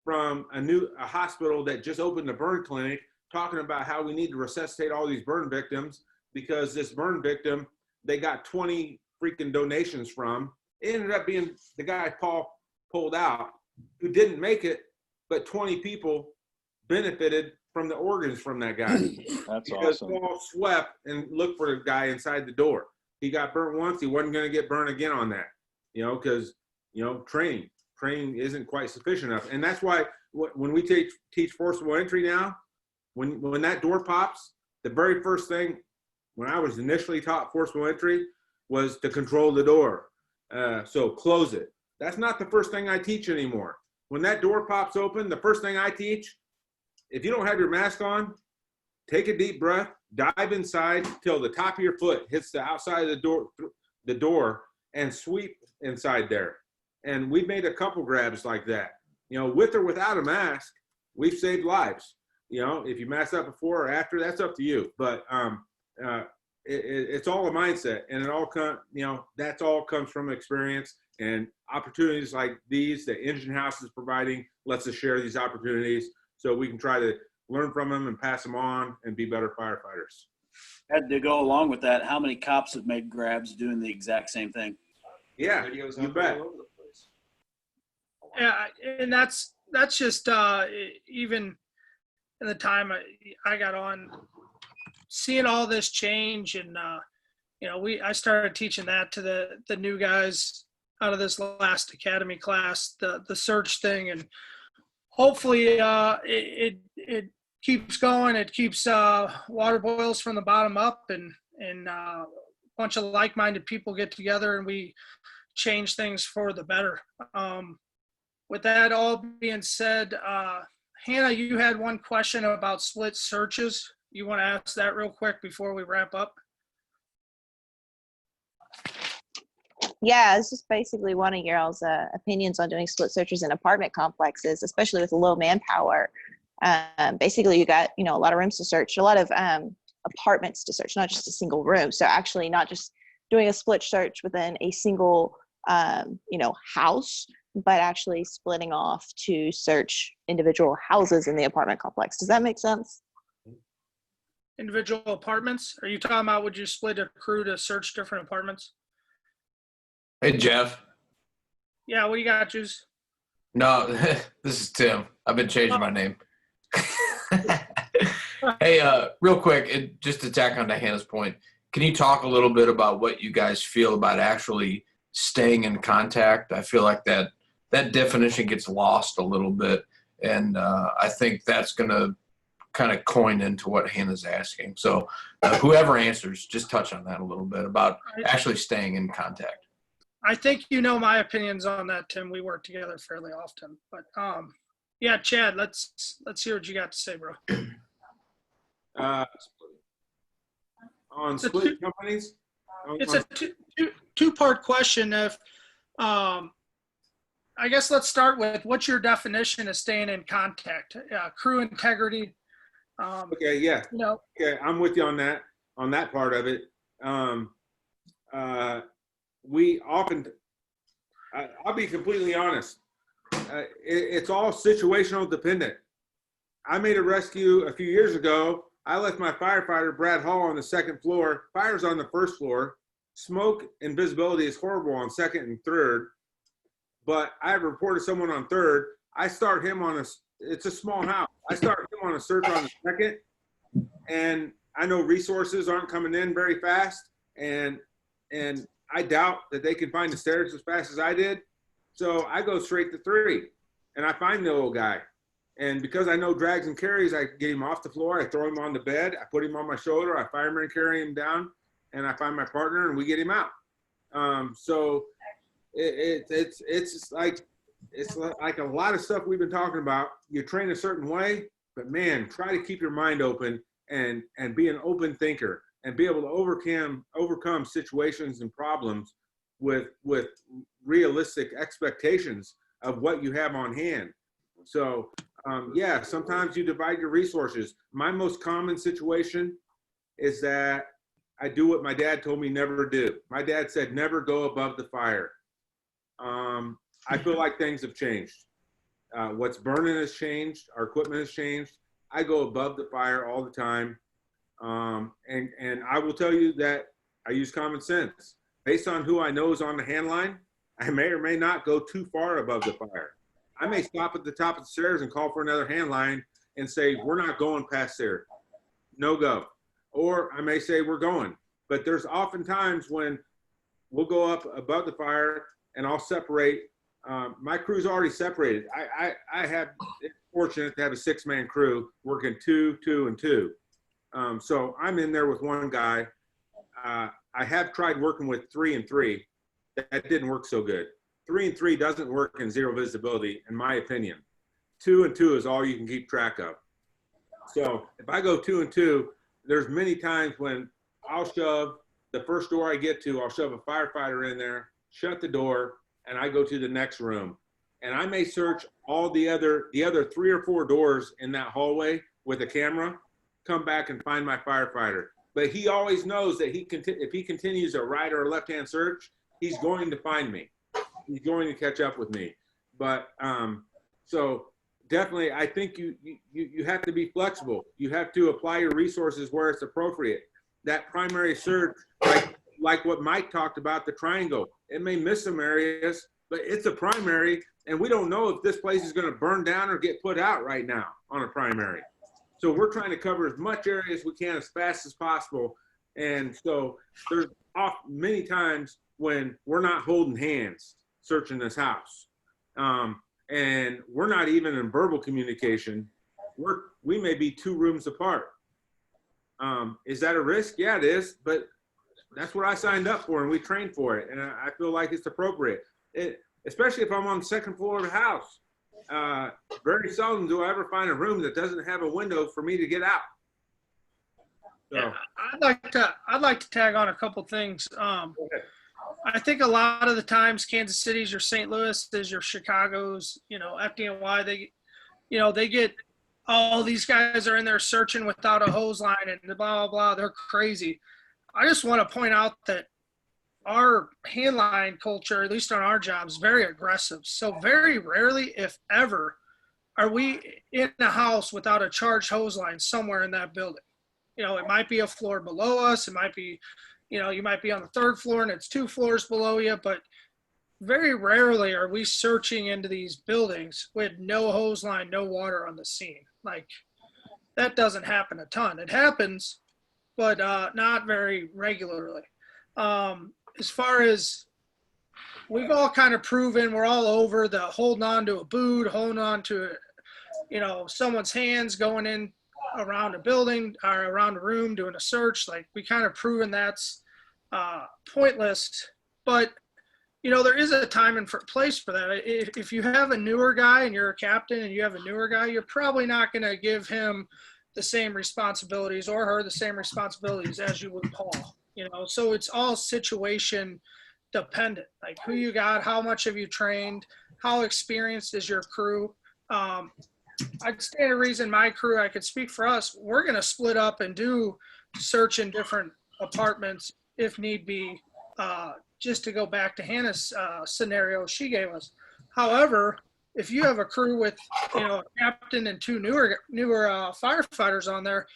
from a hospital that just opened a burn clinic talking about how we need to resuscitate all these burn victims because this burn victim, they got 20 freaking donations from. It ended up being the guy Paul pulled out who didn't make it, but 20 people benefited from the organs from that guy. That's because awesome. Paul swept and looked for the guy inside the door. He got burnt once, he wasn't going to get burned again on that, because training isn't quite sufficient enough. And that's why when we teach forcible entry now, when that door pops, the very first thing when I was initially taught forcible entry was to control the door. So close it. That's not the first thing I teach anymore. When that door pops open, the first thing I teach, if you don't have your mask on, take a deep breath, dive inside till the top of your foot hits the outside of the door, and sweep inside there. And we've made a couple grabs like that. With or without a mask, we've saved lives. If you mask up before or after, that's up to you. But it's all a mindset, and it all that's all comes from experience and opportunities like these that Engine House is providing. Lets us share these opportunities so we can try to learn from them and pass them on and be better firefighters. Had to go along with that, how many cops have made grabs doing the exact same thing? Yeah, Videos you out bet. all over the place. Yeah, and that's just even in the time I got on, seeing all this change, and I started teaching that to the new guys out of this last academy class, the search thing, and hopefully it keeps going. It keeps water boils from the bottom up, and a bunch of like-minded people get together and we change things for the better. With that all being said, Hannah, you had one question about split searches. You want to ask that real quick before we wrap up? Yeah, it's just basically one of your all's opinions on doing split searches in apartment complexes, especially with low manpower. Basically, you got a lot of rooms to search, a lot of apartments to search, not just a single room. So actually, not just doing a split search within a single house, but actually splitting off to search individual houses in the apartment complex. Does that make sense? Individual apartments? Are you talking about would you split a crew to search different apartments? Hey, Jeff. Yeah, what do you got, Juice? No, this is Tim. I've been changing my name. Hey, real quick, just to tack on to Hannah's point, can you talk a little bit about what you guys feel about actually staying in contact? I feel like that definition gets lost a little bit, and I think that's going to kind of coined into what Hannah's asking. So whoever answers, just touch on that a little bit about actually staying in contact. I think you know my opinions on that, Tim. We work together fairly often, but yeah, Chad, let's hear what you got to say, bro. On split companies? It's a two-part question. If I guess let's start with what's your definition of staying in contact? Crew integrity. Okay, yeah. You know, okay, I'm with you on that part of it. We often, I'll be completely honest, it's all situational dependent. I made a rescue a few years ago. I left my firefighter, Brad Hall, on the second floor. Fire's on the first floor. Smoke and visibility is horrible on second and third. But I reported someone on third. I start him on it's a small house. I start him on a search on the second. And I know resources aren't coming in very fast. And I doubt that they can find the stairs as fast as I did. So I go straight to 3 and I find the old guy. And because I know drags and carries, I get him off the floor. I throw him on the bed. I put him on my shoulder. I fireman carry him down, and I find my partner, and we get him out. So it's like a lot of stuff we've been talking about. You train a certain way, but man, try to keep your mind open and be an open thinker and be able to overcome situations and problems with realistic expectations of what you have on hand. So yeah, sometimes you divide your resources. My most common situation is that I do what my dad told me never to do. My dad said, never go above the fire. I feel like things have changed. What's burning has changed. Our equipment has changed. I go above the fire all the time. And I will tell you that I use common sense. Based on who I know is on the hand line, I may or may not go too far above the fire. I may stop at the top of the stairs and call for another hand line and say, we're not going past there. No go. Or I may say we're going. But there's often times when we'll go up above the fire and I'll separate. My crew's already separated. I have fortunate to have a 6-man crew working 2, 2, and 2. So I'm in there with one guy. I have tried working with 3 and 3. That didn't work so good. 3 and 3 doesn't work in zero visibility, in my opinion. 2 and 2 is all you can keep track of. So if I go 2 and 2, there's many times when I'll shove the first door I get to, I'll shove a firefighter in there, shut the door, and I go to the next room. And I may search all the other 3 or 4 doors in that hallway with a camera, come back and find my firefighter. But he always knows that if he continues a right or a left-hand search, he's going to find me. He's going to catch up with me. But so definitely, I think you have to be flexible. You have to apply your resources where it's appropriate. That primary search, like what Mike talked about, the triangle, it may miss some areas, but it's a primary, and we don't know if this place is going to burn down or get put out right now on a primary. So we're trying to cover as much area as we can as fast as possible. And so there's many times when we're not holding hands searching this house. And we're not even in verbal communication. We may be 2 rooms apart. Is that a risk? Yeah, it is, but that's what I signed up for and we trained for it. And I feel like it's appropriate, especially if I'm on the second floor of the house. Very seldom do I ever find a room that doesn't have a window for me to get out. So. Yeah, I'd like to tag on a couple things. I think a lot of the times Kansas City's, your St. Louis is your Chicago's, FDNY, they get, oh, these guys are in there searching without a hose line and blah, blah, blah. They're crazy. I just want to point out that our handline culture, at least on our jobs, is very aggressive. So very rarely, if ever, are we in a house without a charged hose line somewhere in that building. It might be a floor below us. It might be, you might be on the 3rd floor and it's 2 floors below you, but very rarely are we searching into these buildings with no hose line, no water on the scene. Like, that doesn't happen a ton. It happens, but not very regularly. As far as we've all kind of proven, we're all over the holding on to a boot, holding on to, someone's hands going in around a building or around a room doing a search, like we kind of proven that's pointless. But there is a time and place for that. If you have a newer guy and you're a captain and you have a newer guy, you're probably not going to give him the same responsibilities or her the same responsibilities as you would Paul. So it's all situation dependent, like who you got, how much have you trained, how experienced is your crew. I'd stand a reason my crew, I could speak for us, we're going to split up and do search in different apartments if need be, just to go back to Hannah's scenario she gave us. However, if you have a crew with, a captain and two newer firefighters on there,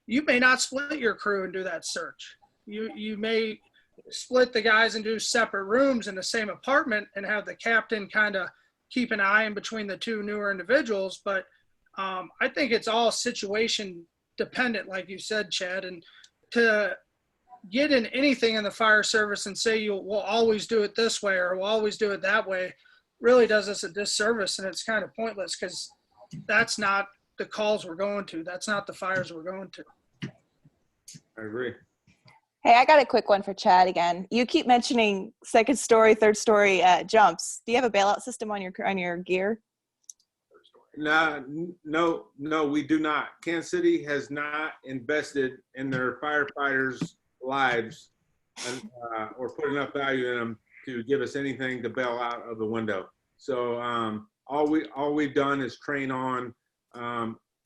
you may not split your crew and do that search. You may split the guys and do separate rooms in the same apartment and have the captain kind of keep an eye in between the two newer individuals. But I think it's all situation dependent, like you said, Chad. And to get in anything in the fire service and say you will always do it this way or will always do it that way really does us a disservice, and it's kind of pointless because that's not the calls we're going to. That's not the fires we're going to. I agree. Hey, I got a quick one for Chad again. You keep mentioning second story, third story jumps. Do you have a bailout system on your gear? No, we do not. Kansas City has not invested in their firefighters' lives or put enough value in them to give us anything to bail out of the window. So all we've done is train on.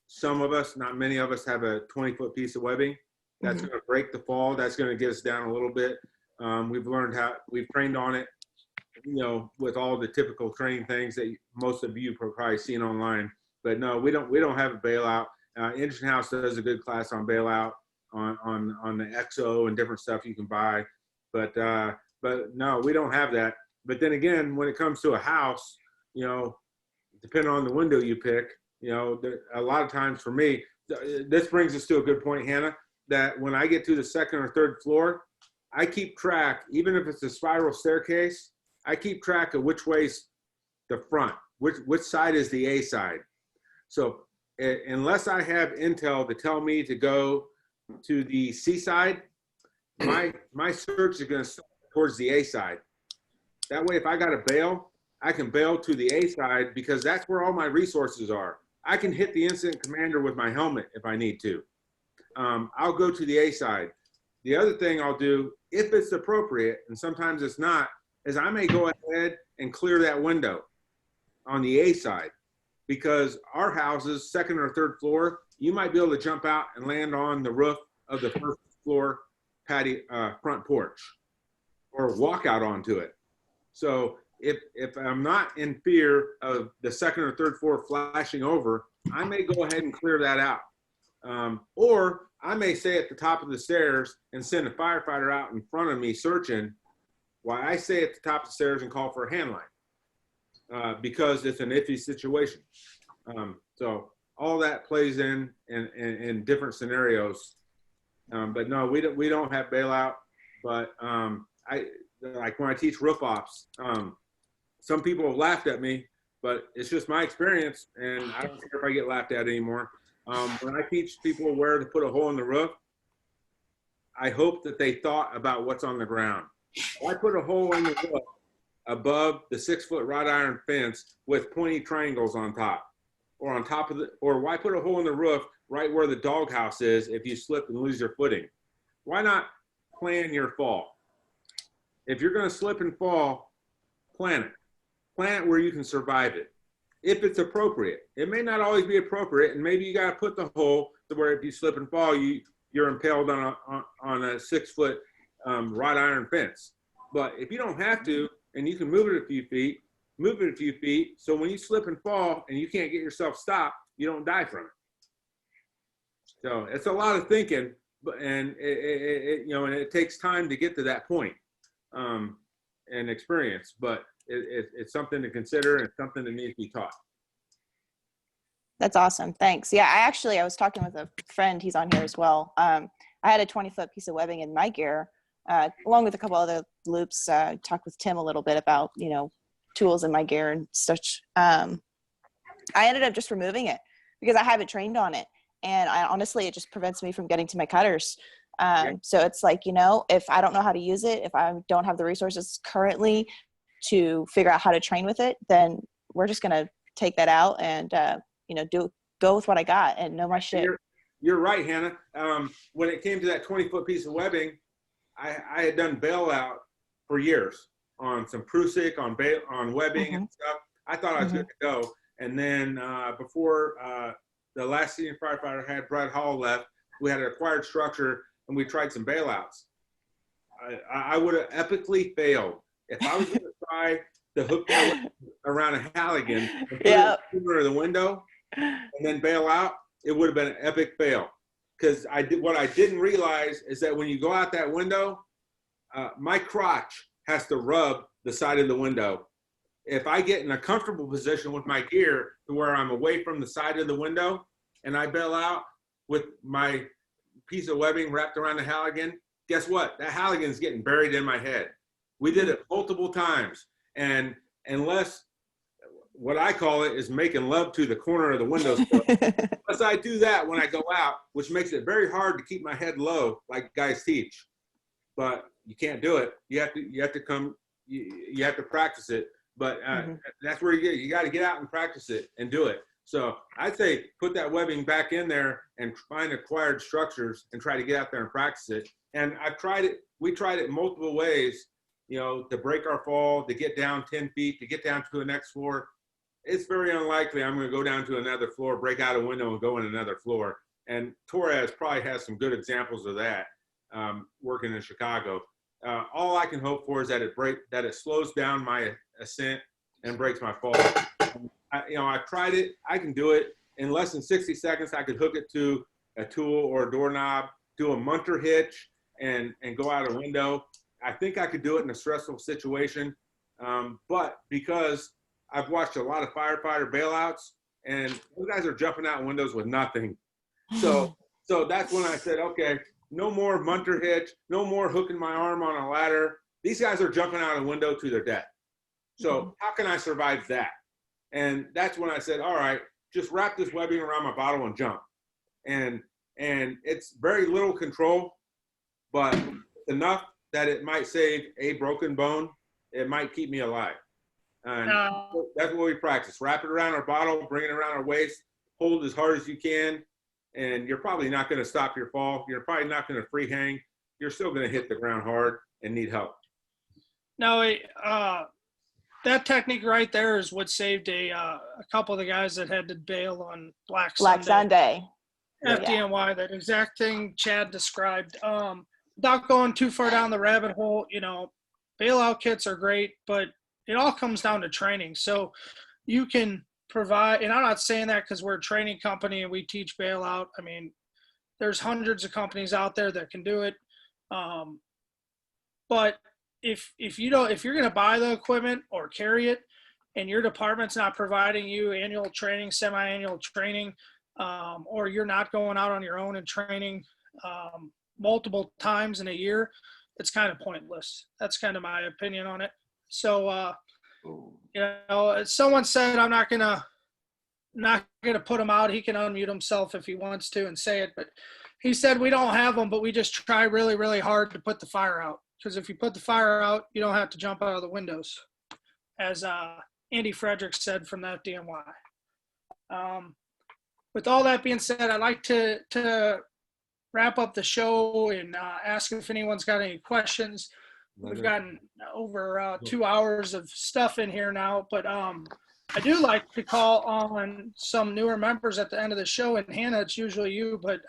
Some of us, not many of us, have a 20-foot piece of webbing. That's going to break the fall. That's going to get us down a little bit. We've trained on it, with all the typical training things that most of you probably seen online. But no, we don't have a bailout. Engine House does a good class on bailout on the EXO and different stuff you can buy. But no, we don't have that. But then again, when it comes to a house, depending on the window you pick, a lot of times for me, this brings us to a good point, Hannah, that when I get to the second or third floor, I keep track, even if it's a spiral staircase, I keep track of which way's the front, which side is the A side. So unless I have intel to tell me to go to the C side, my search is going to start towards the A side. That way, if I got to bail, I can bail to the A side because that's where all my resources are. I can hit the incident commander with my helmet if I need to. I'll go to the A side. The other thing I'll do, if it's appropriate, and sometimes it's not, is I may go ahead and clear that window on the A side, because our houses, second or third floor, you might be able to jump out and land on the roof of the first floor patio, front porch, or walk out onto it. So if I'm not in fear of the second or third floor flashing over, I may go ahead and clear that out. Or I may stay at the top of the stairs and send a firefighter out in front of me searching while I stay at the top of the stairs and call for a hand line, because it's an iffy situation. So all that plays in different scenarios. But no, we don't have bailout. But like when I teach roof ops, some people have laughed at me, but it's just my experience, and I don't care if I get laughed at anymore. When I teach people where to put a hole in the roof, I hope that they thought about what's on the ground. Why put a hole in the roof above the 6-foot wrought iron fence with pointy triangles on top, or on top of or why put a hole in the roof right where the doghouse is if you slip and lose your footing? Why not plan your fall? If you're going to slip and fall, plan it. Plan it where you can survive it. If it's appropriate. It may not always be appropriate, and maybe you got to put the hole to where if you slip and fall, you're impaled on a 6-foot wrought iron fence. But if you don't have to, and you can move it a few feet, move it a few feet, so when you slip and fall and you can't get yourself stopped, you don't die from it. So it's a lot of thinking, and it takes time to get to that point, and experience. But it's something to consider, and something that needs to be taught. That's awesome. Thanks. Yeah, I was talking with a friend. He's on here as well. I had a 20-foot piece of webbing in my gear, along with a couple other loops. Talked with Tim a little bit about, tools in my gear and such. I ended up just removing it because I haven't trained on it. And honestly, it just prevents me from getting to my cutters. So it's like, if I don't know how to use it, if I don't have the resources currently to figure out how to train with it, then we're just going to take that out and, go with what I got and know my shit. You're right, Hannah. When it came to that 20-foot piece of webbing, I had done bailout for years on some Prusik, on webbing and stuff. I thought I was good to go. And then before the last senior firefighter had Brad Hall left, we had an acquired structure and we tried some bailouts. I would have epically failed. If I was going to try to hook my around a Halligan and put it in the corner of the window and then bail out, it would have been an epic fail. Because what I didn't realize is that when you go out that window, my crotch has to rub the side of the window. If I get in a comfortable position with my gear to where I'm away from the side of the window and I bail out with my piece of webbing wrapped around the Halligan, guess what? That Halligan's getting buried in my head. We did it multiple times. And unless, what I call it is making love to the corner of the window. Unless I do that when I go out, which makes it very hard to keep my head low like guys teach. But you can't do it. You have to practice it. But that's where you got to get out and practice it and do it. So I'd say put that webbing back in there and find acquired structures and try to get out there and practice it. And I've tried it. We tried it multiple ways, to break our fall, to get down 10 feet, to get down to the next floor. It's very unlikely I'm going to go down to another floor, break out a window and go in another floor. And Torres probably has some good examples of that working in Chicago. All I can hope for is that it slows down my ascent and breaks my fall. I tried it. I can do it in less than 60 seconds. I could hook it to a tool or a doorknob, do a munter hitch, and go out a window. I think I could do it in a stressful situation, but because I've watched a lot of firefighter bailouts, and those guys are jumping out windows with nothing. So that's when I said, okay, no more munter hitch, no more hooking my arm on a ladder. These guys are jumping out a window to their death. So how can I survive that? And that's when I said, all right, just wrap this webbing around my bottle and jump. And it's very little control, but enough that it might save a broken bone. It might keep me alive. And that's what we practice. Wrap it around our bottle, bring it around our waist, hold as hard as you can. And you're probably not going to stop your fall. You're probably not going to free hang. You're still going to hit the ground hard and need help. No, that technique right there is what saved a couple of the guys that had to bail on Black Sunday. FDNY, that exact thing Chad described. Without going too far down the rabbit hole, bailout kits are great, but it all comes down to training. So you can provide, and I'm not saying that because we're a training company and we teach bailout. I mean, there's hundreds of companies out there that can do it. But if you're going to buy the equipment or carry it and your department's not providing you annual training, semi-annual training, or you're not going out on your own and training multiple times in a year, it's kind of pointless. That's kind of my opinion on it. So, someone said, I'm not gonna put him out. He can unmute himself if he wants to and say it, but he said, we don't have them, but we just try really, really hard to put the fire out. Because if you put the fire out, you don't have to jump out of the windows, as Andy Frederick said from that DMY. With all that being said, I'd like to wrap up the show and ask if anyone's got any questions. We've gotten over 2 hours of stuff in here now, but I do like to call on some newer members at the end of the show. And Hannah, it's usually you, but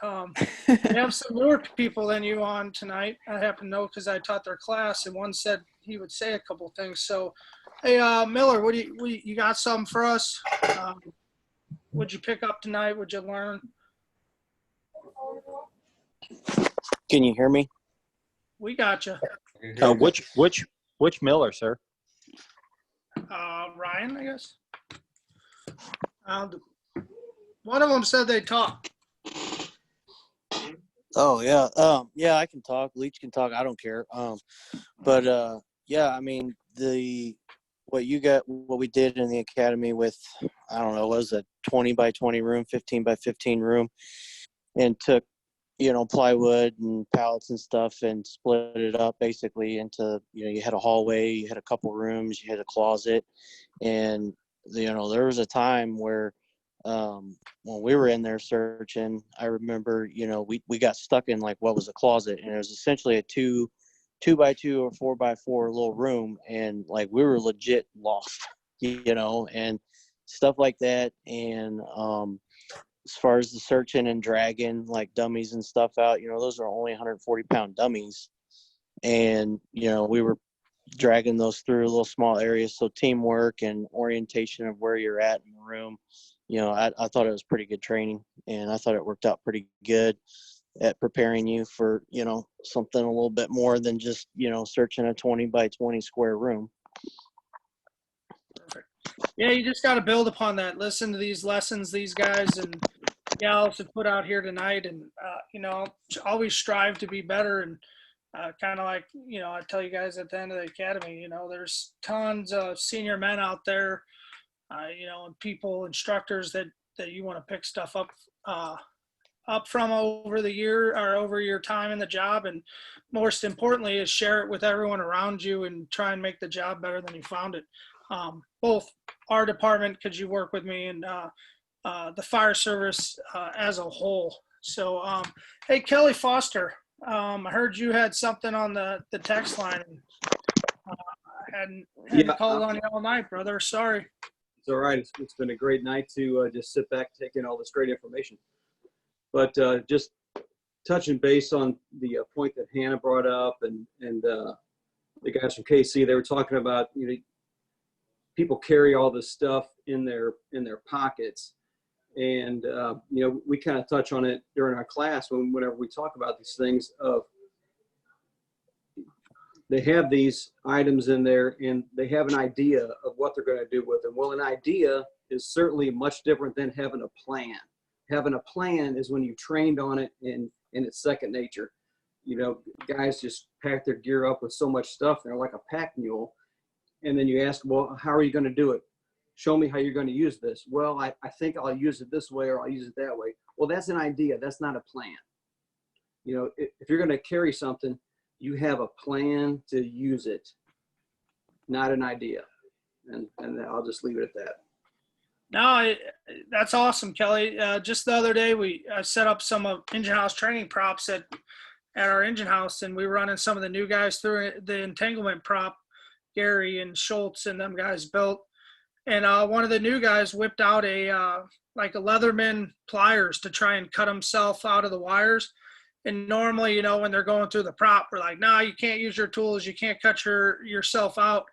we have some newer people than you on tonight. I happen to know because I taught their class, and one said he would say a couple things. So, hey, Miller, what you got something for us? What'd you pick up tonight? What'd you learn? Can you hear me? We got you. Which Miller, sir? Ryan, I guess. One of them said they talk. Oh yeah, yeah, I can talk. Leach can talk. I don't care. But yeah, I mean what we did in the academy with, I don't know, was a 20 by 20 room, 15 by 15 room. and took, plywood and pallets and stuff and split it up basically into, you had a hallway, you had a couple rooms, you had a closet. And, there was a time where when we were in there searching, I remember, we got stuck in like what was a closet, and it was essentially a two by two or 4x4 little room, and like we were legit lost, and stuff like that. And as far as the searching and dragging like dummies and stuff out, those are only 140-pound dummies, and we were dragging those through little small areas. So teamwork and orientation of where you're at in the room, I thought it was pretty good training, and I thought it worked out pretty good at preparing you for, something a little bit more than just, searching a 20 by 20 square room. Perfect. Yeah, you just got to build upon that. Listen to these lessons these guys and gals have put out here tonight, and always strive to be better. And kind of like I tell you guys at the end of the academy, there's tons of senior men out there, and people, instructors that you want to pick stuff up from over the year or over your time in the job, and most importantly is share it with everyone around you and try and make the job better than you found it. Both our department, because you work with me, and the fire service as a whole. So, hey, Kelly Foster, I heard you had something on the text line. I hadn't called on you all night, brother. Sorry. It's all right. It's been a great night to just sit back, take in all this great information. But just touching base on the point that Hannah brought up, and the guys from KC, they were talking about, people carry all this stuff in their pockets, and we kind of touch on it during our class whenever we talk about these things. Of they have these items in there, and they have an idea of what they're going to do with them. Well, an idea is certainly much different than having a plan. Having a plan is when you trained on it, and it's second nature. Guys just pack their gear up with so much stuff, they're like a pack mule. And then you ask, well, how are you going to do it? Show me how you're going to use this. Well, I think I'll use it this way, or I'll use it that way. Well, that's an idea. That's not a plan. If you're going to carry something, you have a plan to use it, not an idea. And I'll just leave it at that. No, that's awesome, Kelly. Just the other day, I set up some of engine house training props at our engine house, and we were running some of the new guys through the entanglement prop. Gary and Schultz and them guys built, and one of the new guys whipped out a Leatherman pliers to try and cut himself out of the wires. And normally, when they're going through the prop, we're like, no, you can't use your tools, you can't cut yourself out.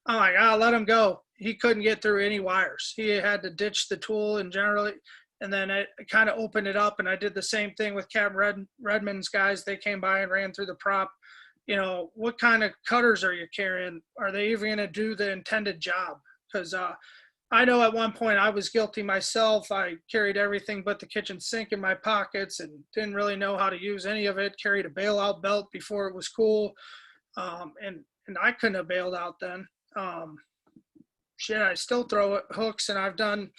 I'm like, let him go. He couldn't get through any wires. He had to ditch the tool, and then I kind of opened it up, and I did the same thing with Captain Redmond's guys. They came by and ran through the prop. What kind of cutters are you carrying? Are they even going to do the intended job? Because I know at one point I was guilty myself. I carried everything but the kitchen sink in my pockets and didn't really know how to use any of it. Carried a bailout belt before it was cool. And I couldn't have bailed out then. I still throw hooks, and I've done,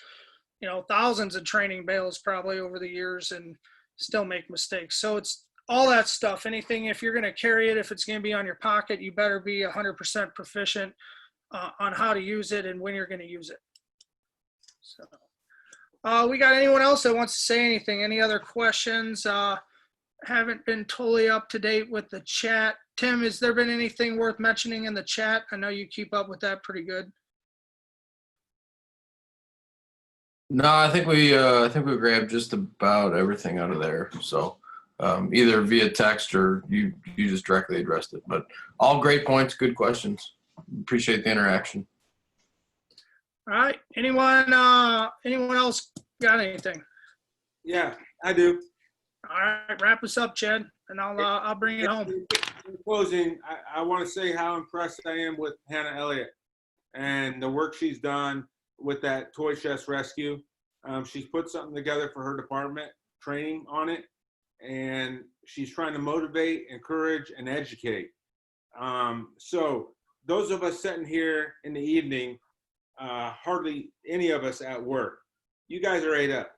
thousands of training bails probably over the years, and still make mistakes. So it's all that stuff. Anything, if you're going to carry it, if it's going to be on your pocket, you better be 100% proficient on how to use it and when you're going to use it. So we got anyone else that wants to say anything? Any other questions? Haven't been totally up to date with the chat. Tim, has there been anything worth mentioning in the chat? I know you keep up with that pretty good. No, I think we grabbed just about everything out of there. So either via text or you just directly addressed it. But all great points, good questions. Appreciate the interaction. All right. Anyone else got anything? Yeah, I do. All right, wrap us up, Chad, and I'll bring it home. In closing, I want to say how impressed I am with Hannah Elliott and the work she's done with that toy chest rescue. She's put something together for her department, training on it, and she's trying to motivate, encourage, and educate. So those of us sitting here in the evening, hardly any of us at work. You guys are ate up.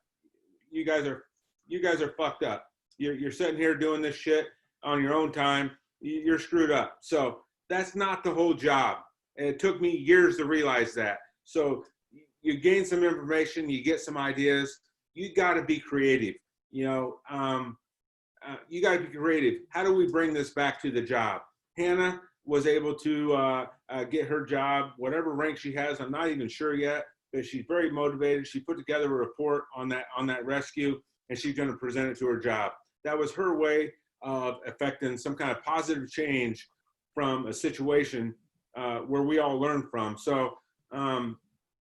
You guys are you guys are fucked up. You're sitting here doing this shit on your own time. You're screwed up. So that's not the whole job. And it took me years to realize that. So you gain some information, you get some ideas. You got to be creative. You know, you got to be creative. How do we bring this back to the job? Hannah was able to get her job, whatever rank she has. I'm not even sure yet, but she's very motivated. She put together a report on that rescue, and she's going to present it to her job. That was her way of affecting some kind of positive change from a situation where we all learn from. So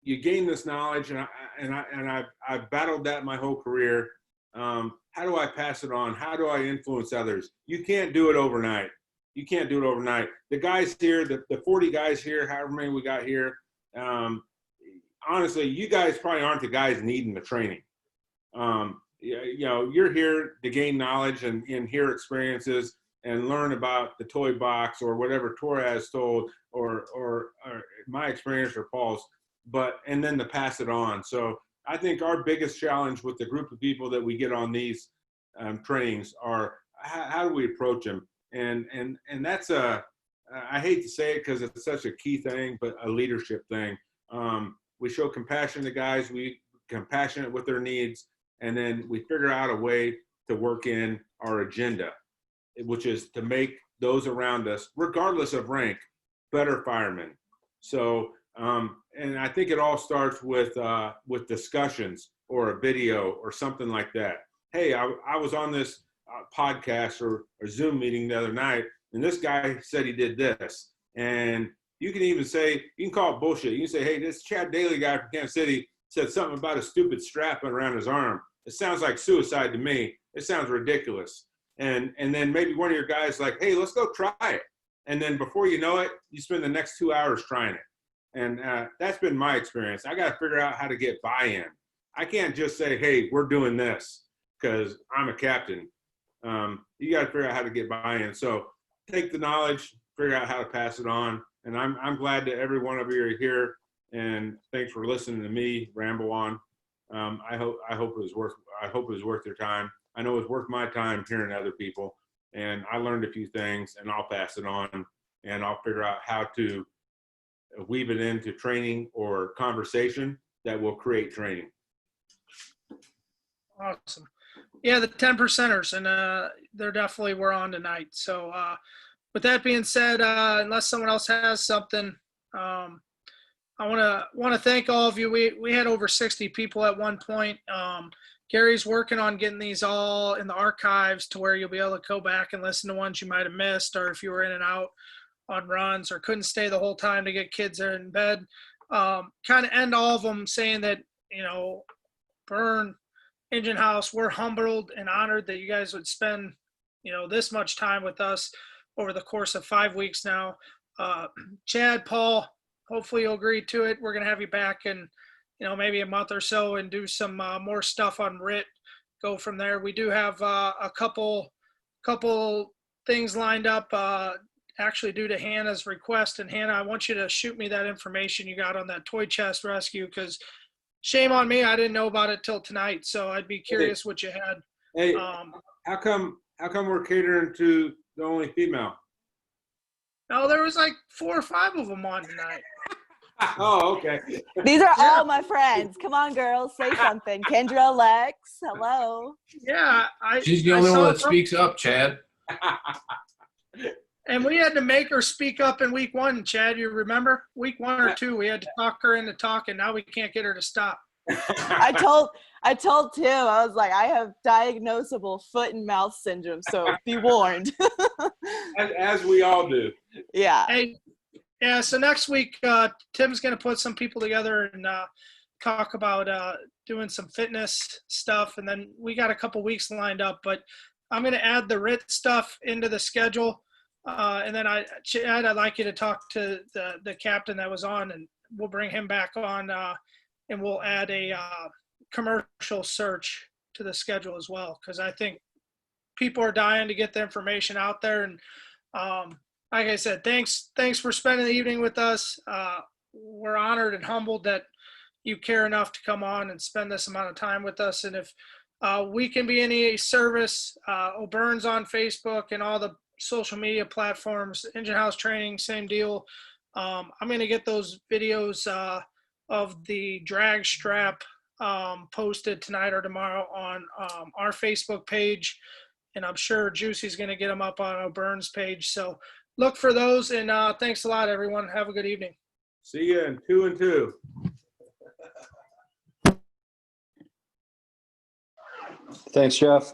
you gain this knowledge, and I've battled that my whole career. How do I pass it on? How do I influence others? You can't do it overnight. You can't do it overnight. The guys here, the 40 guys here, however many we got here, honestly, you guys probably aren't the guys needing the training. You know, you're here to gain knowledge and hear experiences and learn about the toy box or whatever Torres told or my experience or Paul's, and then to pass it on. So I think our biggest challenge with the group of people that we get on these trainings are how do we approach them? And that's I hate to say it because it's such a key thing, but a leadership thing. We show compassion to guys, we compassionate with their needs, and then we figure out a way to work in our agenda, which is to make those around us, regardless of rank, better firemen. So, and I think it all starts with discussions or a video or something like that. Hey, I was on this podcast or Zoom meeting the other night, and this guy said he did this. And you can even say, you can call it bullshit. You can say, hey, this Chad Daly guy from Kansas City said something about a stupid strap around his arm. It sounds like suicide to me. It sounds ridiculous. And then maybe one of your guys like, hey, let's go try it. And then before you know it, you spend the next 2 hours trying it. And that's been my experience. I got to figure out how to get buy-in. I can't just say, hey, we're doing this because I'm a captain. You got to figure out how to get buy-in. So take the knowledge, figure out how to pass it on. And I'm glad that every one of you are here. And thanks for listening to me ramble on. I hope it was worth your time. I know it's worth my time hearing other people. And I learned a few things, and I'll pass it on, and I'll figure out how to weave it into training or conversation that will create training. Awesome. Yeah, the 10 percenters, and they're definitely we're on tonight. So with that being said, unless someone else has something, I want to thank all of you. We had over 60 people at one point. Gary's working on getting these all in the archives to where you'll be able to go back and listen to ones you might have missed, or if you were in and out on runs or couldn't stay the whole time to get kids there in bed. Kind of end all of them saying that, you know, Burn, Engine House, we're humbled and honored that you guys would spend, you know, this much time with us over the course of 5 weeks now. Chad, Paul, hopefully you'll agree to it. We're going to have you back in, you know, maybe a month or so and do some more stuff on RIT, go from there. We do have a couple things lined up actually due to Hannah's request. And Hannah, I want you to shoot me that information you got on that toy chest rescue, because shame on me, I didn't know about it till tonight. So I'd be curious what you had. Hey, how come we're catering to the only female? No, there was like 4 or 5 of them on tonight. Oh, okay. These are all my friends. Come on, girls, say something. Kendra, Lex, hello. Yeah, she's the only one that speaks up, Chad. And we had to make her speak up in week 1, Chad. You remember? Week 1 or 2, we had to talk her into talking. Now we can't get her to stop. I told Tim, I was like, I have diagnosable foot and mouth syndrome, so be warned. as we all do. Yeah. Hey, yeah, so next week, Tim's going to put some people together and talk about doing some fitness stuff. And then we got a couple weeks lined up, but I'm going to add the RIT stuff into the schedule. And then Chad, I'd like you to talk to the captain that was on, and we'll bring him back on, and we'll add a commercial search to the schedule as well, because I think people are dying to get the information out there. And like I said, thanks for spending the evening with us. We're honored and humbled that you care enough to come on and spend this amount of time with us. And if we can be any service. O'Byrne's on Facebook and all the social media platforms. Engine House Training, same deal. I'm going to get those videos of the drag strap posted tonight or tomorrow on our Facebook page. And I'm sure Juicy's going to get them up on O'Byrne's page. So look for those. And thanks a lot, everyone. Have a good evening. See you in 2 and 2. Thanks, Jeff.